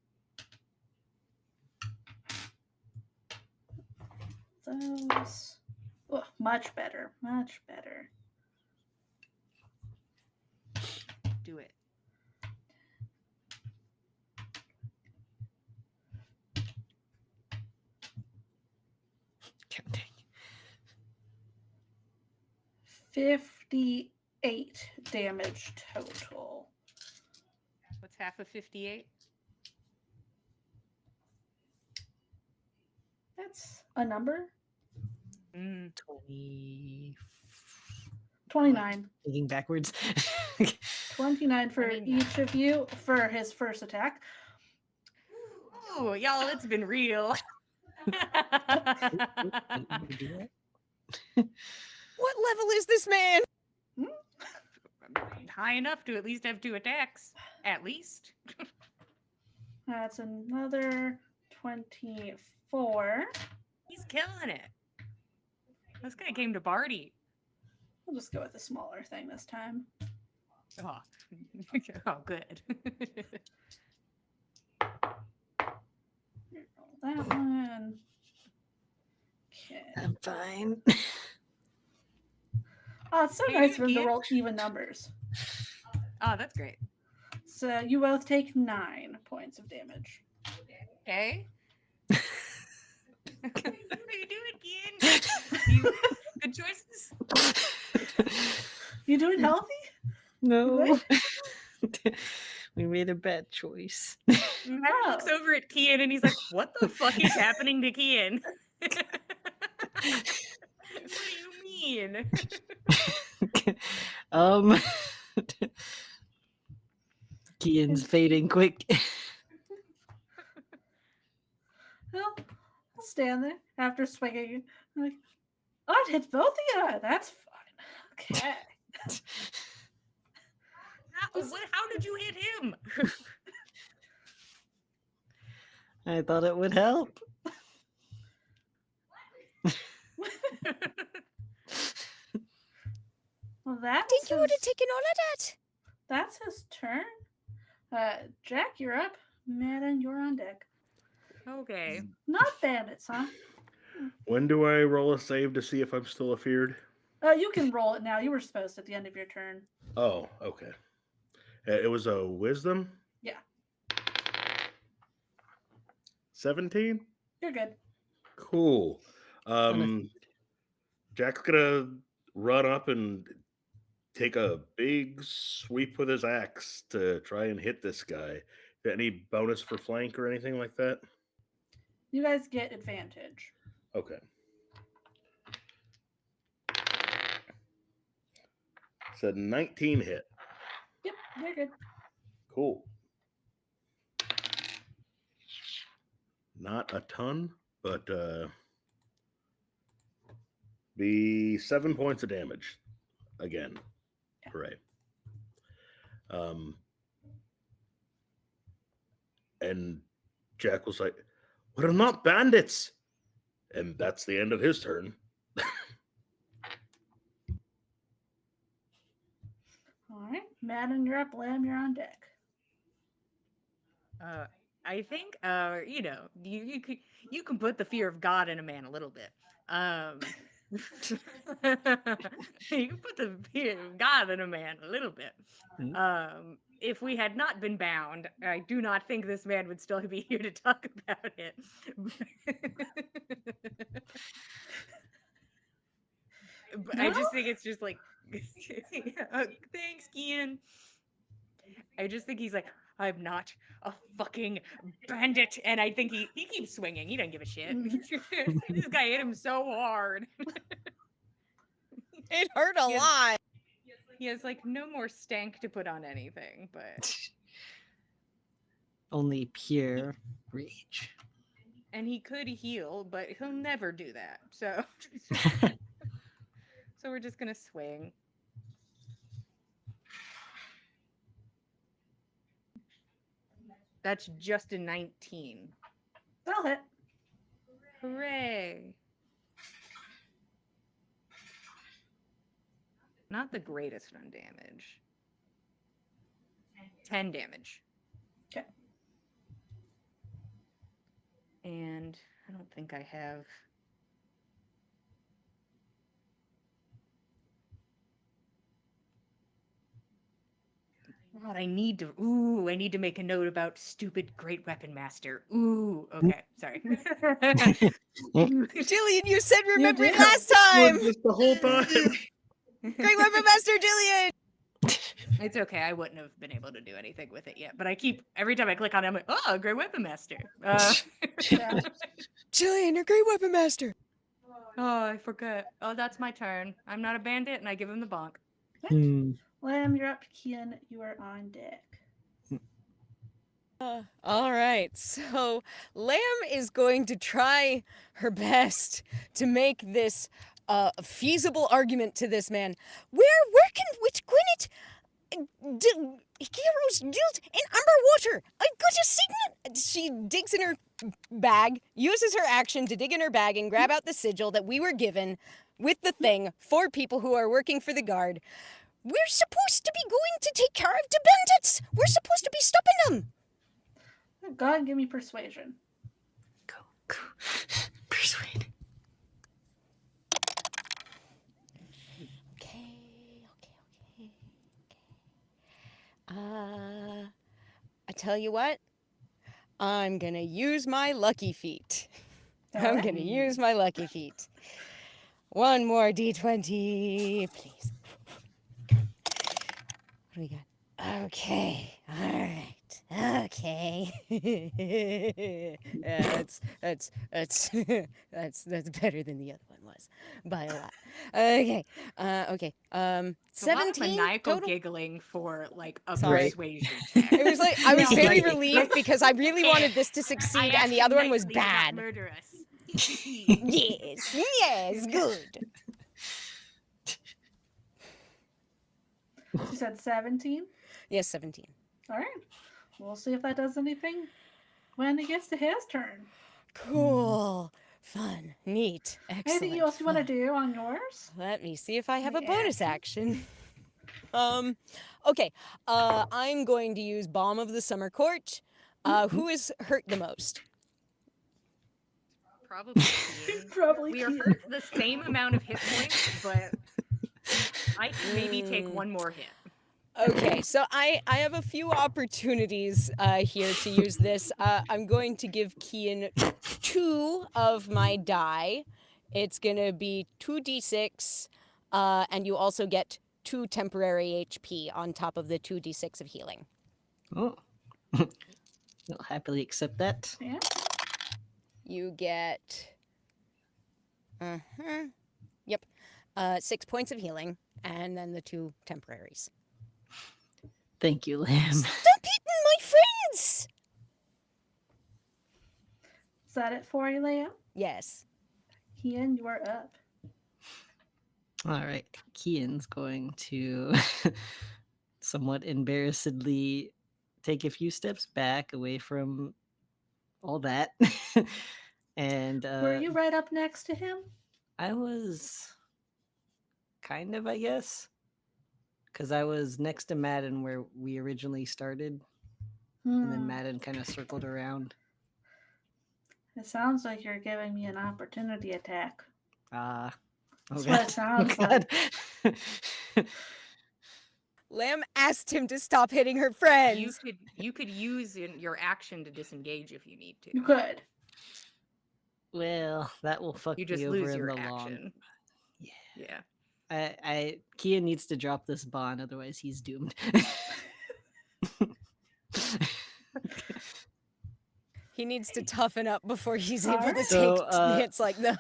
Those. Oh, much better. Much better. do it. Counting. 58 damage total. What's half of 58? That's a number. 20. 29. Thinking backwards. 29 for 29. each of you for his first attack. Ooh, y'all, it's been real. What level is this man? High enough to at least have 2 attacks. At least. That's another 24. He's killing it. This guy came to party. We'll just go with the smaller thing this time. Oh, oh good. that one. Okay. I'm fine. Oh, it's so Hey, nice for him to Gian. roll even numbers. Oh, that's great. So you both take 9 points of damage. Okay. What are you doing, Gian? Good choices? You doing healthy? No. We made a bad choice. Matt looks over at Kian and he's like, what the fuck is happening to Kian? What do you mean? um Kian's fading quick. Well, I'll stand there after swinging. I'm like, oh, it hits both of you. That's fine. Okay. How did you hit him? I thought it would help. Well, I think you would have taken all of that. that's his turn. Jack, you're up. Madden, you're on deck. Okay. Not bandits, huh? When do I roll a save to see if I'm still afeared? You can roll it now. You were supposed to at the end of your turn. Oh, okay. It was a wisdom? Yeah. 17? You're good. Cool. Jack's gonna run up and take a big sweep with his axe to try and hit this guy. Any bonus for flank or anything like that? You guys get advantage. Okay. So 19 hit. Yep, you're good. Cool. Not a ton, but be 7 points of damage again. Hooray. And Jack was like, "But I'm not bandits." And that's the end of his turn. All right. Madden, you're up. Lamb, you're on deck. I think you can put the fear of God in a man a little bit. You can put the fear of God in a man a little bit. If we had not been bound, I do not think this man would still be here to talk about it. But I just think it's just like, thanks, Kian. I just think he's like, I'm not a fucking bandit. And I think he keeps swinging. He doesn't give a shit. This guy hit him so hard. It hurt a He has- lot. He has like no more stank to put on anything, but Only pure rage. and he could heal, but he'll never do that. So so we're just gonna swing. That's just a 19. That'll hit. Hooray. Not the greatest on damage. 10 damage. Okay. And I don't think I have. God, I need to make a note about stupid Great Weapon Master. Ooh, okay, sorry. Jillian, you said remember did. last time. Just the whole time. Great Weapon Master Jillian. It's okay. I wouldn't have been able to do anything with it yet, but every time I click on it, I'm like, oh, Great Weapon Master. Yeah. Jillian, you're Great Weapon Master. Oh, I forgot. Oh, that's my turn. I'm not a bandit, and I give him the bonk. Lamb, you're up. Kian, you are on deck. All right, so Lamb is going to try her best to make this a feasible argument to this man. Where can which Gwyneth heroes guilt in underwater? I got a signet. She digs in her bag, uses her action to dig in her bag and grab out the sigil that we were given with the thing for people who are working for the guard. We're supposed to be going to take care of the bandits. We're supposed to be stopping them. Go ahead and give me persuasion. Persuade. Okay. I tell you what. I'm gonna use my lucky feet. I'm Alright. gonna use my lucky feet. One more d20, please. What do we got? Okay. All right. Okay. Yeah, that's that's better than the other one was by a lot. Okay. Okay. It's a lot of 17 maniacal total. giggling for like a Sorry. persuasion check. It was like I was Yeah. very Right. relieved because I really wanted this to I succeed, asked and the him other one was nicely to not bad. murder us. Yes, good. She said 17. Yes, 17. Alright. We'll see if that does anything when it gets to his turn. Cool. Fun. Neat. Excellent. Anything else you want to fun. do on yours? Let me see if I have a The bonus action. Okay. I'm going to use Balm of the Summer Court. Who is hurt the most? Probably Ian. Probably We are Keith. hurt the same amount of hit points, but I can maybe take one more hit. Okay, so I have a few opportunities here to use this. I'm going to give Kian 2 of my die. It's going to be 2d6, and you also get 2 temporary HP on top of the 2d6 of healing. Oh. I'll happily accept that. Yeah. You get... Yep. 6 points of healing, and then the 2 temporaries. Thank you, Lamb. Stop hitting my friends! Is that it for you, Leia? Yes. Kian, you are up. All right. Kian's going to somewhat embarrassedly take a few steps back away from all that. And Were you right up next to him? I was kind of, I guess, because I was next to Madden where we originally started, and then Madden kind of circled around. It sounds like you're giving me an opportunity attack. Oh That's God. what it sounds like. Lamb asked him to stop hitting her friends. You could use your action to disengage if you need to. You could. Well, that will fuck You just me over lose in your the long. action. Yeah. Yeah. Kian needs to drop this bond, otherwise he's doomed. He needs to toughen up before he's All able to right. So, take hits like those.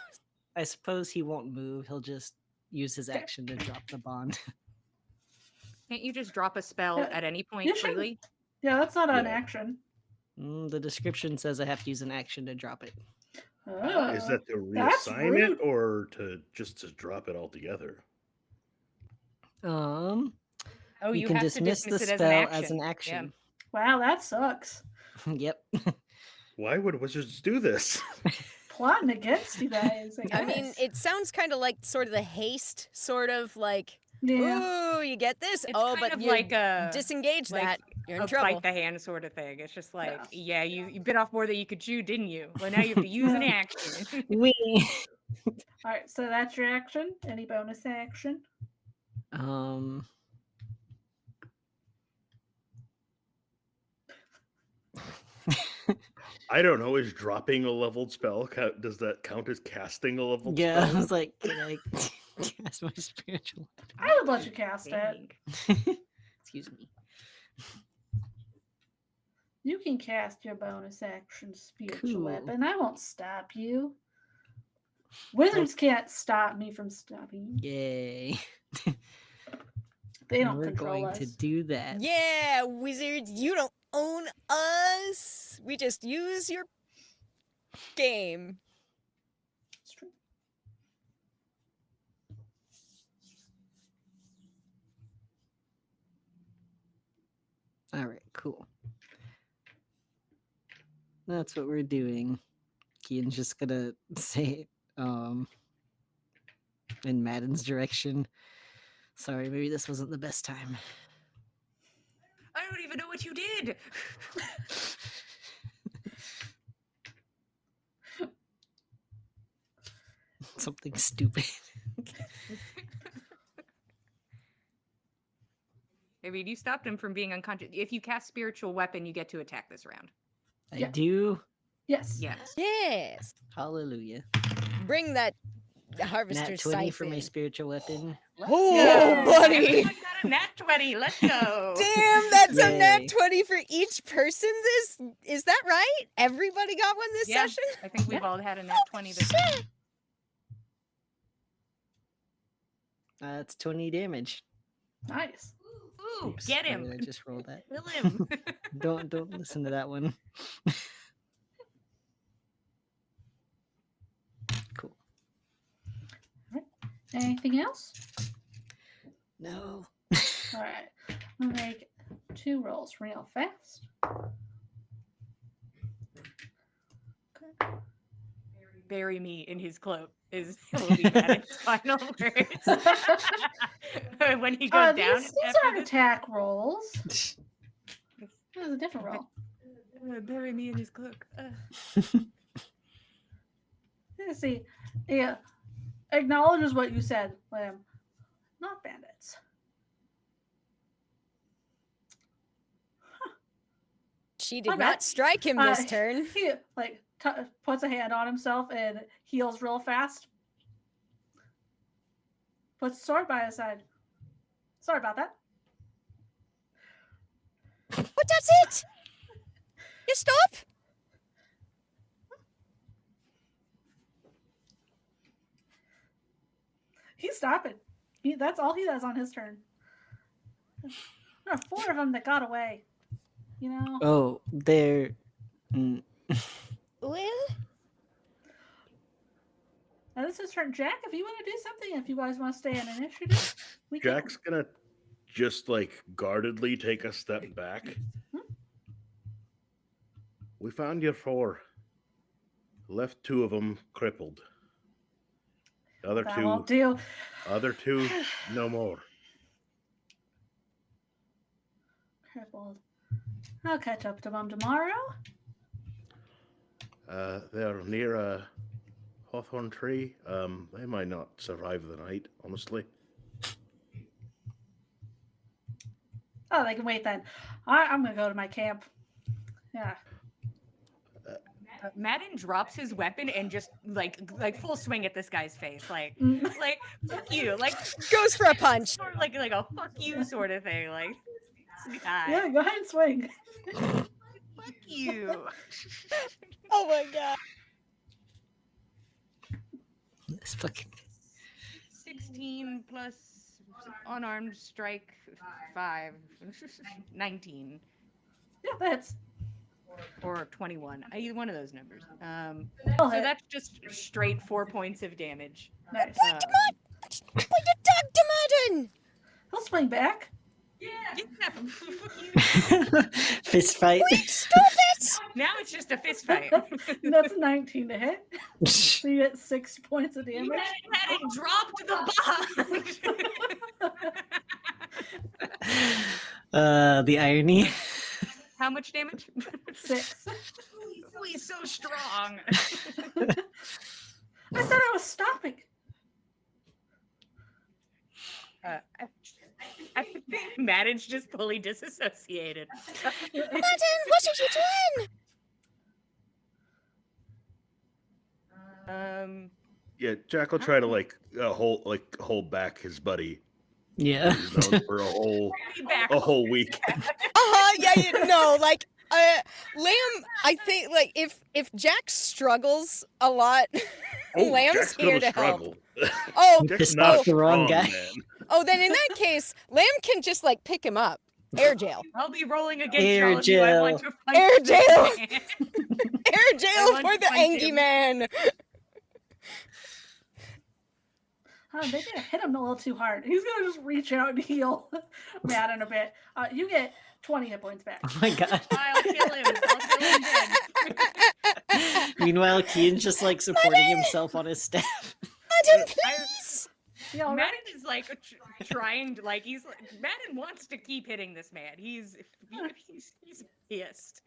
I suppose he won't move. He'll just use his Okay. action to drop the bond. Can't you just drop a spell Yeah, at any point you should. freely? Yeah, that's not an Yeah. action. The description says I have to use an action to drop it. Oh, Is that to that's reassign rude. it or to drop it altogether? Oh, you you can have dismiss to the dismiss it spell as an action. Wow, that sucks. Yep. Why would wizards do this? Plotting against you guys. I mean, it sounds kind of like sort of the haste, sort of like, Yeah. ooh, you get this? It's oh, kind but of you like a disengage like that, you're in a trouble. bite the hand sort of thing. It's just like, Yeah. yeah, you bit off more than you could chew, didn't you? Well, now you have to use an Yeah. action. We. All right, so that's your action. Any bonus action? I don't know. Is dropping a leveled spell does that count as casting a leveled Yeah, I spell? was like, can I cast my spiritual I would let you cast it. weapon? Excuse me. You can cast your bonus action spiritual Cool. weapon. I won't stop you. Wizards can't stop me from stopping you. Yay. They don't We're control going us. to do that. Yeah, wizards, you don't own us. We just use your game. It's true. All right, cool. That's what we're doing. Kian's just gonna say in Madden's direction. Sorry, maybe this wasn't the best time. I don't even know what you did. Something stupid. I mean, you stopped him from being unconscious. If you cast spiritual weapon, you get to attack this round. I Yeah. do. Yes. Yes. Yes. Hallelujah. Bring that harvester's Nat 20 scythe for my in. spiritual weapon. Oh, Yay. buddy. Everyone got a nat 20. Let's go. Damn, that's a nat Yay. 20 for each person. Is that right? Everybody got one this Yeah, session? I think we've all had a nat 20 this Shit. That's 20 damage. Nice. Ooh, Oops, get why him. did I just roll that? Kill him. Don't listen to that one. Cool. Anything else? No. All right. I'll make 2 rolls real fast. Bury me in his cloak will be Madden's final words. When he goes down These after aren't this. attack rolls. That was a different roll. Bury me in his cloak. Let's see. Yeah. Acknowledges what you said, Lamb. Not bandits. She did My not bad. strike him this Uh, turn. He like puts a hand on himself and heals real fast. Puts the sword by his side. Sorry about that. But that's it. You stop. He's stopping. That's all he does on his turn. There are 4 of them that got away. You know? Oh, they're. Mm. Well, Now this is turn. Jack, if you want to do something, if you guys want to stay in initiative, we can. Jack's gonna just like guardedly take a step back. We found your 4. Left 2 of them crippled. The other That 2, won't do. other 2, no more. Crippled. I'll catch up to them tomorrow. They're near a hawthorn tree. They might not survive the night, honestly. Oh, they can wait then. I'm gonna go to my camp. Yeah. Madden drops his weapon and just like full swing at this guy's face, like fuck you, like goes for a punch. sort of like a fuck you sort of thing, like this guy, Yeah, go ahead and swing. fuck you. Oh my god. This fucking. 16 plus unarmed strike 5, 19 Yeah, that's. or 21. Either one of those numbers. I'll So hit. that's just straight 4 points of damage. Nice. Point your dog to Madden. He'll swing back. Yeah, fuck you. Fist fight. Stop it. Now it's just a fist fight. That's 19 to hit. So you get 6 points of You damage. hadn't dropped the bomb. The irony. How much damage? 6. Oh, he's so strong. I said I was stopping. I think Madden's just fully disassociated. Madden, what are you doing? Yeah, Jack will try to hold back his buddy. Yeah. He's known for a whole week. Yeah, you know, like Lamb, I think like if Jack struggles a lot, Lamb's Jack's here gonna to help. struggle. Oh, Jack's Pissed not off the wrong strong, guy. man. oh, then in that case, Lamb can just like pick him up. Air jail. I'll be rolling against Air all of you. I want jail. to fight. Air jail. I Air jail want for to the punch Angie him. man. They did hit him a little too hard. He's gonna just reach out and heal Madden a bit. You get 20 hit points back. Oh my god. I'll kill him. I'll kill him dead. Meanwhile, Kian's just like supporting himself on his staff. Madden, please. You all right? Madden is like trying to Madden wants to keep hitting this man. He's pissed.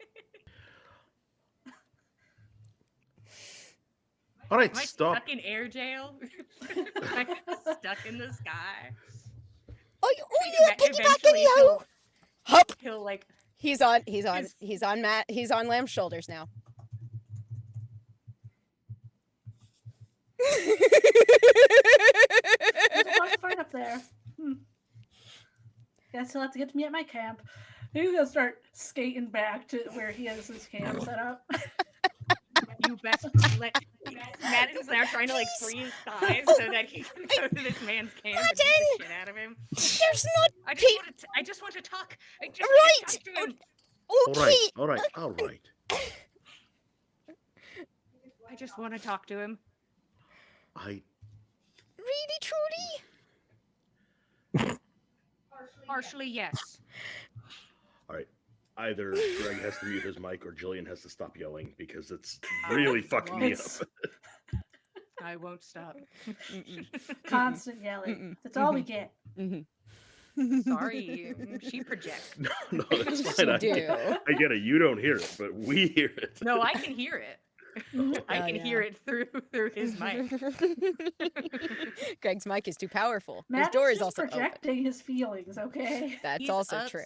All right, Am I stop. stuck in air jail? Am I stuck in the sky? Oh, Think yeah, eventually piggybacking you. Hup. he'll like He's on His- Lamb's shoulders now. There's a lot of fun up there. Guess he'll have to get to me at my camp. He's gonna start skating back to where he has his camp set up. you best let Madden's now trying to like free his thighs so that he can go to this man's camp and beat the shit out of him. There's not. I just want to talk. I just Right. want to talk to him. Okay. All right. I just want to talk to him. I Really, truly. Partially, yes. All right. Either Greg has to mute his mic or Jillian has to stop yelling because it's really fucking me up. It's I won't stop. constant yelling. That's all we get. Sorry, she projects. No, that's Yes, fine. you I do. get it. You don't hear it, but we hear it. No, I can hear it. I can hear it through his mic. Greg's mic is too powerful. Matt's his door is just also open. projecting his feelings, okay? That's He's also upset. true.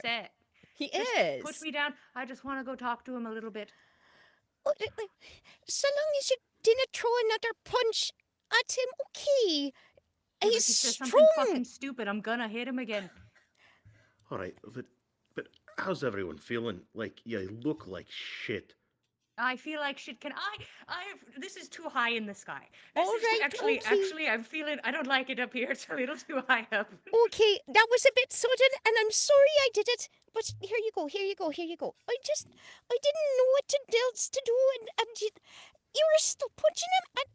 He Just is. Put me down. I just want to go talk to him a little bit. So long as you didn't throw another punch at him, okay. If he He's says something strong. fucking stupid, I'm gonna hit him again. All right, but how's everyone feeling? Like you look like shit. I feel like shit. This is too high in the sky. All right, actually, okay. I'm feeling. I don't like it up here. It's a little too high up. Okay, that was a bit sudden, and I'm sorry I did it. But here you go. I didn't know what else to do, and you were still punching him, and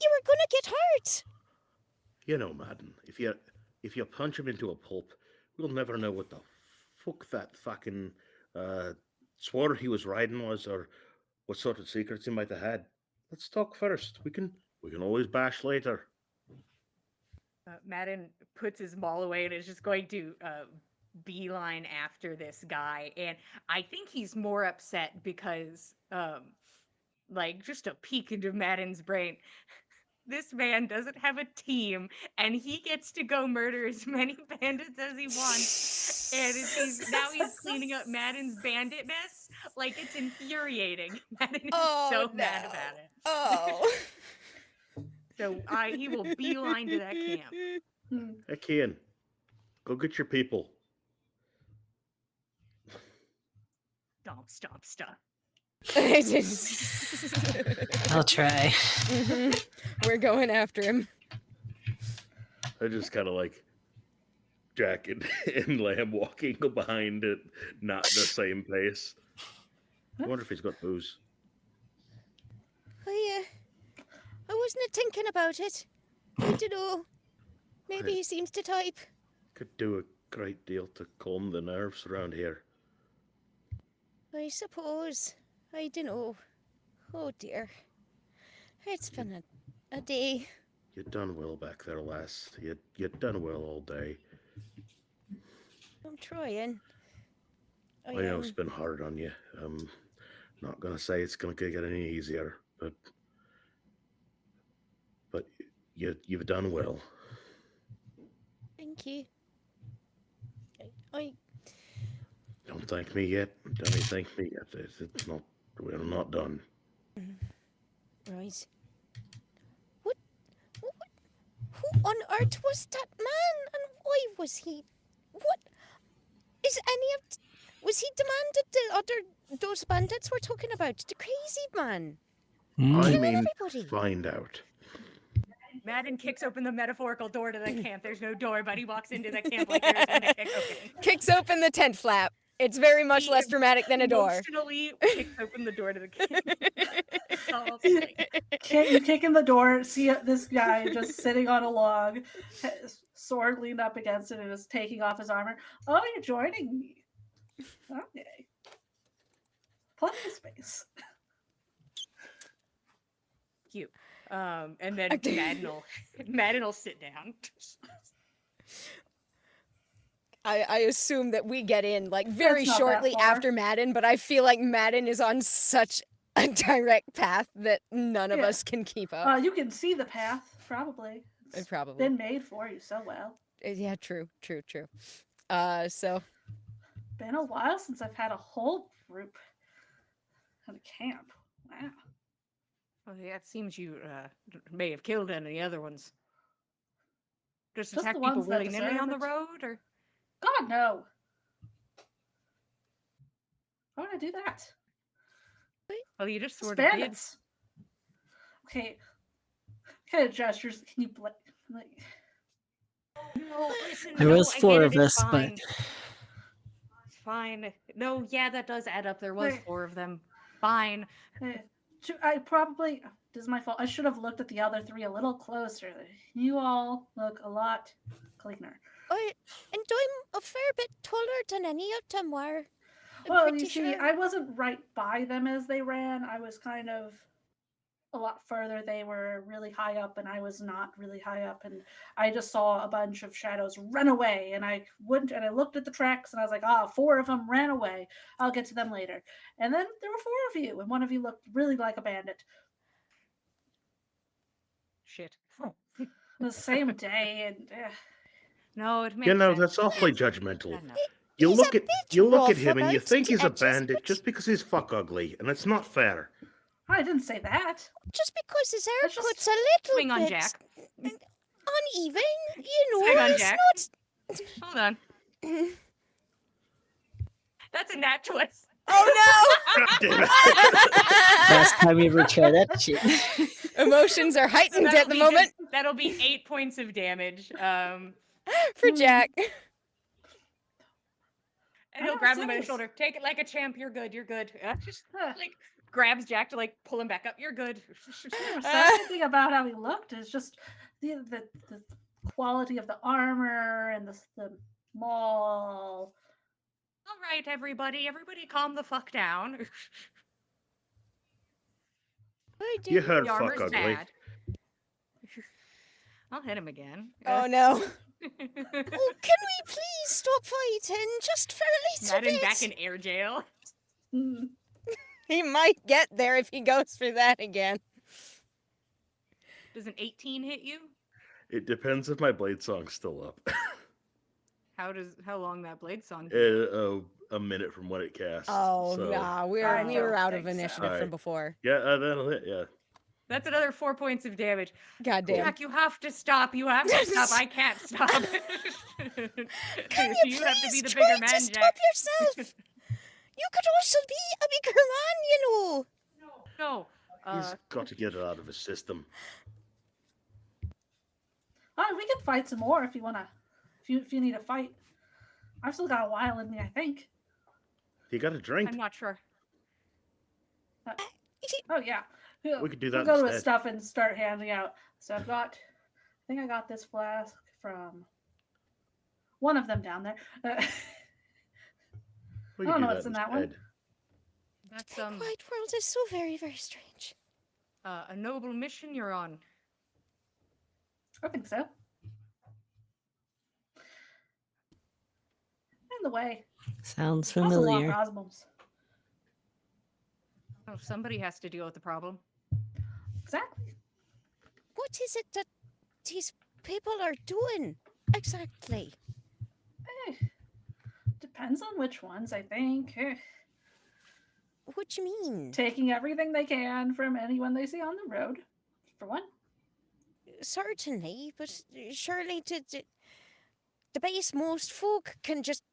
you were gonna get hurt. You know, Madden, if you punch him into a pulp, we'll never know what the fuck that fucking swatter he was riding was, or what sort of secrets he might have had. Let's talk first. We can always bash later. Madden puts his ball away and is just going to beeline after this guy. And I think he's more upset because, like, just a peek into Madden's brain. This man doesn't have a team, and he gets to go murder as many bandits as he wants. And he's cleaning up Madden's bandit mess. Like, it's infuriating. Madden is so mad about it. Oh. So he will beeline to that camp. Hey, Kian, go get your people. Stop. I'll try. We're going after him. I just kind of like Jack and Lamb walking behind it, not the same pace. I wonder if he's got booze. I wasn't thinking about it. I don't know. Maybe he seems to type. Could do a great deal to calm the nerves around here. I suppose. I don't know. Oh dear. It's been a day. You done well back there, lass. You done well all day. I'm trying. I know it's been hard on you. Not gonna say it's gonna get any easier, but you've done well. Thank you. I Don't thank me yet. Don't you thank me yet. It's not. We're not done. Right. What? Who on earth was that man, and why was he? What? Is any of? Was he demanded those bandits we're talking about? The crazy man. I Killing mean, everybody. find out. Madden kicks open the metaphorical door to the camp. There's no door, but he walks into the camp like there's going to kick open. Kicks open the tent flap. It's very much He less dramatic than a door. Emotionally kicks open the door to the camp. That's all I'll say. You kick in the door, see this guy just sitting on a log, sword leaned up against it, and is taking off his armor. Oh, you're joining me. Okay. Plenty of space. Cute. And then Madden will sit down. I assume that we get in like very That's not that shortly far. after Madden, but I feel like Madden is on such a direct path that none of Yeah. us can keep up. You can see the path, probably. It's Probably. been made for you so well. Yeah, true. So Been a while since I've had a whole group at a camp. Wow. Well, yeah, it seems you may have killed any of the other ones. Just Just attack the people ones that willy nilly deserve on the it. road, or God, no. Why would I do that? well, you just Just sort of did. bandits. Okay. What kind of gestures can you like? No, listen. There No, was I 4 get it. of It's us, but fine. It's fine. No, yeah, that does add up. There was Wait. 4 of them. Fine. I probably, this is my fault. I should have looked at the other 3 a little closer. You all look a lot cleaner. and I'm a fair bit taller than any of them were. I'm Well, pretty you see, sure. I wasn't right by them as they ran. I was kind of a lot further. They were really high up, and I was not really high up. And I just saw a bunch of shadows run away, and I wouldn't. And I looked at the tracks, and I was like, "Ah, 4 of them ran away. I'll get to them later." And then there were 4 of you, and one of you looked really like a bandit. Shit. The same day, and No, it makes You know, sense. that's awfully Bad judgmental. enough. You He's look a at bit you look at rough him and you about think he's a edges, bandit but just because he's fuck ugly, and it's not fair. I didn't say that. just because his That's just- haircut's a little Swing on bit Jack. uneven, you know, Swing on it's Jack. not. Hold on. That's a nat twist. Oh God damn it. last time we ever tried that shit. no! Emotions are heightened at the moment That'll be 8 points of damage. for Jack. And he'll know, grab him by the serious. shoulder. Take it like a champ. You're good. You're good. Just Huh. like grabs Jack to like pull him back up. You're good. The sad thing about how he looked is just the quality of the armor and the maul. All right, everybody. Everybody, calm the fuck down. You heard The fuck armor's ugly. bad. I'll hit him again. Oh no! Oh, can we please stop fighting just for a little Madden bit? back in air jail. Mm. He might get there if he goes for that again. Does an 18 hit you? It depends if my blade song's still up. How long that blade song? A minute from when it casts. Oh so, nah, we I were don't out of think so. initiative from Alright. before. Yeah, that'll hit. Yeah. That's another 4 points of damage. God damn. Jack, you have to stop. You have to stop. I can't stop. Can you have to please be the try bigger to man, stop Jack. yourself? You could also be a bigger man, you know. No. He's got to get it out of his system. Oh, we can fight some more if you wanna. If you need a fight, I've still got a while in me. I think. You got a drink? I'm not sure. Oh yeah. We could do We'll that go to his instead. stuff and start handing out. So I've got. I think I got this flask from one of them down there. We I don't could know do what's in that one. instead. That's The White World is so very, very strange. a noble mission you're on. I think so. In the way. Sounds I also want familiar. cosmos. Oh, somebody has to deal with the problem. Exactly. What is it that these people are doing exactly? Eh, depends on which ones, I think. What do you mean? Taking everything they can from anyone they see on the road, for one. Certainly, but surely the base most folk can just.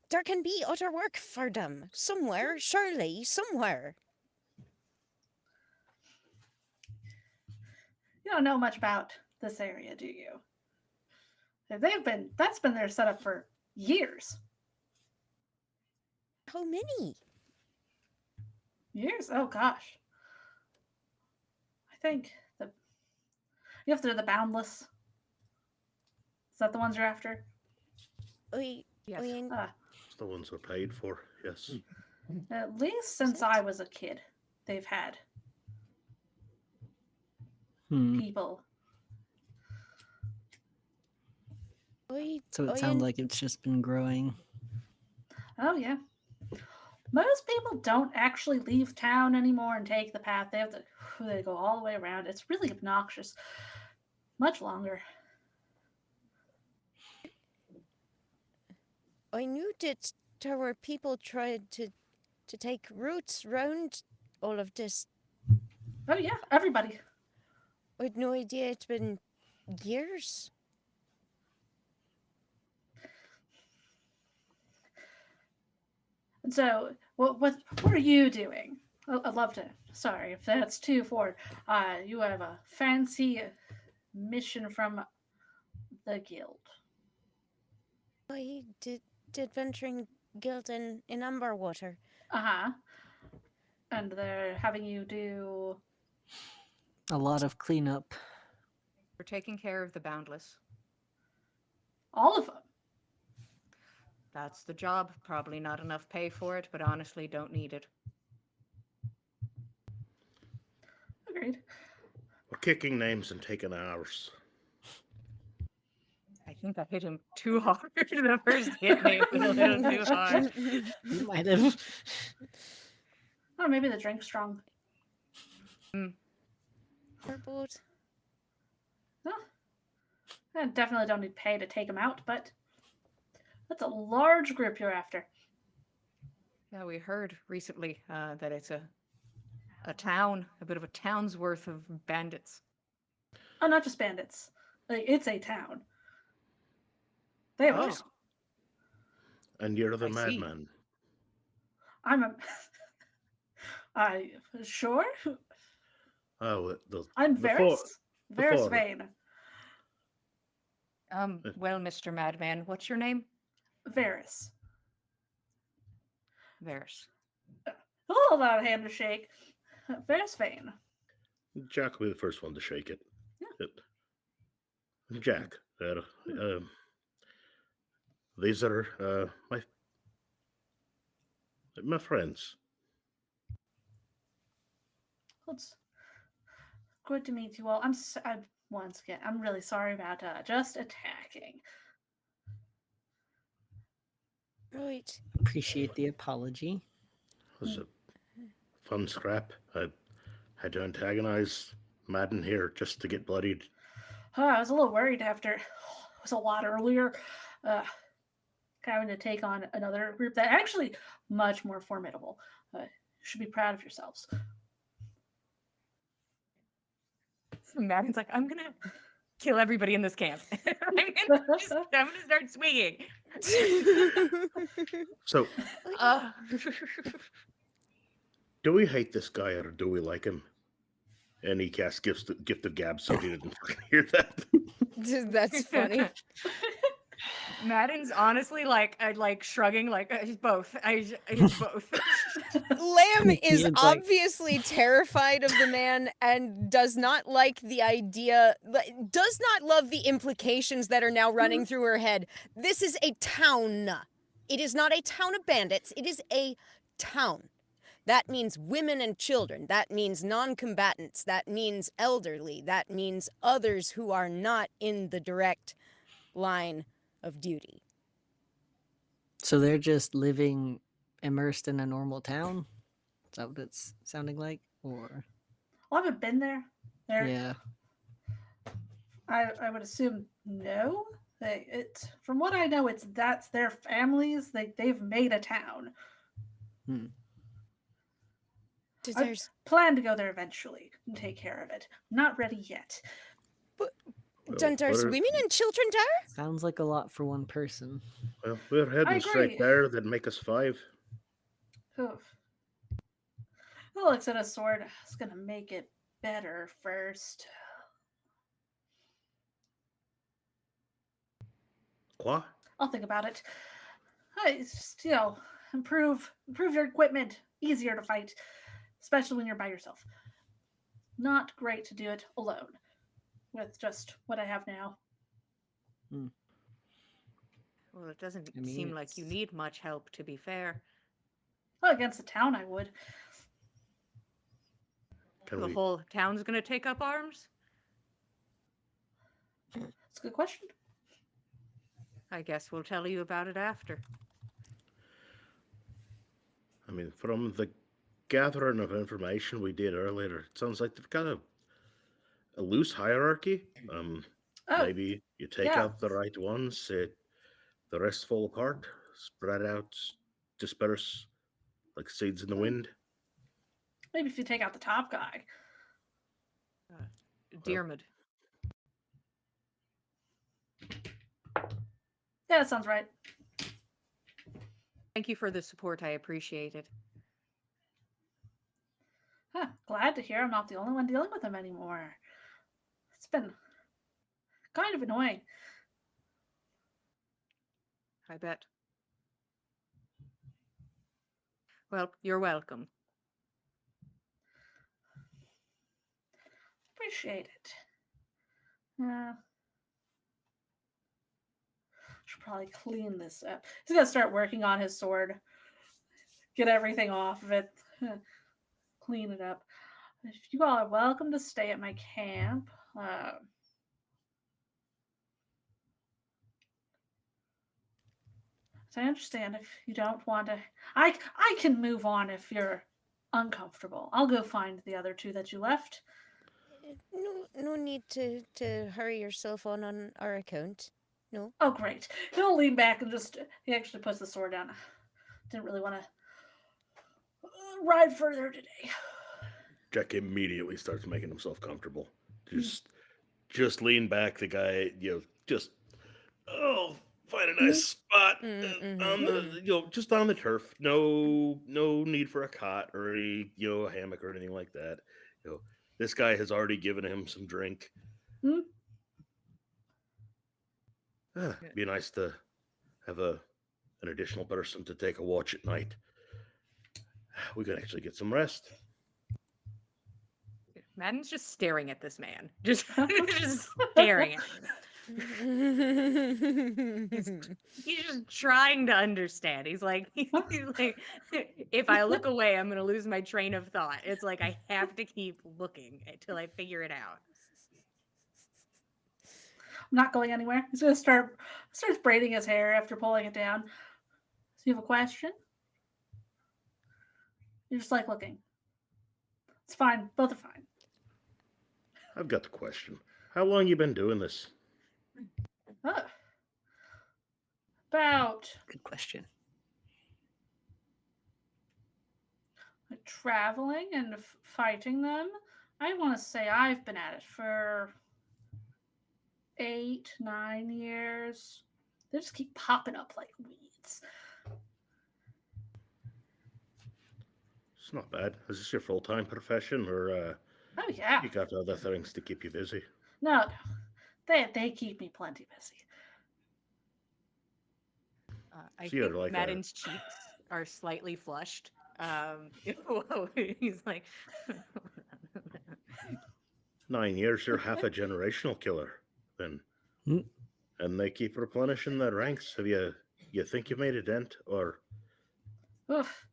There can be other work for them somewhere, surely, somewhere. You don't know much about this area, do you? That's been their setup for years. How many? Years? Oh gosh. I think you have to do the boundless. Is that the ones you're after? Yes. It's the ones we're paid for. Yes. At least since I was a kid, they've had people. So it sounds like it's just been growing. Oh yeah. Most people don't actually leave town anymore and take the path. They go all the way around. It's really obnoxious. Much longer. I knew that there were people trying to take routes round all of this. Oh yeah, everybody. I had no idea it's been years. And so, what are you doing? I'd love to. Sorry if that's too forward. You have a fancy mission from the guild. I did venturing guild in Amberwater. Uh huh. And they're having you do A lot of cleanup. We're taking care of the boundless. all of them. That's the job. Probably not enough pay for it, but honestly, don't need it. Agreed. We're kicking names and taking ours. I think I hit him too hard. The first hit may have been a little too hard. You might have. Or maybe the drink's strong. For both. I definitely don't need pay to take them out, but that's a large group you're after. Yeah, we heard recently that it's a town, a bit of a town's worth of bandits. Oh, not just bandits. Like, it's a town. They have a Oh. town. And you're the I see. madman. I'm a. I sure. Oh, I'm the Varys. Varys four. Vane. Well, Mr. Madman, what's your name? Varys. Varys. Hold on, hand to shake. Varys Vane. Jack will be the first one to shake it. Yeah. Jack, these are my friends. It's good to meet you all. Once again, I'm really sorry about just attacking. Right. Appreciate the apology. It was a fun scrap. I had to antagonize Madden here just to get bloodied. I was a little worried after. It was a lot earlier. Having to take on another group that actually much more formidable. You should be proud of yourselves. Madden's like, I'm gonna kill everybody in this camp. I'm gonna start swinging. So, Uh, do we hate this guy or do we like him? And he casts gift of gab, so he didn't fucking hear that. That's funny. Madden's honestly like shrugging, like he's both. He's both. Lamb is It's like- obviously terrified of the man and does not like the idea, does not love the implications that are now running through her head. This is a town. It is not a town of bandits. It is a town. That means women and children. That means non-combatants. That means elderly. That means others who are not in the direct line of duty. So they're just living immersed in a normal town? Is that what it's sounding like? Or I haven't been there. yeah. I would assume no. From what I know, that's their families. They've made a town. I plan to go there eventually and take care of it. I'm not ready yet. Don't there's women and children there? Sounds like a lot for one person. Well, we're heading straight agree. there. That'd make us 5. Oof. He looks at a sword. It's gonna make it better first. What? I'll think about it. Improve your equipment. Easier to fight, especially when you're by yourself. Not great to do it alone with just what I have now. Well, it doesn't I mean, seem like you need much help, to be fair. Well, against the town, I would. The whole town's gonna take up arms? It's a good question. I guess we'll tell you about it after. I mean, from the gathering of information we did earlier, it sounds like they've got a loose hierarchy. Oh, Maybe you take yeah. out the right ones, the rest fall apart, spread out, disperse like seeds in the Well, wind. maybe if you take out the top guy. Uh, Well, Diarmid, Yeah, that sounds right. thank you for the support. I appreciate it. Huh, glad to hear I'm not the only one dealing with him anymore. It's been kind of annoying. I bet. Well, you're welcome. Appreciate it. Yeah, should probably clean this up. He's gonna start working on his sword, get everything off of it, clean it up. If you all are welcome to stay at my camp. So I understand if you don't want to. I can move on if you're uncomfortable. I'll go find the other two that you left. No need to hurry yourself on our account. No. Oh, great. He'll lean back and just. He actually puts the sword down. Didn't really want to ride further today. Jack immediately starts making himself comfortable. Mm. Just lean back. The guy, just find a nice Mm. spot on the, Mm-hmm. just on the turf. No need for a cot or a hammock or anything like that. You know, this guy has already given him some drink. Mm. Be nice to have an additional person to take a watch at night. We can actually get some rest. Madden's just staring at this man. Just staring at him. He's just trying to understand. He's like, if I look away, I'm gonna lose my train of thought. It's like I have to keep looking until I figure it out. I'm not going anywhere. He's gonna starts braiding his hair after pulling it down. So you have a question? You're just like looking. It's fine. Both are fine. I've got the question. How long you been doing this? Oh. About Good question. like, traveling and fighting them. I want to say I've been at it for 8, 9 years. They just keep popping up like weeds. It's not bad. Is this your full time profession, or Oh yeah. you got other things to keep you busy? No, no. They keep me plenty busy. I So you're think like Madden's cheeks are slightly flushed. He's like, 9 years. You're half a generational killer. Then, Mm. and they keep replenishing their ranks. Have you think you made a dent, or Oof.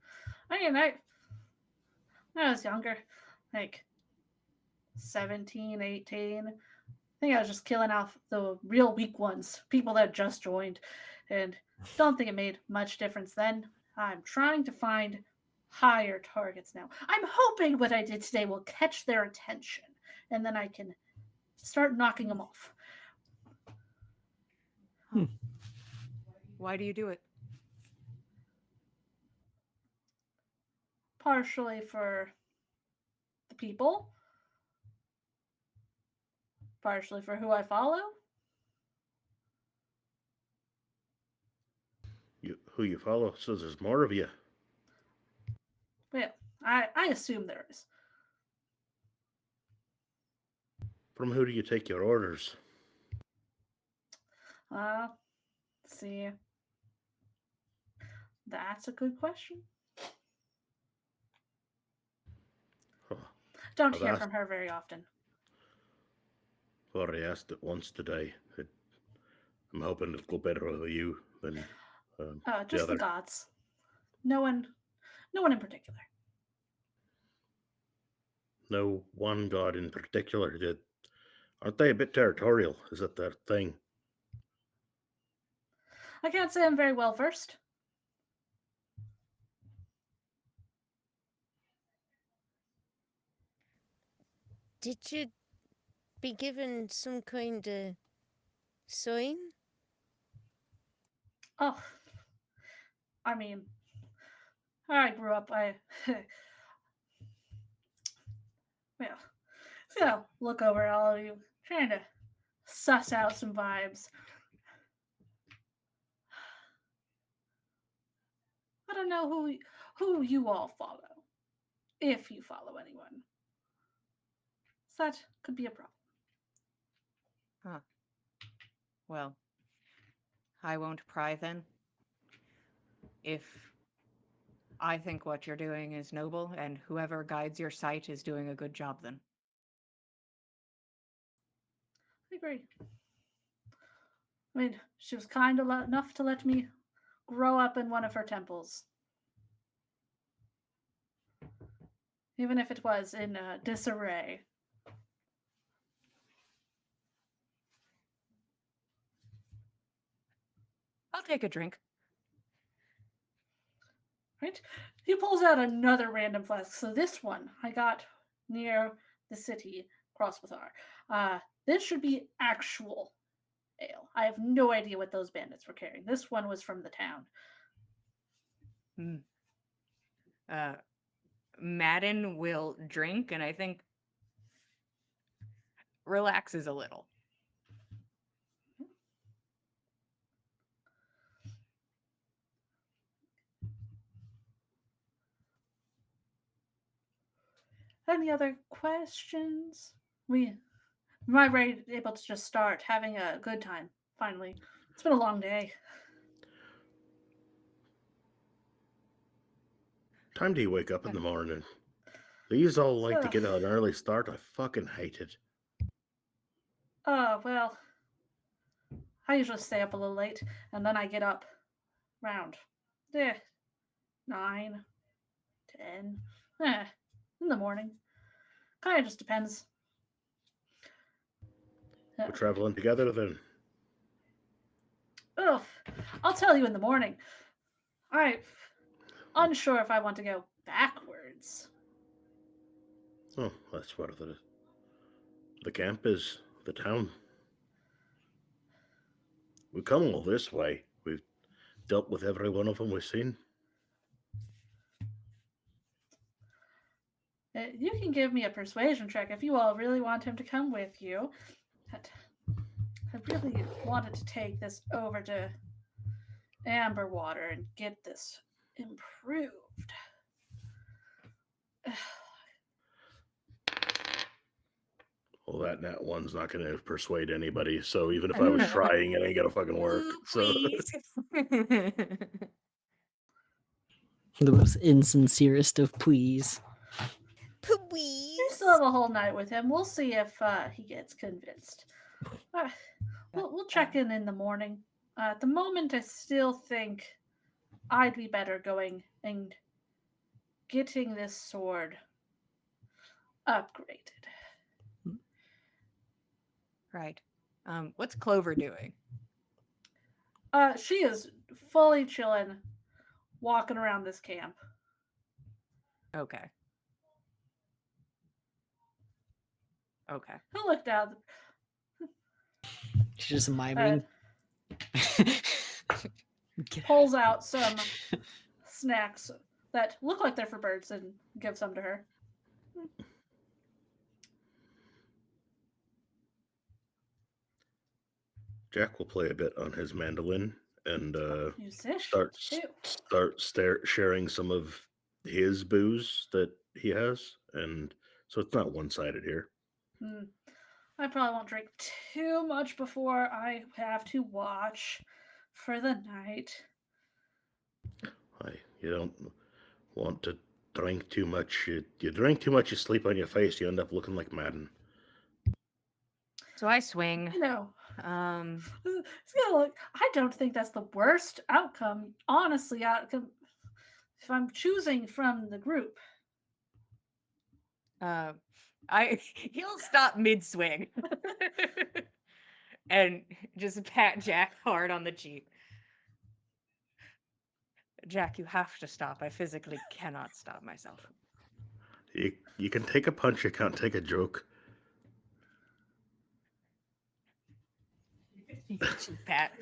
I mean, when I was younger, like 17, 18. I think I was just killing off the real weak ones, people that just joined, and don't think it made much difference then. I'm trying to find higher targets now. I'm hoping what I did today will catch their attention, and then I can start knocking them off. why do you do it? Partially for the people, partially for who I follow. who you follow? So there's more of you. Well, I assume there is. From who do you take your orders? Uh, let's see. That's a good question. Huh. Don't I've hear asked. from her very often. I've already asked it once today. I'm hoping it'll go better with you than the Just the other. gods. No one, no one in particular. No one god in particular. Aren't they a bit territorial? Is that their thing? I can't say I'm very well versed. Did you be given some kind of sign? Oh, I mean, I grew up. Well, look over at all of you, trying to suss out some vibes. I don't know who you all follow, if you follow anyone. So that could be a problem. Huh. Well, I won't pry then. If I think what you're doing is noble, and whoever guides your sight is doing a good job, then. I agree. I mean, she was kind enough to let me grow up in one of her temples, even if it was in disarray. I'll take a drink. Right? He pulls out another random flask. So this one I got near the city, Crossbathar. This should be actual ale. I have no idea what those bandits were carrying. This one was from the town. Hmm. Madden will drink, and I think relaxes a little. Any other questions? We might be able to just start having a good time. Finally, it's been a long day. Time do you wake up in the morning? These all like to So, get an early start. I fucking hate it. oh well, I usually stay up a little late, and then I get up around 9, 10, in the morning. Kind of just depends. We're traveling together then. Ugh, I'll tell you in the morning. I'm unsure if I want to go backwards. Oh, that's where the camp is. The town. We come all this way. We've dealt with every one of them we've seen. You can give me a persuasion check if you all really want him to come with you. I really wanted to take this over to Amberwater and get this improved. Well, that nat one's not going to persuade anybody. So even if I was trying, it ain't gonna fucking work. Ooh, So please. The most insincerest of pleas. We Please. still have a whole night with him. We'll see if he gets convinced. We'll check in the morning. At the moment, I still think I'd be better going and getting this sword upgraded. Right. What's Clover doing? She is fully chilling, walking around this camp. Okay. Okay. He'll look down. She's just miming. Pulls out some snacks that look like they're for birds and gives some to her. Jack will play a bit on his mandolin and Musician start too. sharing some of his booze that he has, and so it's not one-sided here. I probably won't drink too much before I have to watch for the night. You don't want to drink too much. You drink too much, you sleep on your face. You end up looking like Madden. So I swing. You know, Um, I don't think that's the worst outcome. Honestly, if I'm choosing from the group. he'll stop mid swing and just pat Jack hard on the cheek. Jack, you have to stop. I physically cannot stop myself. You can take a punch, you can't take a joke. Cheap Pat.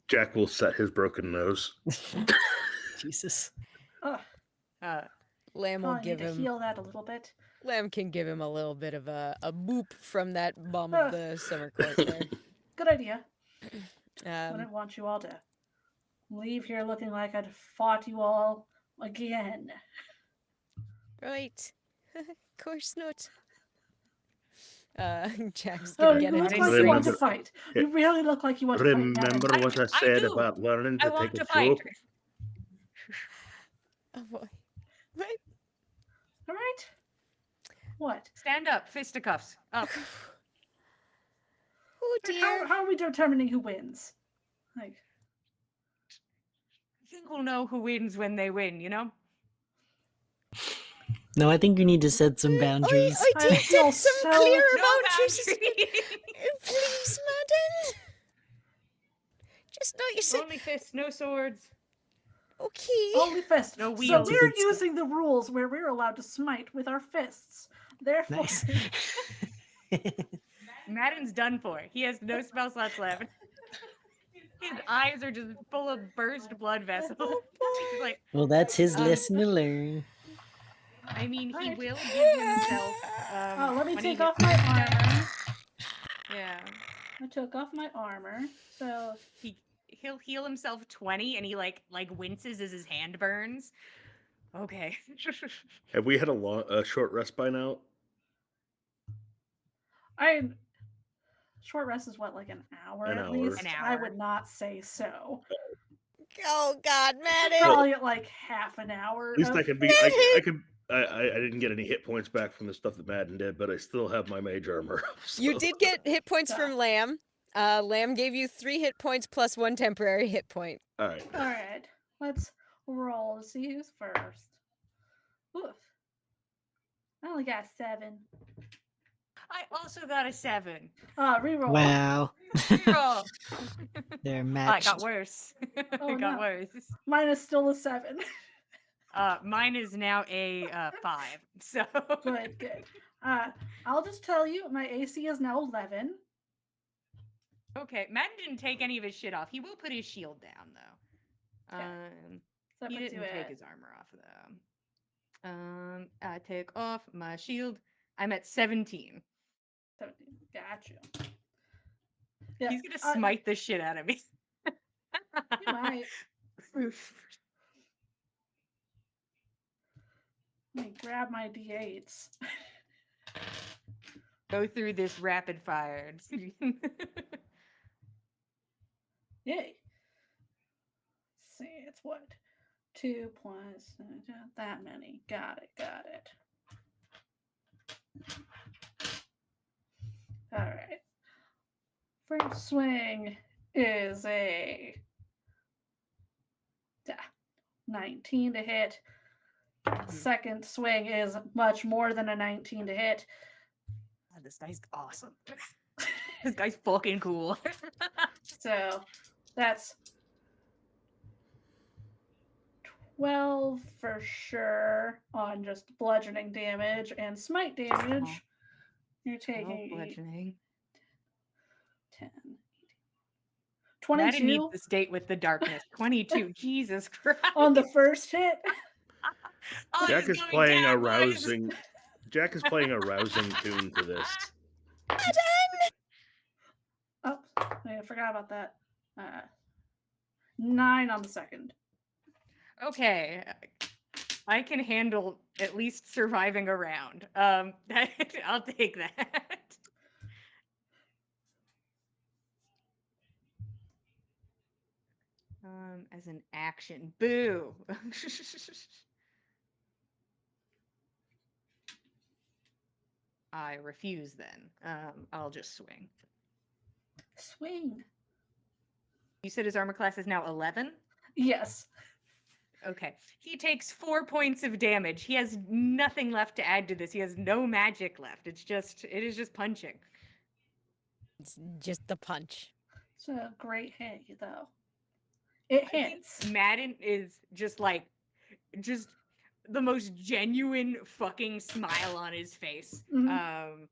Jack will set his broken nose. Jesus. Ugh, Lamb will probably need give to him. heal that a little bit. Lamb can give him a little bit of a boop from that bomb Ugh. of the summer court there. Good idea. Wouldn't Um, want you all to leave here looking like I'd fought you all again. right. Of course not. Jack's Oh, gonna you get look into like his you want to rings. fight. You really look like you want to fight. Madden. Remember what I I said do. about learning I to want take to a fight. joke? Oh boy. Right. All right. What? Stand up, fisticuffs. Up. Oh How, dear. how are we determining who wins? Like, I think we'll know who wins when they win, you know? No, I think you need to set some boundaries. I I did feel set some so- clear No boundaries. boundaries. Please, madam. Just notice it. Only fists, no swords. Okay. only fists. No So wheels. we're Good stuff. using the rules where we're allowed to smite with our fists. Therefore, Nice. Madden's done for. He has no spell slots left. His eyes are just full of burst blood vessels. He's like, Well, that's his lesson to learn. I mean, he Alright. will give himself. oh, let me when he take hits off my dex. armor. Yeah, I took off my armor. So he'll heal himself 20, and he like winces as his hand burns. Okay. Have we had a short rest by now? I short rest is what, like an hour An at hour. least? An I hour. would not say so. Oh God, madam. Probably at like half an hour. At least I can be. I didn't get any hit points back from the stuff that Madden did, but I still have my mage armor. So. You did get hit points from Lamb. Lamb gave you 3 hit points plus 1 temporary hit point. All right. All right, let's roll to see who's first. Oof. I only got 7. I also got a 7. Reroll. Wow. Reroll. They're Oh, it matched. got worse. Oh, It got no. worse. Mine is still a 7. Mine is now a 5. So Good. I'll just tell you, my AC is now 11. okay, Madden didn't take any of his shit off. He will put his shield down though. Okay. So that He puts you didn't take at his armor off though. I take off my shield. I'm at 17. 17. Gotcha. Yeah, He's gonna smite the shit out of me. you might. Let me grab my D8s. Go through this rapid fire. Yay. Let's see, it's what? 2 plus that many. Got it. All right. First swing is a 19 to hit. Second swing is much more than a 19 to hit. God, this guy's awesome. This guy's fucking cool. So that's 12 for sure on just bludgeoning damage and smite damage. You're taking bludgeoning. 10, Madden needs 22 this date with the darkness. 22. Jesus Christ. on the first hit. Oh, Jack he's is going playing down, a boys. rousing. Jack is playing a rousing tune to this. Oh, I forgot about that. 9 on the second. Okay. I can handle at least surviving a round. I'll take that. As an action. Boo. I refuse then. I'll just swing. Swing. You said his armor class is now 11? Yes. Okay. He takes 4 points of damage. He has nothing left to add to this. He has no magic left. It is just punching. It's just the punch. It's a great hit, though. It I think hits. Madden is just the most genuine fucking smile on his face. Mhm.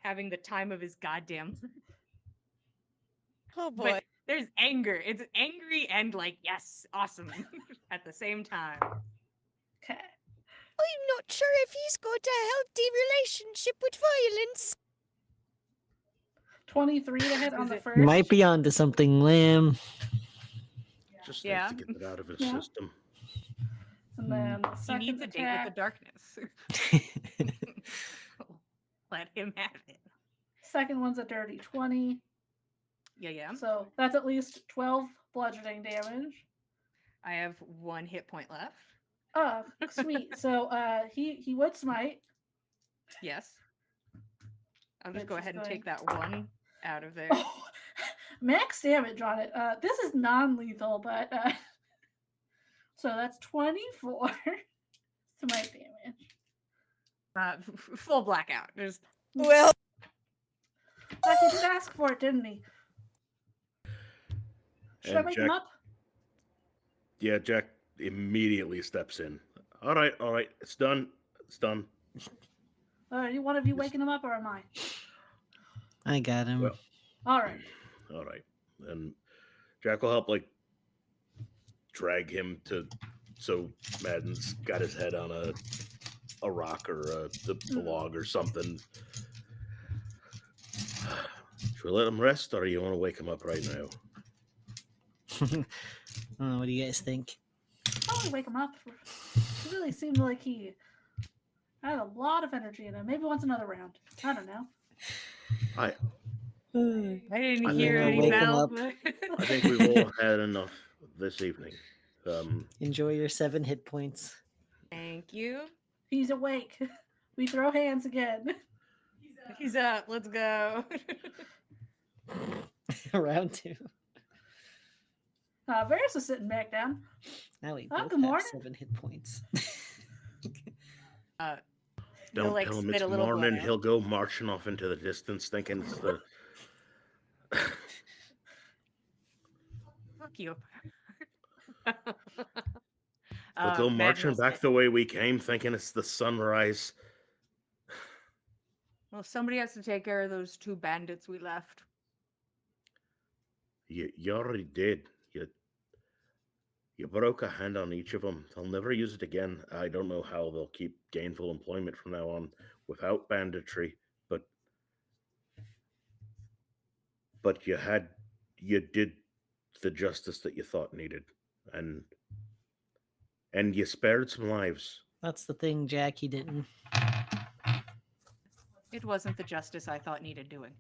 having the time of his goddamn. Oh But boy. there's anger. It's angry and like, yes, awesome at the same time. Okay. I'm not sure if he's got a healthy relationship with violence. 23 to hit on Is the it- first. You might be onto something, Lamb. Just needs Yeah. to get it out of his Yeah. system. And then the He second needs a date with the attack. darkness. Let him have it. Second one's a dirty 20. Yeah. So that's at least 12 bludgeoning damage. I have 1 hit point left. Oh, sweet. So he would smite. Yes. I'll just Which go is ahead and going- take that 1 out of there. Oh, max damage on it. This is non-lethal, but so that's 24 smite damage. Full blackout. Just Well, He did ask for it, didn't he? Should I And wake him Jack- up? Yeah, Jack immediately steps in. All right, it's done. It's done. Are you one of you waking him up, or am I? I got him. Well, All right. All right. And Jack will help, like, drag him to. So Madden's got his head on a rock or a log or something. Should we let him rest, or you want to wake him up right now? What do you guys think? Probably wake him up. He really seemed like he had a lot of energy in him. Maybe wants another round. I don't know. I I didn't I hear think any we'll wake him bells. up. I think we've all had enough this evening. Enjoy your 7 hit points. Thank you. He's awake. We throw hands again. He's up. Let's go. Round 2. Varys is sitting back down. Now we Oh, both good have morning. 7 hit points. He'll, Don't like, tell him spit it's a little blood morning. out. He'll go marching off into the distance, thinking it's the. Fuck you. He'll go Madden marching will back spit. the way we came, thinking it's the sunrise. Well, somebody has to take care of those 2 bandits we left. You already did. You broke a hand on each of them. They'll never use it again. I don't know how they'll keep gainful employment from now on without banditry, but you did the justice that you thought needed, and you spared some lives. That's the thing, Jack. He didn't. It wasn't the justice I thought needed doing.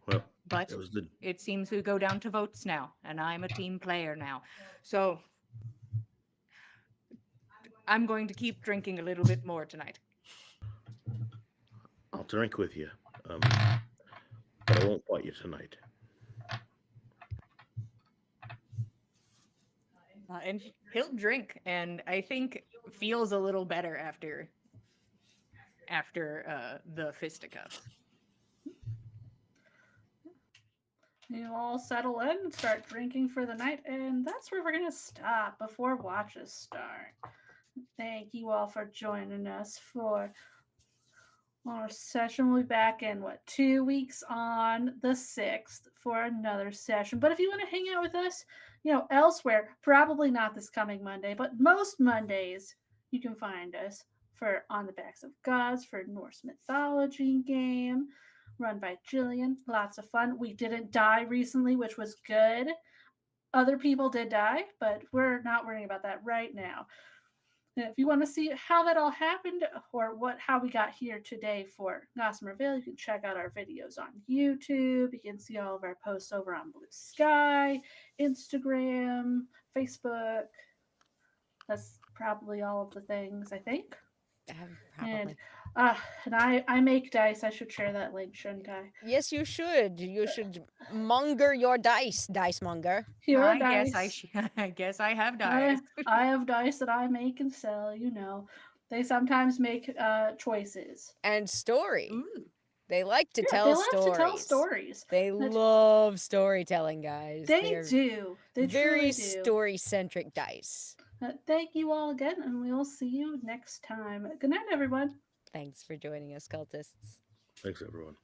Well, But it was the it seems we go down to votes now, and I'm a team player now. So I'm going to keep drinking a little bit more tonight. I'll drink with you, but I won't fight you tonight. And he'll drink, and I think feels a little better after the fisticuffs. You all settle in and start drinking for the night, and that's where we're going to stop before watches start. Thank you all for joining us for our session. We'll be back in, 2 weeks on the 6th for another session. But if you want to hang out with us, elsewhere, probably not this coming Monday, but most Mondays, you can find us for On the Backs of Gods, for Norse Mythology game, run by Jillian. Lots of fun. We didn't die recently, which was good. Other people did die, but we're not worrying about that right now. And if you want to see how that all happened or how we got here today for Gossamer Vale, you can check out our videos on YouTube. You can see all of our posts over on Blue Sky, Instagram, Facebook. That's probably all of the things, I think. Probably. And I make dice. I should share that link, shouldn't I? Yes, you should. You should monger your dice, dice monger. Here are I dice. guess I have I, dice. I have dice that I make and sell. They sometimes make choices. And story. Ooh. They like to Yeah, tell they love stories. to tell stories. They love storytelling, guys. They are do. They very truly do. story-centric dice. Thank you all again, and we'll see you next time. Good night, everyone. Thanks for joining us, cultists. Thanks, everyone.